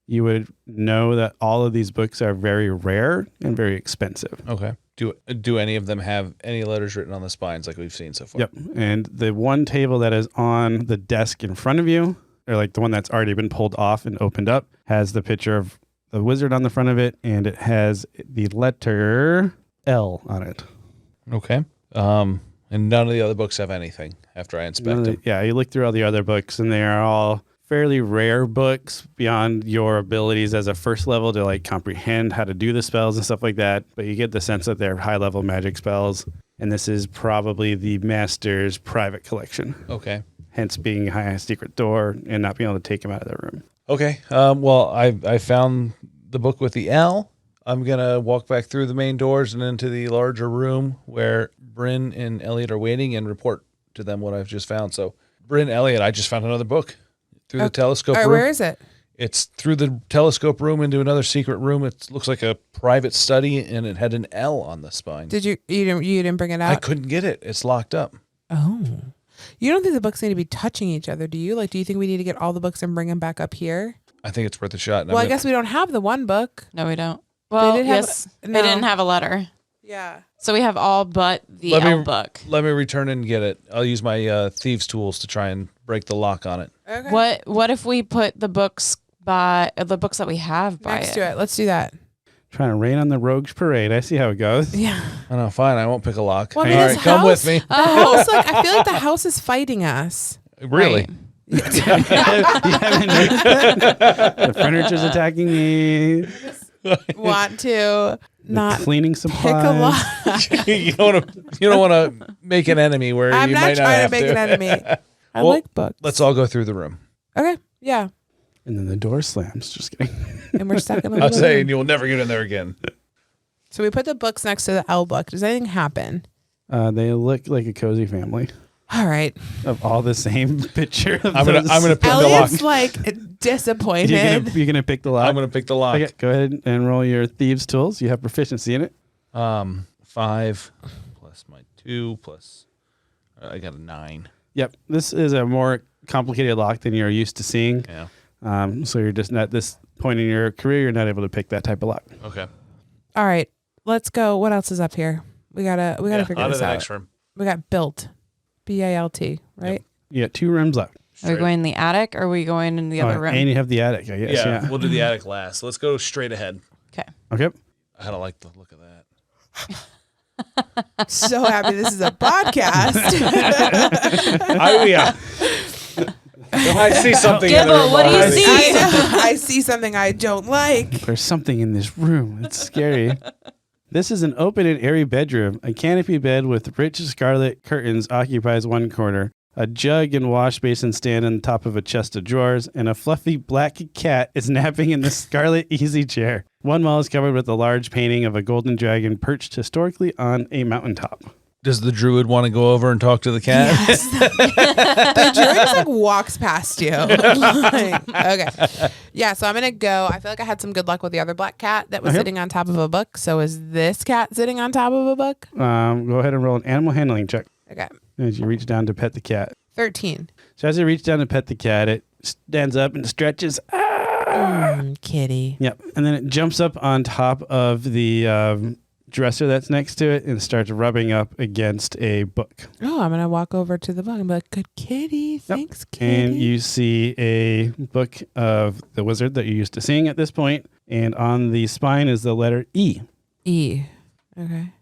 you would know that all of these books are very rare and very expensive. Okay. Do any of them have any letters written on the spines like we've seen so far? Yep. And the one table that is on the desk in front of you, or like the one that's already been pulled off and opened up, has the picture of the wizard on the front of it, and it has the letter L on it. Okay. And none of the other books have anything after I inspect them. Yeah, you look through all the other books, and they are all fairly rare books beyond your abilities as a first level to like comprehend how to do the spells and stuff like that. But you get the sense that they're high level magic spells. And this is probably the master's private collection. Okay. Hence being a secret door and not being able to take them out of the room. Okay. Well, I found the book with the L. I'm going to walk back through the main doors and into the larger room where Bryn and Elliot are waiting and report to them what I've just found. So, Bryn, Elliot, I just found another book through the telescope room. Where is it? It's through the telescope room into another secret room. It looks like a private study, and it had an L on the spine. Did you didn't bring it out? I couldn't get it. It's locked up. Oh. You don't think the books need to be touching each other, do you? Like, do you think we need to get all the books and bring them back up here? I think it's worth a shot. Well, I guess we don't have the one book. No, we don't. Well, did have yes, a- they no. didn't have a letter. Yeah. So we have all but the L book. Let me return and get it. I'll use my thieves' tools to try and break the lock on it. Okay. What if we put the books the books that we have by Next to it. Let's do that. Trying to rain on the rogues parade. I see how it goes. Yeah. I know, fine. I won't pick a lock. Well, I All mean, right, this come house- with me. The house, I feel like the house is fighting us. Really? Right. The furniture's attacking me. Want to not Cleaning pick a supplies. lock. you don't want to make an enemy where I'm you not might not trying to have make to. an enemy. I Well, like books. Let's all go through the room. Okay. Yeah. And then the door slams. Just kidding. And we're stuck in the I'll little say, room. and you'll never get in there again. So we put the books next to the L book. Does anything happen? They look like a cozy family All right. of all the same picture. Of I'm gonna pick the lock. Elliot's like disappointed. You're gonna pick the lock. I'm gonna pick the lock. Okay, go ahead and roll your thieves' tools. You have proficiency in it. 5 plus my 2 plus I got a 9. Yep. This is a more complicated lock than you're used to seeing. Yeah. So you're just not at this point in your career, you're not able to pick that type of lock. Okay. All right. Let's go. What else is up here? We gotta figure on to this the out. next room. We got built. BALT, right? You got 2 rooms left. Are we going in the attic or are we going in the other room? And you have the attic, I guess. Yeah, Yeah. we'll do the attic last. Let's go straight ahead. Okay. Okay. I don't like the look of that. So happy this is a podcast. Yeah. I see something in the Gibble, room what do you already. see? I see something I don't like. There's something in this room. It's scary. This is an open and airy bedroom. A canopy bed with rich scarlet curtains occupies one corner. A jug and wash basin stand on top of a chest of drawers, and a fluffy black cat is napping in the scarlet easy chair. One wall is covered with a large painting of a golden dragon perched historically on a mountaintop. Does the druid want to go over and talk to the cat? Yes. The druid just like walks past you. Like, okay. Yeah, so I'm going to go. I feel like I had some good luck with the other black cat that was Okay. sitting on top of a book. So is this cat sitting on top of a book? Go ahead and roll an animal handling check Okay. as you reach down to pet the cat. 13. So as you reach down to pet the cat, it stands up and stretches. Kitty. Yep. And then it jumps up on top of the dresser that's next to it and starts rubbing up against a book. Oh, I'm going to walk over to the book and be like, good kitty. Thanks, kitty. And you see a book of the wizard that you're used to seeing at this point. And on the spine is the letter E. E. Okay.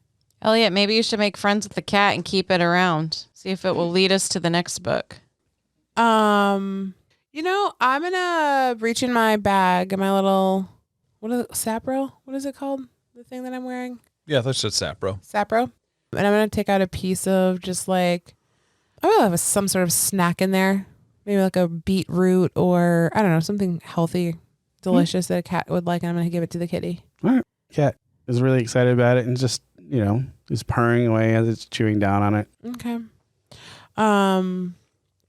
Elliot, maybe you should make friends with the cat and keep it around. See if it will lead us to the next book. You know, I'm going to reach in my bag and my little, sapro? What is it called? The thing that I'm wearing? Yeah, that's just sap, bro. Sapro. And I'm going to take out a piece of just like, I will have some sort of snack in there. Maybe like a beetroot or, I don't know, something healthy, delicious that a cat would like. And I'm going to give it to the kitty. All right. Cat is really excited about it and just, is purring away as it's chewing down on it. Okay.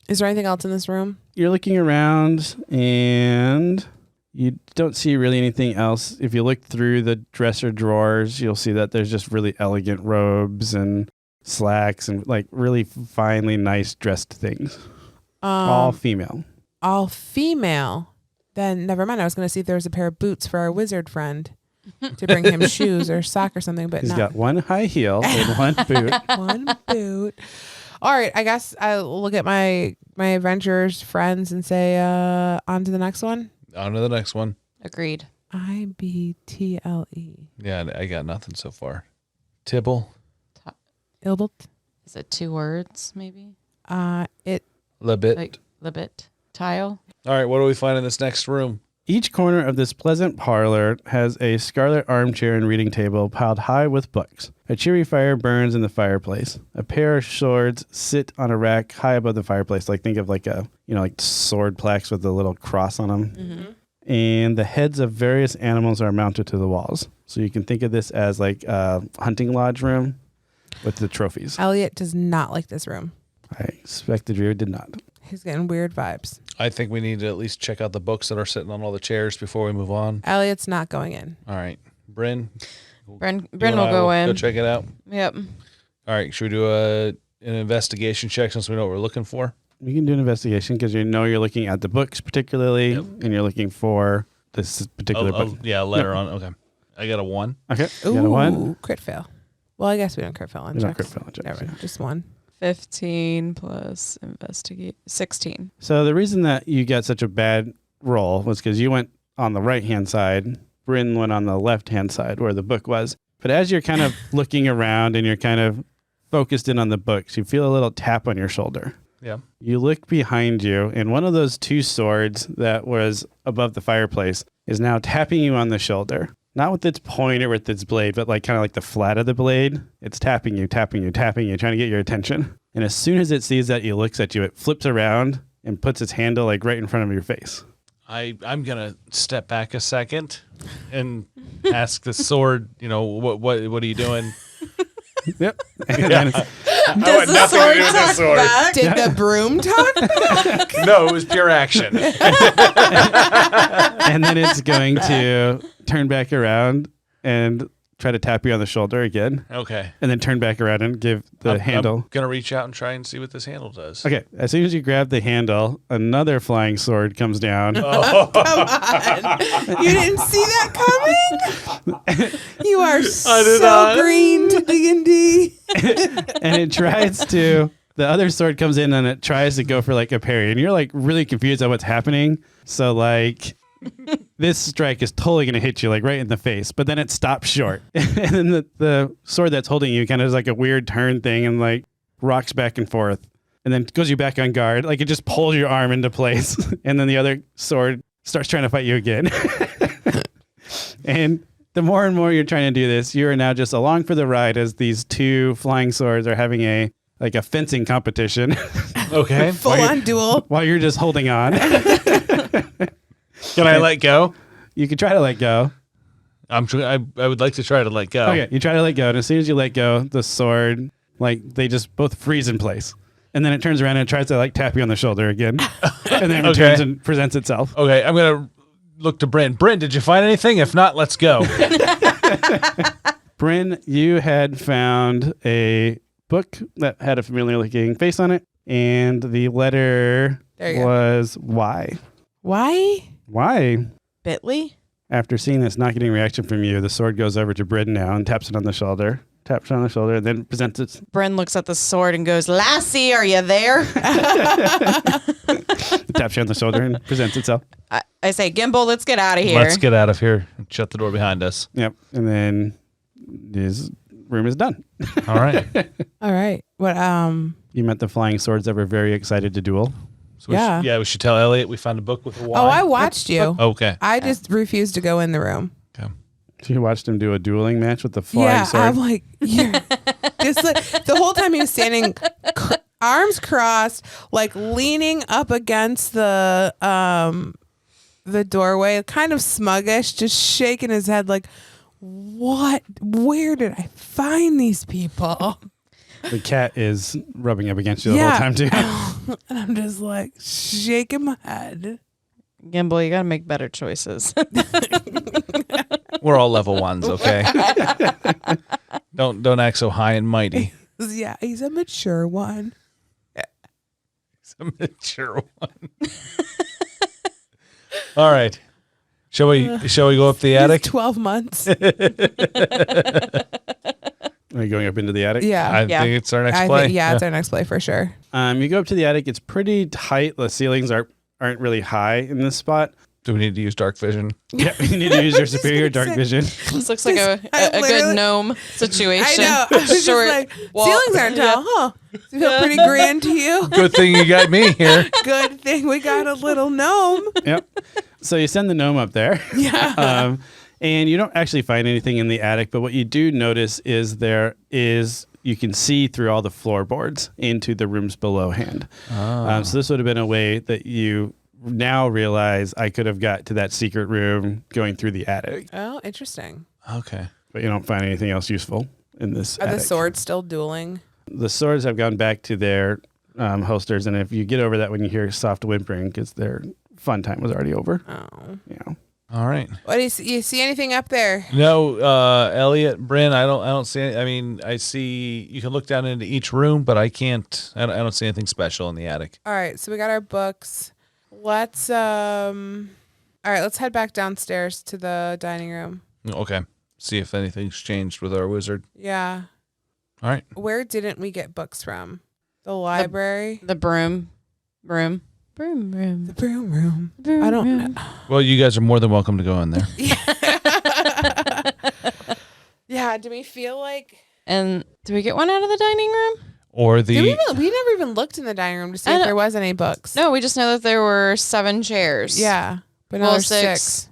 Is there anything else in this room? You're looking around and you don't see really anything else. If you look through the dresser drawers, you'll see that there's just really elegant robes and slacks and like really finely nice dressed things. All female. All female. Then never mind. I was going to see if there was a pair of boots for our wizard friend to bring him shoes or sock or something, but He's not. got one high heel and one boot. One boot. All right. I guess I'll look at my adventurers friends and say, on to the next one. On to the next one. Agreed. IBTLE. Yeah, I got nothing so far. Tibble. Ilbelt. Is it 2 words, maybe? It. Libit. Like Libet. Tile? All right, what do we find in this next room? Each corner of this pleasant parlor has a scarlet armchair and reading table piled high with books. A cheery fire burns in the fireplace. A pair of swords sit on a rack high above the fireplace. Like think of like like sword plaques with a little cross on them. Mm-hmm. And the heads of various animals are mounted to the walls. So you can think of this as like a hunting lodge room with the trophies. Elliot does not like this room. I expect the druid did not. He's getting weird vibes. I think we need to at least check out the books that are sitting on all the chairs before we move on. Elliot's not going in. All right. Bryn? Bryn you will and I go in. Go check it out. Yep. All right. Should we do an investigation check since we know what we're looking for? You can do an investigation because you're looking at the books particularly, and you're looking for this particular book. Yeah, letter on. Okay. I got a 1. Okay, you got a 1. Crit fail. Well, I guess we don't crit fail on We don't checks. crit fail on checks, Never, yeah. just one. 15 plus investigate 16. So the reason that you got such a bad roll was because you went on the right-hand side. Bryn went on the left-hand side where the book was. But as you're kind of looking around and you're kind of focused in on the books, you feel a little tap on your shoulder. Yeah. You look behind you, and one of those two swords that was above the fireplace is now tapping you on the shoulder. Not with its point or with its blade, but like kind of like the flat of the blade. It's tapping you, tapping you, tapping you, trying to get your attention. And as soon as it sees that, it looks at you, it flips around and puts its handle like right in front of your face. I'm gonna step back a second and ask the sword. What are you doing? Yep. And then, Does the sword talk back? Did the broom talk? No, it was pure action. and then it's going to turn back around and try to tap you on the shoulder again. Okay. And then turn back around and give the handle. I'm gonna reach out and try and see what this handle does. Okay. As soon as you grab the handle, another flying sword comes down. Come on. You didn't see that coming? You are so green to D&D. And it tries to, the other sword comes in and it tries to go for like a parry. And you're like really confused on what's happening. So like this strike is totally going to hit you like right in the face, but then it stops short. And then the sword that's holding you kind of does like a weird turn thing and like rocks back and forth and then goes you back on guard. Like it just pulls your arm into place. And then the other sword starts trying to fight you again. And the more and more you're trying to do this, you are now just along for the ride as these two flying swords are having a fencing competition. Okay. Full on duel. While you're just holding on. Can I let go? You can try to let go. I would like to try to let go. Okay, you try to let go, and as soon as you let go, the sword, like, they just both freeze in place. And then it turns around and it tries to, like, tap you on the shoulder again. And then it returns and presents itself. Okay, I'm going to look to Bryn. Bryn, did you find anything? If not, let's go. Bryn, you had found a book that had a familiar-looking face on it, and the letter was Y. Why? Why? Bitly? After seeing this, not getting a reaction from you, the sword goes over to Bryn now and taps it on the shoulder. Taps it on the shoulder and then presents it. Bryn looks at the sword and goes, Lassie, are you there? Taps you on the shoulder and presents itself. I say, Gimbal, let's get out of here. Let's get out of here and shut the door behind us. Yep. And then his room is done. All right. All right. What? You met the flying swords that were very excited to duel. So Yeah. we should tell Elliot we found a book with a Y. Oh, I watched you. Okay. I just refused to go in the room. Okay. So you watched him do a dueling match with the flying sword. I'm like, you're just like the whole time he was standing, arms crossed, like leaning up against the doorway, kind of smuggish, just shaking his head like, what? Where did I find these people? The cat is rubbing up against you the whole time too. And I'm just like shaking my head. Gimbal, you got to make better choices. We're all level ones, okay? Don't act so high and mighty. Yeah, he's a mature one. It's a mature one. All right. Shall we go up the attic? 12 months. Are you going up into the attic? Yeah. I think it's our next play. It's our next play for sure. You go up to the attic. It's pretty tight. The ceilings aren't really high in this spot. Do we need to use dark vision? Yeah, you need to use your superior dark vision. This looks like a good gnome situation. I know. I was just like, ceilings aren't tall, huh? Does it feel pretty grand to you? Good thing you got me here. Good thing we got a little gnome. Yep. So you send the gnome up there. Yeah. And you don't actually find anything in the attic, but what you do notice is you can see through all the floorboards into the rooms below hand. So this would have been a way that you now realize I could have got to that secret room going through the attic. Oh, interesting. Okay. But you don't find anything else useful in this Are attic. the swords still dueling? The swords have gone back to their holsters, and if you get over that when you hear soft whimpering, because their fun time was already over. Oh. Yeah. All right. What do you see anything up there? No, Elliot, Bryn, I don't see any, I mean, I see you can look down into each room, but I don't see anything special in the attic. All right, so we got our books. Let's all right, let's head back downstairs to the dining room. Okay. See if anything's changed with our wizard. Yeah. All right. Where didn't we get books from? The library? The broom room. The broom room. Broom I don't room. know. Well, you guys are more than welcome to go in there. Yeah, do we feel like... And did we get one out of the dining room? Or we never even looked in the dining room to see if there was any books. No, we just know that there were 7 chairs. Yeah, but Well, now there's 6.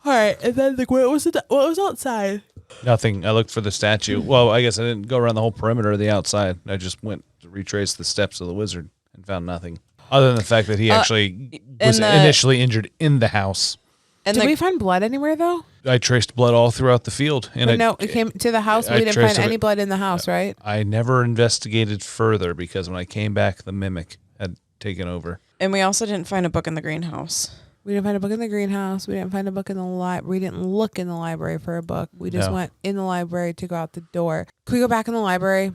All right, and then what was outside? Nothing. I looked for the statue. Well, I guess I didn't go around the whole perimeter of the outside. I just went to retrace the steps of the wizard and found nothing. Other than the fact that he actually was initially injured in the house. And Did we find blood anywhere, though? I traced blood all throughout the field. And it came to the house. We didn't find any blood in the house, right? I never investigated further because when I came back, the mimic had taken over. And we also didn't find a book in the greenhouse. We didn't find a book in the greenhouse. We didn't find a book in the library. We didn't look in the library for a book. We just went in the library to go out the door. Can we go back in the library?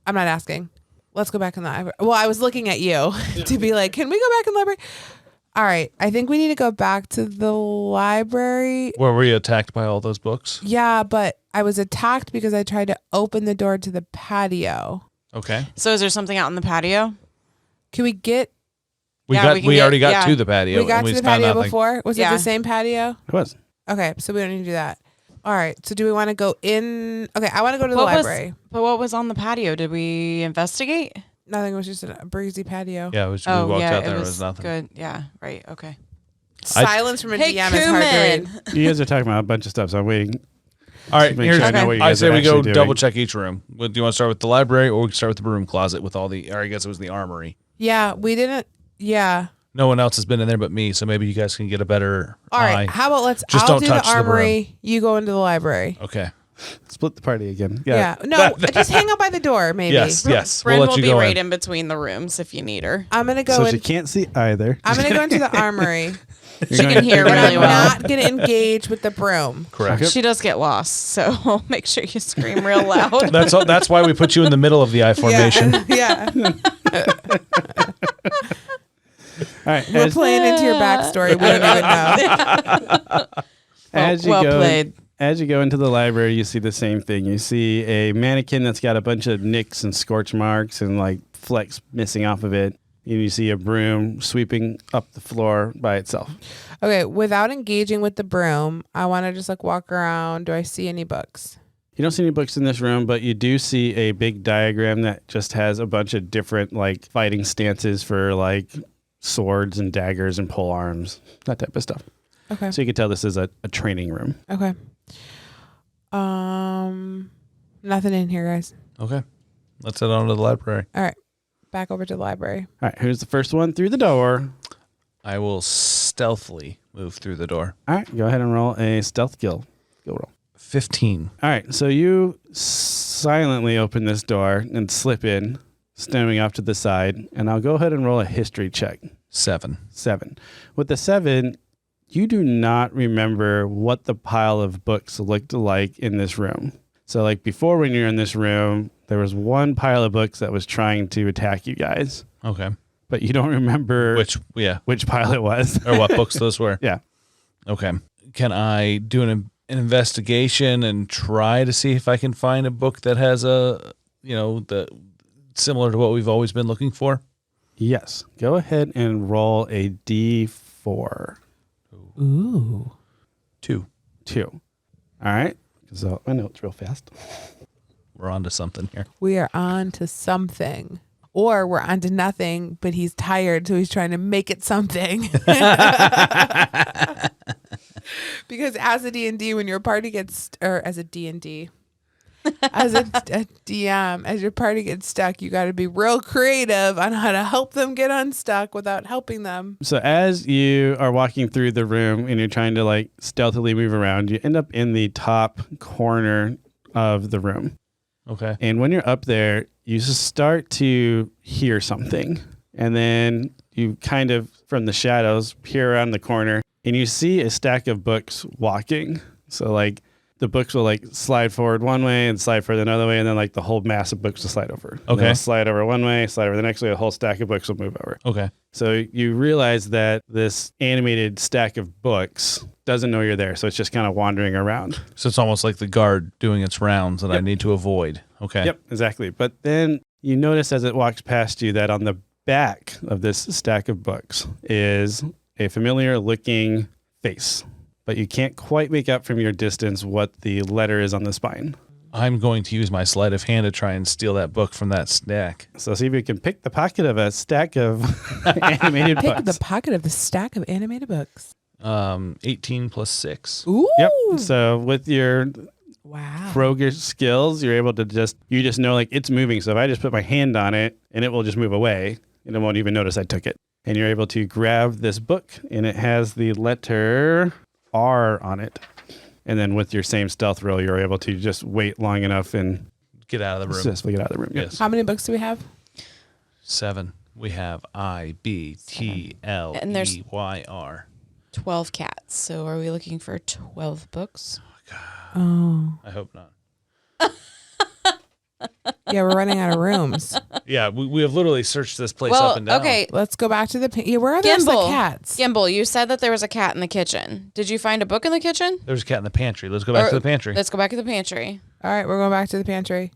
I'm not asking. Let's go back in the library. Well, I was looking at you to be like, can we go back in the library? All right. I think we need to go back to the library. Were you attacked by all those books? Yeah, but I was attacked because I tried to open the door to the patio. Okay. So is there something out in the patio? Can we get... We already got to the patio. We got to the patio before? Was it Yeah. the same patio? It was. Okay, so we don't need to do that. All right, so do we want to go in? Okay, I want to go to the library. But what was on the patio? Did we investigate? Nothing, it was just a breezy patio. Yeah, we walked out there. It was nothing. Good. Yeah, right. Okay. Silence from a Hey, DM is hard to read. You guys are talking about a bunch of stuff, so I'm waiting. All right, Make sure I know what you I guys say are we go actually doing. double check each room. Do you want to start with the library or we can start with the broom closet with all the, or I guess it was the armory. Yeah, we didn't. Yeah. No one else has been in there but me, so maybe you guys can get a better All right, eye. how about Just I'll don't do touch the the broom. armory. You go into the library. Okay. Split the party again. Yeah. No, just hang out by the door, maybe. Yes. Bryn We'll let will you be go right in. in between the rooms if you need her. I'm going to go So in. she can't see either. I'm going to go into the armory. She can hear But really I'm well. not going to engage with the broom. Correct. She does get lost, so make sure you scream real loud. That's why we put you in the middle of the I formation. Yeah. All right. We're playing into your backstory. We don't even know. As you well go, played. As you go into the library, you see the same thing. You see a mannequin that's got a bunch of nicks and scorch marks and like flecks missing off of it. And you see a broom sweeping up the floor by itself. Okay, without engaging with the broom, I want to just like walk around. Do I see any books? You don't see any books in this room, but you do see a big diagram that just has a bunch of different like fighting stances for like swords and daggers and pole arms, that type of stuff. Okay. So you can tell this is a training room. Okay. Nothing in here, guys. Okay. Let's head on to the library. All right. Back over to the library. All right, who's the first one through the door? I will stealthily move through the door. All right, go ahead and roll a stealth skill roll. 15. All right, so you silently open this door and slip in, standing off to the side, and I'll go ahead and roll a history check. 7. 7. With the 7, you do not remember what the pile of books looked like in this room. So like before when you're in this room, there was one pile of books that was trying to attack you guys, Okay. but you don't remember which pile it was. Or what books those were. Yeah. Okay. Can I do an investigation and try to see if I can find a book that has the similar to what we've always been looking for? Yes. Go ahead and roll a D4. Ooh. 2. 2. All right. So my notes real fast. We're on to something here. We are on to something. Or we're on to nothing, but he's tired, so he's trying to make it something. Because as a D&D, when your party gets, or as a D&D, as a DM, as your party gets stuck, you got to be real creative on how to help them get unstuck without helping them. So as you are walking through the room and you're trying to like stealthily move around, you end up in the top corner of the room. Okay. And when you're up there, you just start to hear something. And then you kind of, from the shadows, peer around the corner and you see a stack of books walking. So like the books will like slide forward one way and slide further another way, and then like the whole mass of books will slide over. And Okay. they'll slide over one way, slide over the next way, a whole stack of books will move over. Okay. So you realize that this animated stack of books doesn't know you're there, so it's just kind of wandering around. So it's almost like the guard doing its rounds that I need to avoid. Okay. Yep, exactly. But then you notice as it walks past you that on the back of this stack of books is a familiar looking face, but you can't quite make out from your distance what the letter is on the spine. I'm going to use my sleight of hand to try and steal that book from that stack. So see if you can pick the pocket of a stack of animated Pick books. the pocket of the stack of animated books. 18 plus 6. Ooh. Yep. So with your Wow. Kroger skills, you're able to just know like it's moving. So if I just put my hand on it and it will just move away and it won't even notice I took it. And you're able to grab this book and it has the letter R on it. And then with your same stealth roll, you're able to just wait long enough and Get out of the room. successfully get out of the room. Yep. Yes. How many books do we have? 7. We have I, B, T, L, And there's- E, Y, R. 12 cats. So are we looking for 12 books? Oh. I hope not. Yeah, we're running out of rooms. Yeah, we have literally searched this place Well, up and down. okay. Let's go back to the... Yeah, where are those the Gimbal. cats? Gimbal, you said that there was a cat in the kitchen. Did you find a book in the kitchen? There's a cat in the pantry. Let's go back Or- to the pantry. Let's go back to the pantry. All right, we're going back to the pantry.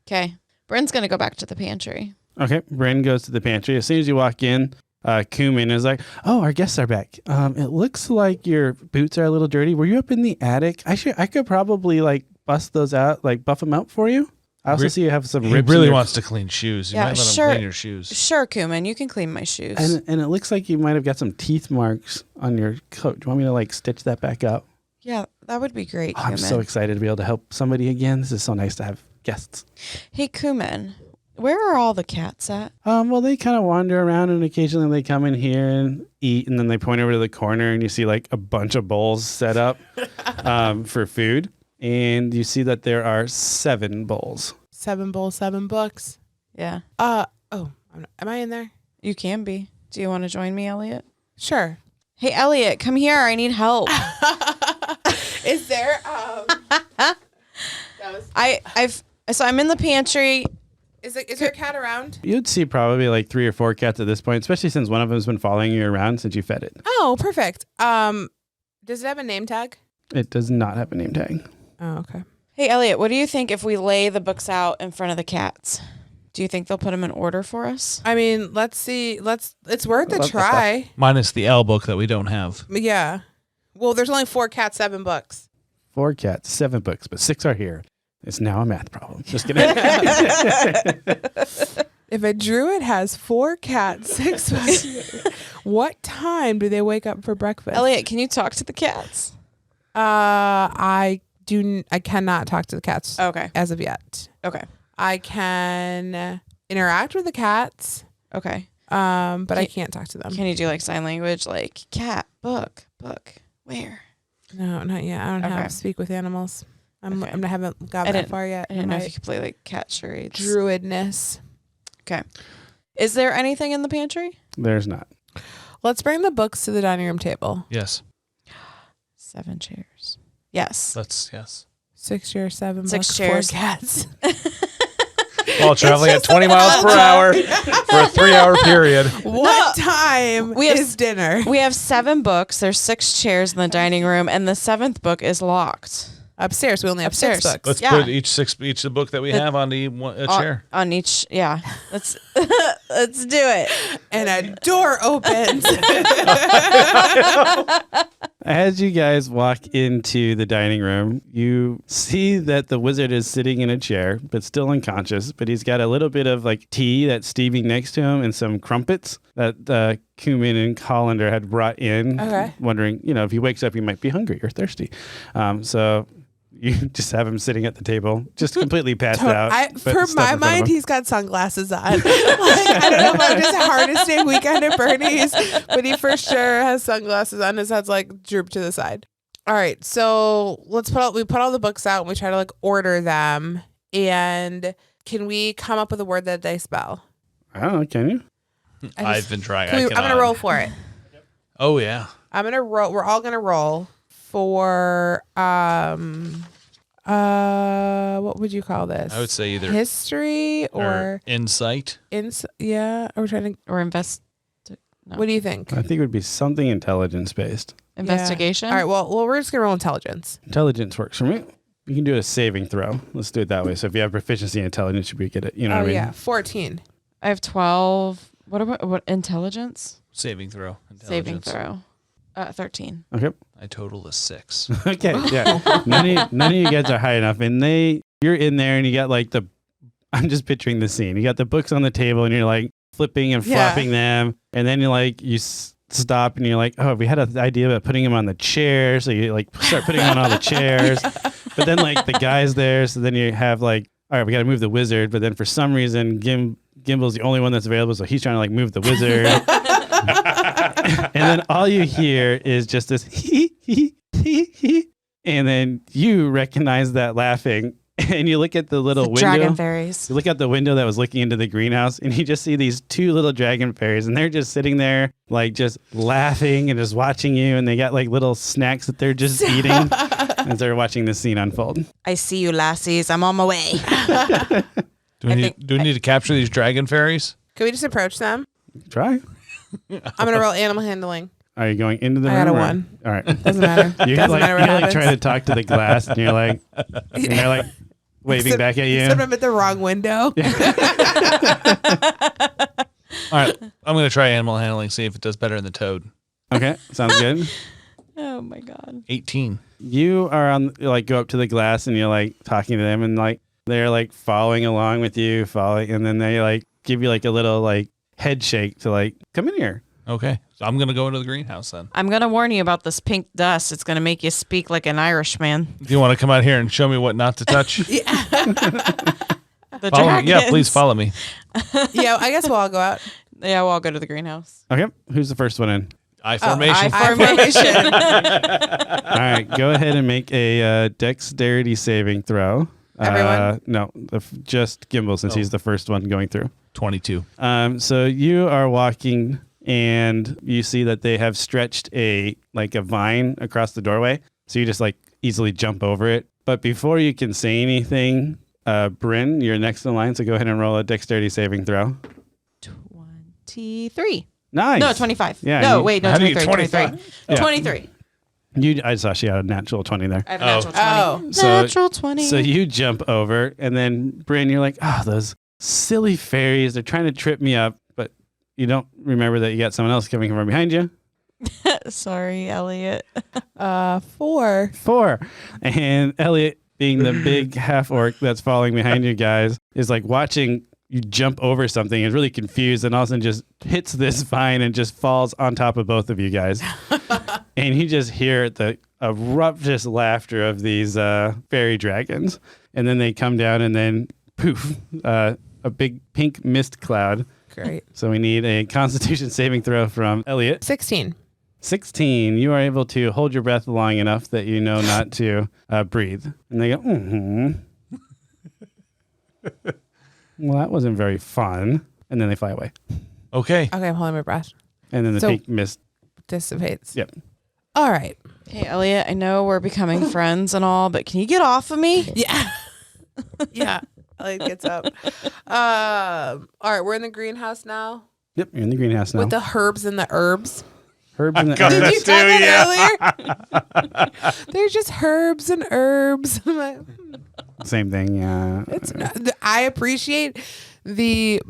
Okay. Bryn's going to go back to the pantry. Okay. Bryn goes to the pantry. As soon as you walk in, Kuman is like, "Oh, our guests are back. It looks like your boots are a little dirty. Were you up in the attic? I could probably like bust those out, like buff them out for you. I also see you have some He ribs. in really your- wants to clean shoes. You Yeah, might let sure. him clean your shoes. Sure, Kuman, you can clean my shoes. And it looks like you might have got some teeth marks on your coat. Do you want me to like stitch that back up? yeah, that would be great, Oh, I'm Kuman. so excited to be able to help somebody again. This is so nice to have guests. Hey, Kuman, where are all the cats at? Well, they kind of wander around and occasionally they come in here and eat, and then they point over to the corner and you see like a bunch of bowls set up for food. And you see that there are 7 bowls. 7 bowls, 7 books. Yeah, Am I in there? you can be. Do you want to join me, Elliot? Sure. Hey, Elliot, come here. I need help. Is there... So I'm in the pantry. Is there a cat around? You'd see probably like 3 or 4 cats at this point, especially since one of them has been following you around since you fed it. Oh, perfect. Does it have a name tag? It does not have a name tag. Oh, okay. Hey, Elliot, what do you think if we lay the books out in front of the cats? Do you think they'll put them in order for us? I mean, let's see. It's worth a Let's- try. Minus the L book that we don't have. Yeah. Well, there's only 4 cats, 7 books. 4 cats, 7 books, but 6 are here. It's now a math problem. Just kidding. If a druid has 4 cats, 6 books, what time do they wake up for breakfast? Elliot, can you talk to the cats? I cannot talk to the cats Okay. as of yet. Okay. I can interact with the cats, Okay. but I can't talk to them. Can you do like sign language, like cat, book, where? No, not yet. I don't Okay. have speak with animals. I Okay. haven't I gotten that didn't- far yet. I didn't in know my if you could play like cat charades. druidness. Okay. Is there anything in the pantry? There's not. Let's bring the books to the dining room table. Yes. 7 chairs. Yes. Yes. 6 chairs, 7 6 books, chairs. 4 cats. While traveling at 20 miles per hour for a 3-hour period. What time We have- is dinner? We have 7 books. There's 6 chairs in the dining room, and the 7th book is locked. Upstairs. We only have 6 Upstairs. books. Let's Yeah. put each book that we have on the a chair. On each, yeah. Let's let's do it. And a door opens. As you guys walk into the dining room, you see that the wizard is sitting in a chair, but still unconscious. But he's got a little bit of like tea that's steaming next to him and some crumpets that Cumin and Hollander had brought in. Okay. Wondering, if he wakes up, he might be hungry or thirsty. So you just have him sitting at the table, just completely passed out. but For stuff my in front of mind, him. he's got sunglasses on. Like, I don't know if I'm just hard to stay weekend at Bernie's, but he for sure has sunglasses on. His head's like drooped to the side. All right, so we put all the books out and we try to like order them. And can we come up with a word that they spell? I don't know, can you? I've been trying. I'm gonna roll for it. Oh yeah. I'm gonna roll. We're all gonna roll for What would you call this? I would say either history or insight. Yeah, are we trying to Or invest. No. What do you think? I think it would be something intelligence based. Investigation. All right, well, we're just gonna roll intelligence. Intelligence works for me. You can do a saving throw. Let's do it that way. So if you have proficiency in intelligence, you should get it. You know what I mean? Yeah, 14. I have 12. What intelligence? Saving throw. Saving Intelligence. throw. 13. Okay. I total a 6. Okay. Yeah. none of you guys are high enough, and you're in there, and you got like I'm just picturing the scene. You got the books on the table, and you're like flipping and flopping them, and then you're like stop, and you're like, oh, we had an idea about putting them on the chair, so you like start putting them on all the chairs, but then like the guy's there, so then you have like, all right, we got to move the wizard, but then for some reason Gimble's the only one that's available, so he's trying to like move the wizard. And then all you hear is just this hee hee hee hee, and then you recognize that laughing, and you look at the little window. Dragon fairies. You look out the window that was looking into the greenhouse, and you just see these 2 little dragon fairies, and they're just sitting there, like just laughing and just watching you, and they got like little snacks that they're just eating as they're watching the scene unfold. I see you, lassies. I'm on my way. Do we need to capture these dragon fairies? Can we just approach them? Try. I'm gonna roll animal handling. Are you going into the room? I got a or- 1. All right. Doesn't matter. You're Doesn't like, matter what you're like happens. trying to talk to the glass, and you're like, and they're like waving back at you. Except I'm at the wrong window. All right. I'm going to try animal handling, see if it does better than the toad. Okay, sounds good. Oh my God. 18. You are like go up to the glass, and you're like talking to them, and like they're like following along with you, and then they like give you like a little like head shake to like come in here. Okay. So I'm going to go into the greenhouse then. I'm going to warn you about this pink dust. It's going to make you speak like an Irishman. Do you want to come out here and show me what not to touch? The Follow me. Yeah, dragons. please follow me. Yeah, I guess we'll all go out. Yeah, we'll all go to the greenhouse. Okay, who's the first one in? I formation. I formation. All right, go ahead and make a dexterity saving throw. Everyone? No, just Gimble, since he's the first one going through. 22. So you are walking, and you see that they have stretched a vine across the doorway. So you just like easily jump over it. But before you can say anything, Bryn, you're next in line. So go ahead and roll a dexterity saving throw. 23. Nice. No, 25. Yeah, No, you- wait, no, How do you 23. get 23. Yeah. 23. I saw she had a natural 20 there. I have a natural 20. Oh. So- Natural 20. So you jump over, and then Bryn, you're like, oh, those silly fairies. They're trying to trip me up. But you don't remember that you got someone else coming from behind you. Sorry, Elliot. 4. 4. And Elliot, being the big half orc that's following behind you guys, is like watching you jump over something, is really confused, and all of a sudden just hits this vine and just falls on top of both of you guys. And you just hear the eruptious laughter of these fairy dragons. And then they come down, and then poof, a big pink mist cloud. Great. So we need a Constitution saving throw from Elliot. 16. 16. You are able to hold your breath long enough that you know not to breathe. And they go, mm-hmm. Well, that wasn't very fun. And then they fly away. Okay. Okay, I'm holding my breath. And then the So- pink mist. Dissipates. Yep. All right. Hey, Elliot, I know we're becoming friends and all, but can you get off of me? Yeah. Yeah. Elliot gets up. All right, we're in the greenhouse now Yep, you're in the greenhouse now. with the herbs and the herbs. Herbs and the got Did herbs. you talk about earlier? There's just herbs and herbs. I'm like, Same thing, yeah. it's not, I appreciate the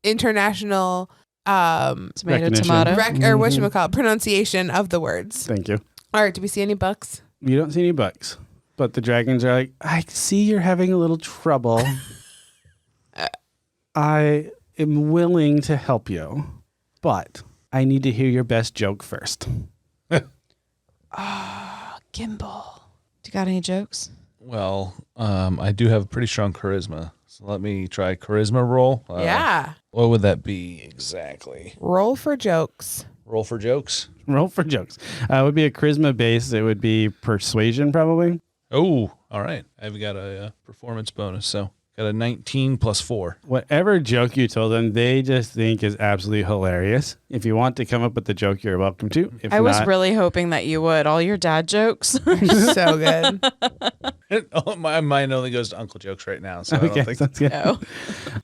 international Tomato, Recognition. tomato. or whatchamacallit, pronunciation of the words. Thank you. All right, do we see any bucks? You don't see any bugs. But the dragons are like, I see you're having a little trouble. I am willing to help you, but I need to hear your best joke first. Gimbal. Do you got any jokes? Well, I do have pretty strong charisma. So let me try charisma roll. Yeah. What would that be exactly? Roll for jokes. Roll for jokes? Roll for jokes. It would be a charisma base. It would be persuasion, probably. Oh, all right. I've got a performance bonus. So got a 19 plus 4. Whatever joke you told them, they just think is absolutely hilarious. If you want to come up with the joke, you're welcome to. If I was not, really hoping that you would. All your dad jokes. So good. Oh, my mind only goes to Uncle jokes right now, so I don't think. sounds good. No.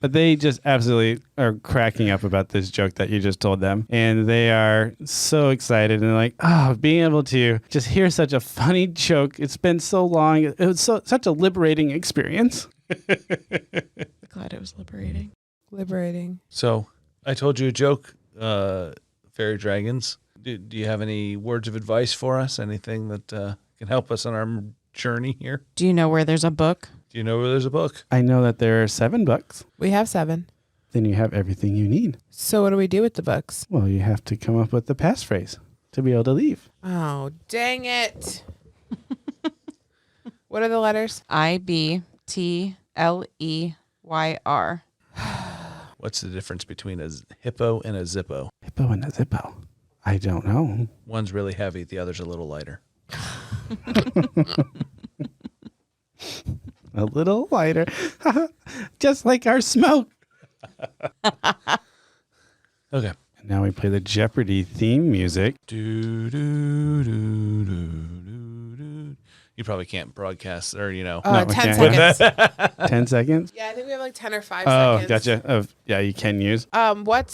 But they just absolutely are cracking up about this joke that you just told them. And they are so excited and like, oh, being able to just hear such a funny joke. It's been so long. It was such a liberating experience. Glad it was liberating. Liberating. So I told you a joke, fairy dragons. Do you have any words of advice for us? Anything that can help us on our journey here? Do you know where there's a book? Do you know where there's a book? I know that there are 7 books. We have 7. Then you have everything you need. So what do we do with the books? Well, you have to come up with the passphrase to be able to leave. Oh, dang it. What are the letters? IBTLEYR. What's the difference between a hippo and a zippo? Hippo and a zippo. I don't know. One's really heavy, the other's a little lighter. A little lighter. Just like our smoke. Okay. And now we play the Jeopardy theme music. Do, do, do, do, do, do. You probably can't broadcast or, No, 10 we can't. seconds. 10 seconds? Yeah, I think we have like 10 or 5 Oh, seconds. gotcha. Yeah, you can use. What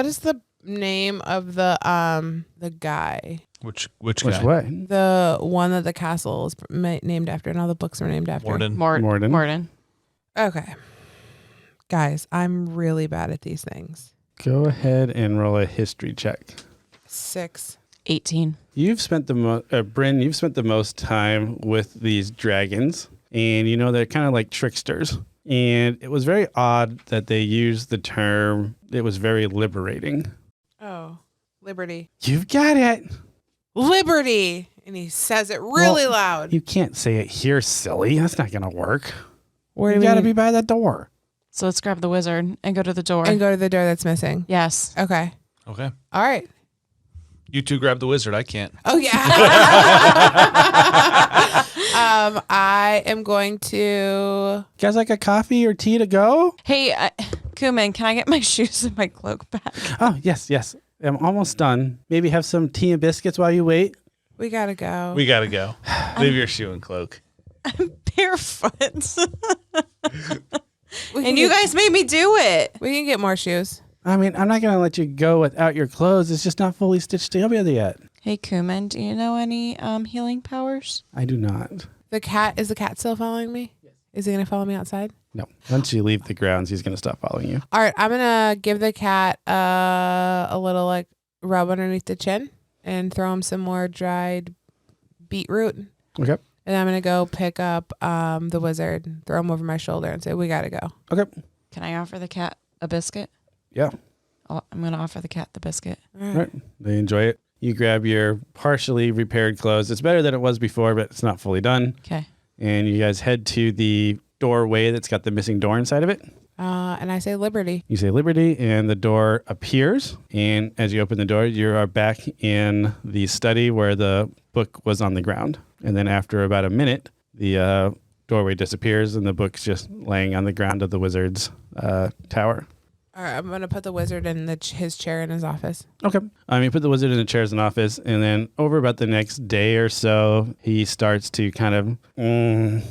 is the name of the guy? Which Which guy? what? The one that the castle is named after and all the books are named after. Morden. Morden. Morden. Okay. Guys, I'm really bad at these things. Go ahead and roll a history check. 6. 18. You've spent Bryn, you've spent the most time with these dragons, and you know they're kind of like tricksters. And it was very odd that they used the term, it was very liberating. Oh, Liberty. You've got it. Liberty! And he says it really loud. You can't say it here, silly. That's not going to work. Where You do we got to be by the door. So let's grab the wizard and go to the door. and go to the door that's missing? Yes. Okay. Okay. All right. You two grab the wizard. I can't. Oh, yeah. I am going to... You guys like a coffee or tea to go? Hey, Kuman, can I get my shoes and my cloak back? Oh, yes. I'm almost done. Maybe have some tea and biscuits while you wait. We got to go. We got to go. Leave your shoe and cloak. I'm barefoot. We can And you get- guys made me do it. We can get more shoes. I mean, I'm not going to let you go without your clothes. It's just not fully stitched together yet. Hey, Kuman, do you know any healing powers? I do not. Is the cat still following me? Yes. Is he going to follow me outside? No. Once you leave the grounds, he's going to stop following you. All right. I'm going to give the cat a little like rub underneath the chin and throw him some more dried beetroot. Okay. And I'm going to go pick up the wizard, throw him over my shoulder and say, we got to go. Okay. Can I offer the cat a biscuit? Yeah. I'm going to offer the cat the biscuit. All Right. They enjoy it. You grab your partially repaired clothes. It's better than it was before, but it's not fully done. Okay. And you guys head to the doorway that's got the missing door inside of it. And I say Liberty. You say Liberty, and the door appears. And as you open the door, you are back in the study where the book was on the ground. And then after about a minute, the doorway disappears, and the book's just laying on the ground of the wizard's tower. All right. I'm going to put the wizard in his chair in his office. Okay. You put the wizard in the chairs in office, and then over about the next day or so, he starts to kind of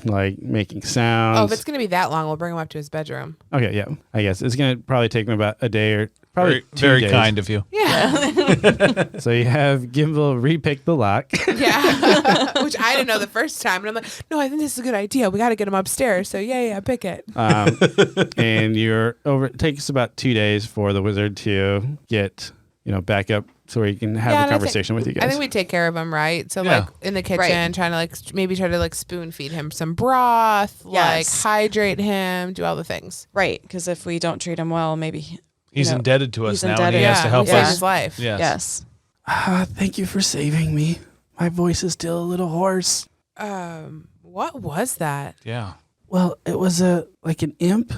like making sounds. Oh, if it's going to be that long, we'll bring him up to his bedroom. Okay, yeah. I guess it's going to probably take him about a day or probably Very, 2 very days. kind of you. Yeah. So you have Gimbal repick the lock. Yeah. Which I didn't know the first time. And I'm like, no, I think this is a good idea. We got to get him upstairs. So yeah, pick it. And it takes about 2 days for the wizard to get, back up so he can have Yeah, a and I conversation with you guys. I think we take care of him, right? So Yeah. like in the kitchen, Right. trying to maybe try to spoon feed him some broth, Yes. hydrate him, do all the things. Right, because if we don't treat him well, maybe... He's know, indebted to us he's now, and he indebted. has to help we saved us. his life. Yes. Yes. Thank you for saving me. My voice is still a little hoarse. What was that? Yeah. Well, it was an imp,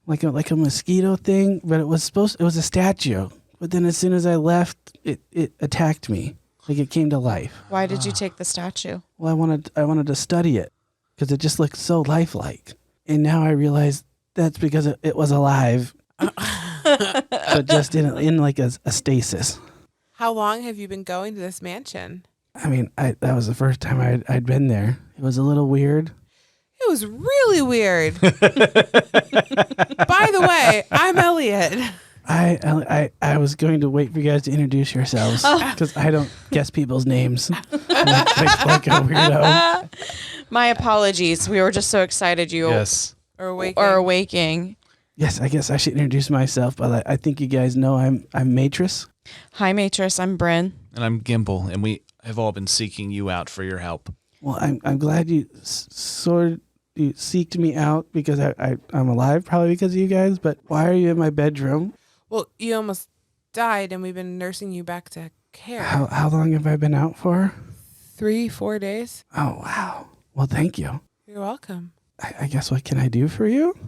like a mosquito thing, but it was a statue. But then as soon as I left, it attacked me. Like it came to life. Why did you take the statue? Well, I wanted to study it because it just looked so lifelike. And now I realize that's because it was alive, but just in like a stasis. How long have you been going to this mansion? I mean, that was the first time I'd been there. It was a little weird. It was really weird. By the way, I'm Elliot. I was going to wait for you guys to introduce yourselves because I don't guess people's names. like a weirdo. My apologies. We were just so excited you Yes. Or waking. are waking. Yes, I guess I should introduce myself, but I think you guys know I'm Matris. Hi, Matris. I'm Bryn. And I'm Gimbal, and we have all been seeking you out for your help. Well, I'm glad you you seeked me out because I'm alive probably because of you guys. But why are you in my bedroom? Well, you almost died, and we've been nursing you back to care. How long have I been out for? 3-4 days. Oh wow. Well, thank you. You're welcome. I guess what can I do for you?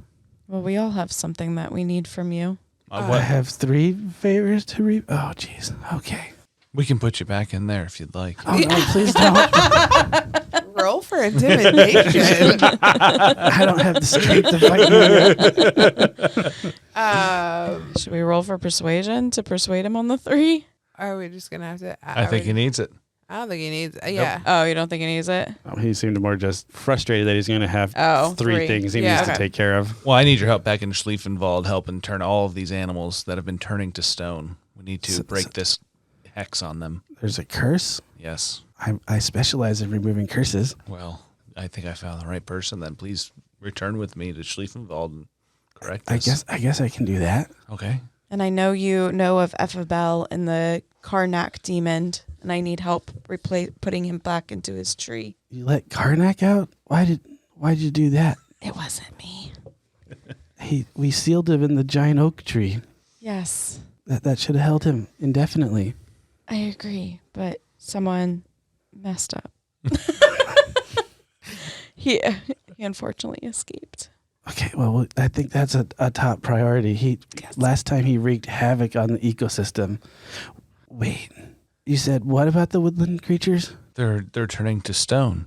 Well, we all have something that we need from you. I What? have 3 favors to read. Oh, jeez. Okay. We can put you back in there if you'd like. Oh, no, please don't. Roll for intimidation. I don't have the strength to fight you. Should we roll for persuasion to persuade him on the 3? Are we just gonna have to? I think he needs it. I don't think he needs. Yeah. Oh, you don't think he needs it? Oh, he seemed more just frustrated that he's going to have Oh, 3 3. things he Yeah. needs to Okay. take care of. Well, I need your help back in Schlieffenwald, helping turn all of these animals that have been turning to stone. We need to break this hex on them. There's a curse. Yes. I specialize in removing curses. Well, I think I found the right person. Then please return with me to Schlieffenwald and correct I this. guess I can do that. Okay. And I know you know of Ephebel and the Karnak demon, and I need help putting him back into his tree. You let Karnak out? Why'd you do that? It wasn't me. We sealed him in the giant oak tree. Yes, That should have held him indefinitely. I agree, but someone messed up. he unfortunately escaped. Okay, well, I think that's a top priority. Last time he wreaked havoc on the ecosystem. Wait, you said what about the woodland creatures? They're turning to stone.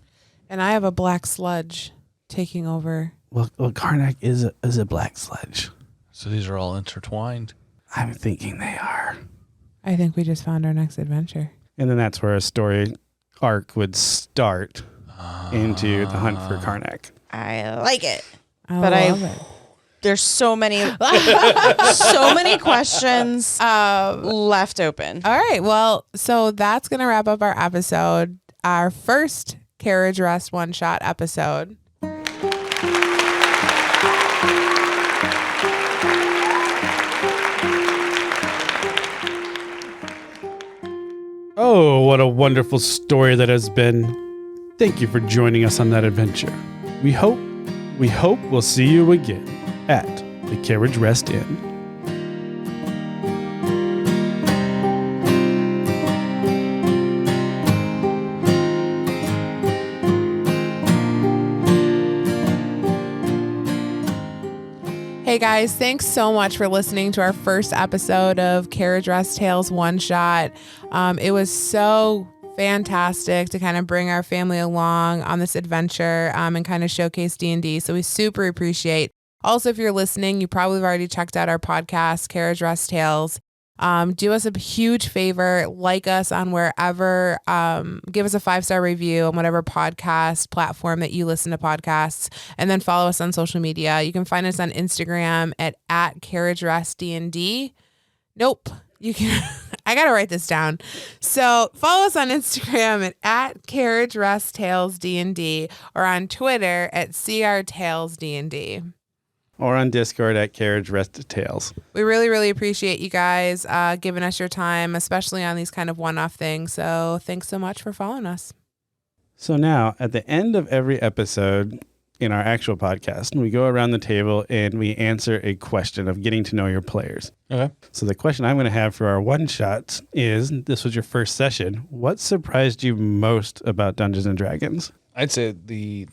And I have a black sludge taking over. Well, Karnak is a black sludge. So these are all intertwined. I'm thinking they are. I think we just found our next adventure. And then that's where a story arc would start into the hunt for Karnak. I like it. I love it. There's so many questions left open. All right. Well, so that's going to wrap up our episode, our first Carriage Rest one-shot episode. Oh, what a wonderful story that has been. Thank you for joining us on that adventure. We hope we'll see you again at the Carriage Rest Inn. Hey guys, thanks so much for listening to our first episode of Carriage Rest Tales One Shot. It was so fantastic to kind of bring our family along on this adventure and kind of showcase D&D. So we super appreciate. Also, if you're listening, you probably have already checked out our podcast, Carriage Rest Tales. Do us a huge favor, like us on wherever, give us a 5-star review on whatever podcast platform that you listen to podcasts, and then follow us on social media. You can find us on Instagram at Carriage Rest D&D. Nope. You can, I got to write this down. So follow us on Instagram at Carriage Rest Tales D&D or on Twitter at CR Tales D&D. Or on Discord at Carriage Rest Tales. We really, really appreciate you guys giving us your time, especially on these kind of one-off things. So thanks so much for following us. So now, at the end of every episode in our actual podcast, we go around the table and we answer a question of getting to know your players. Okay. So the question I'm going to have for our one-shots is, this was your first session, what surprised you most about Dungeons & Dragons? I'd say the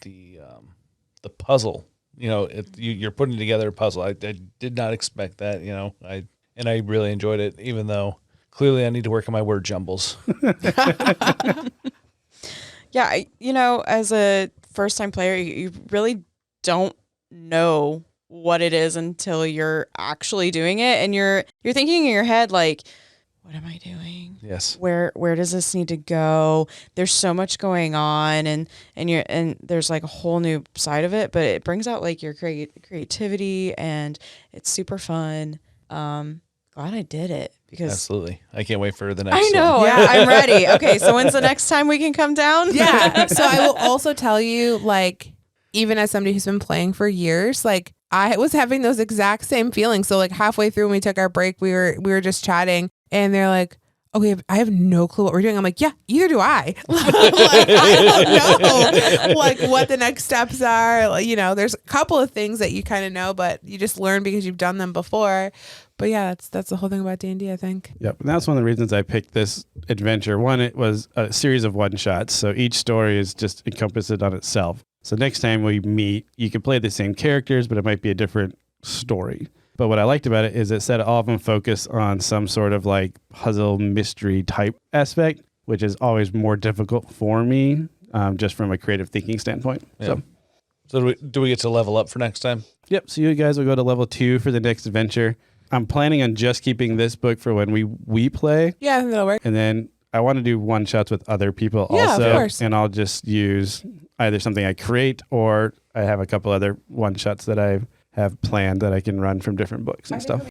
puzzle. You know, you're putting together a puzzle. I did not expect that. You know, I really enjoyed it, even though clearly I need to work on my word jumbles. Yeah, as a first-time player, you really don't know what it is until you're actually doing it, and you're thinking in your head like, what am I doing? Yes. Where does this need to go? There's so much going on, and there's like a whole new side of it, but it brings out like your creativity, and it's super fun. Glad I did it because Absolutely. I can't wait for the next I one. know. Yeah. I'm ready. Okay, so when's the next time we can come down? Yeah. So I will also tell you, like, even as somebody who's been playing for years, like I was having those exact same feelings. So like halfway through when we took our break, we were just chatting, and they're like, okay, I have no clue what we're doing. I'm like, yeah, either do I. Like, I don't know like what the next steps are. Like, you know, there's a couple of things that you kind of know, but you just learn because you've done them before. But yeah, that's the whole thing about D&D, I think. Yep. And that's one of the reasons I picked this adventure. One, it was a series of one-shots. So each story is just encompassed on itself. So next time we meet, you can play the same characters, but it might be a different story. But what I liked about it is it set all of them focus on some sort of like puzzle mystery type aspect, which is always more difficult for me, just from a creative thinking standpoint. Yeah. So do we get to level up for next time? Yep. So you guys will go to level 2 for the next adventure. I'm planning on just keeping this book for when we play. Yeah, I think that'll work. And then I want to do one shots with other people Yeah, also. of course. And I'll just use either something I create, or I have a couple other one shots that I have planned that I can run from different books and stuff.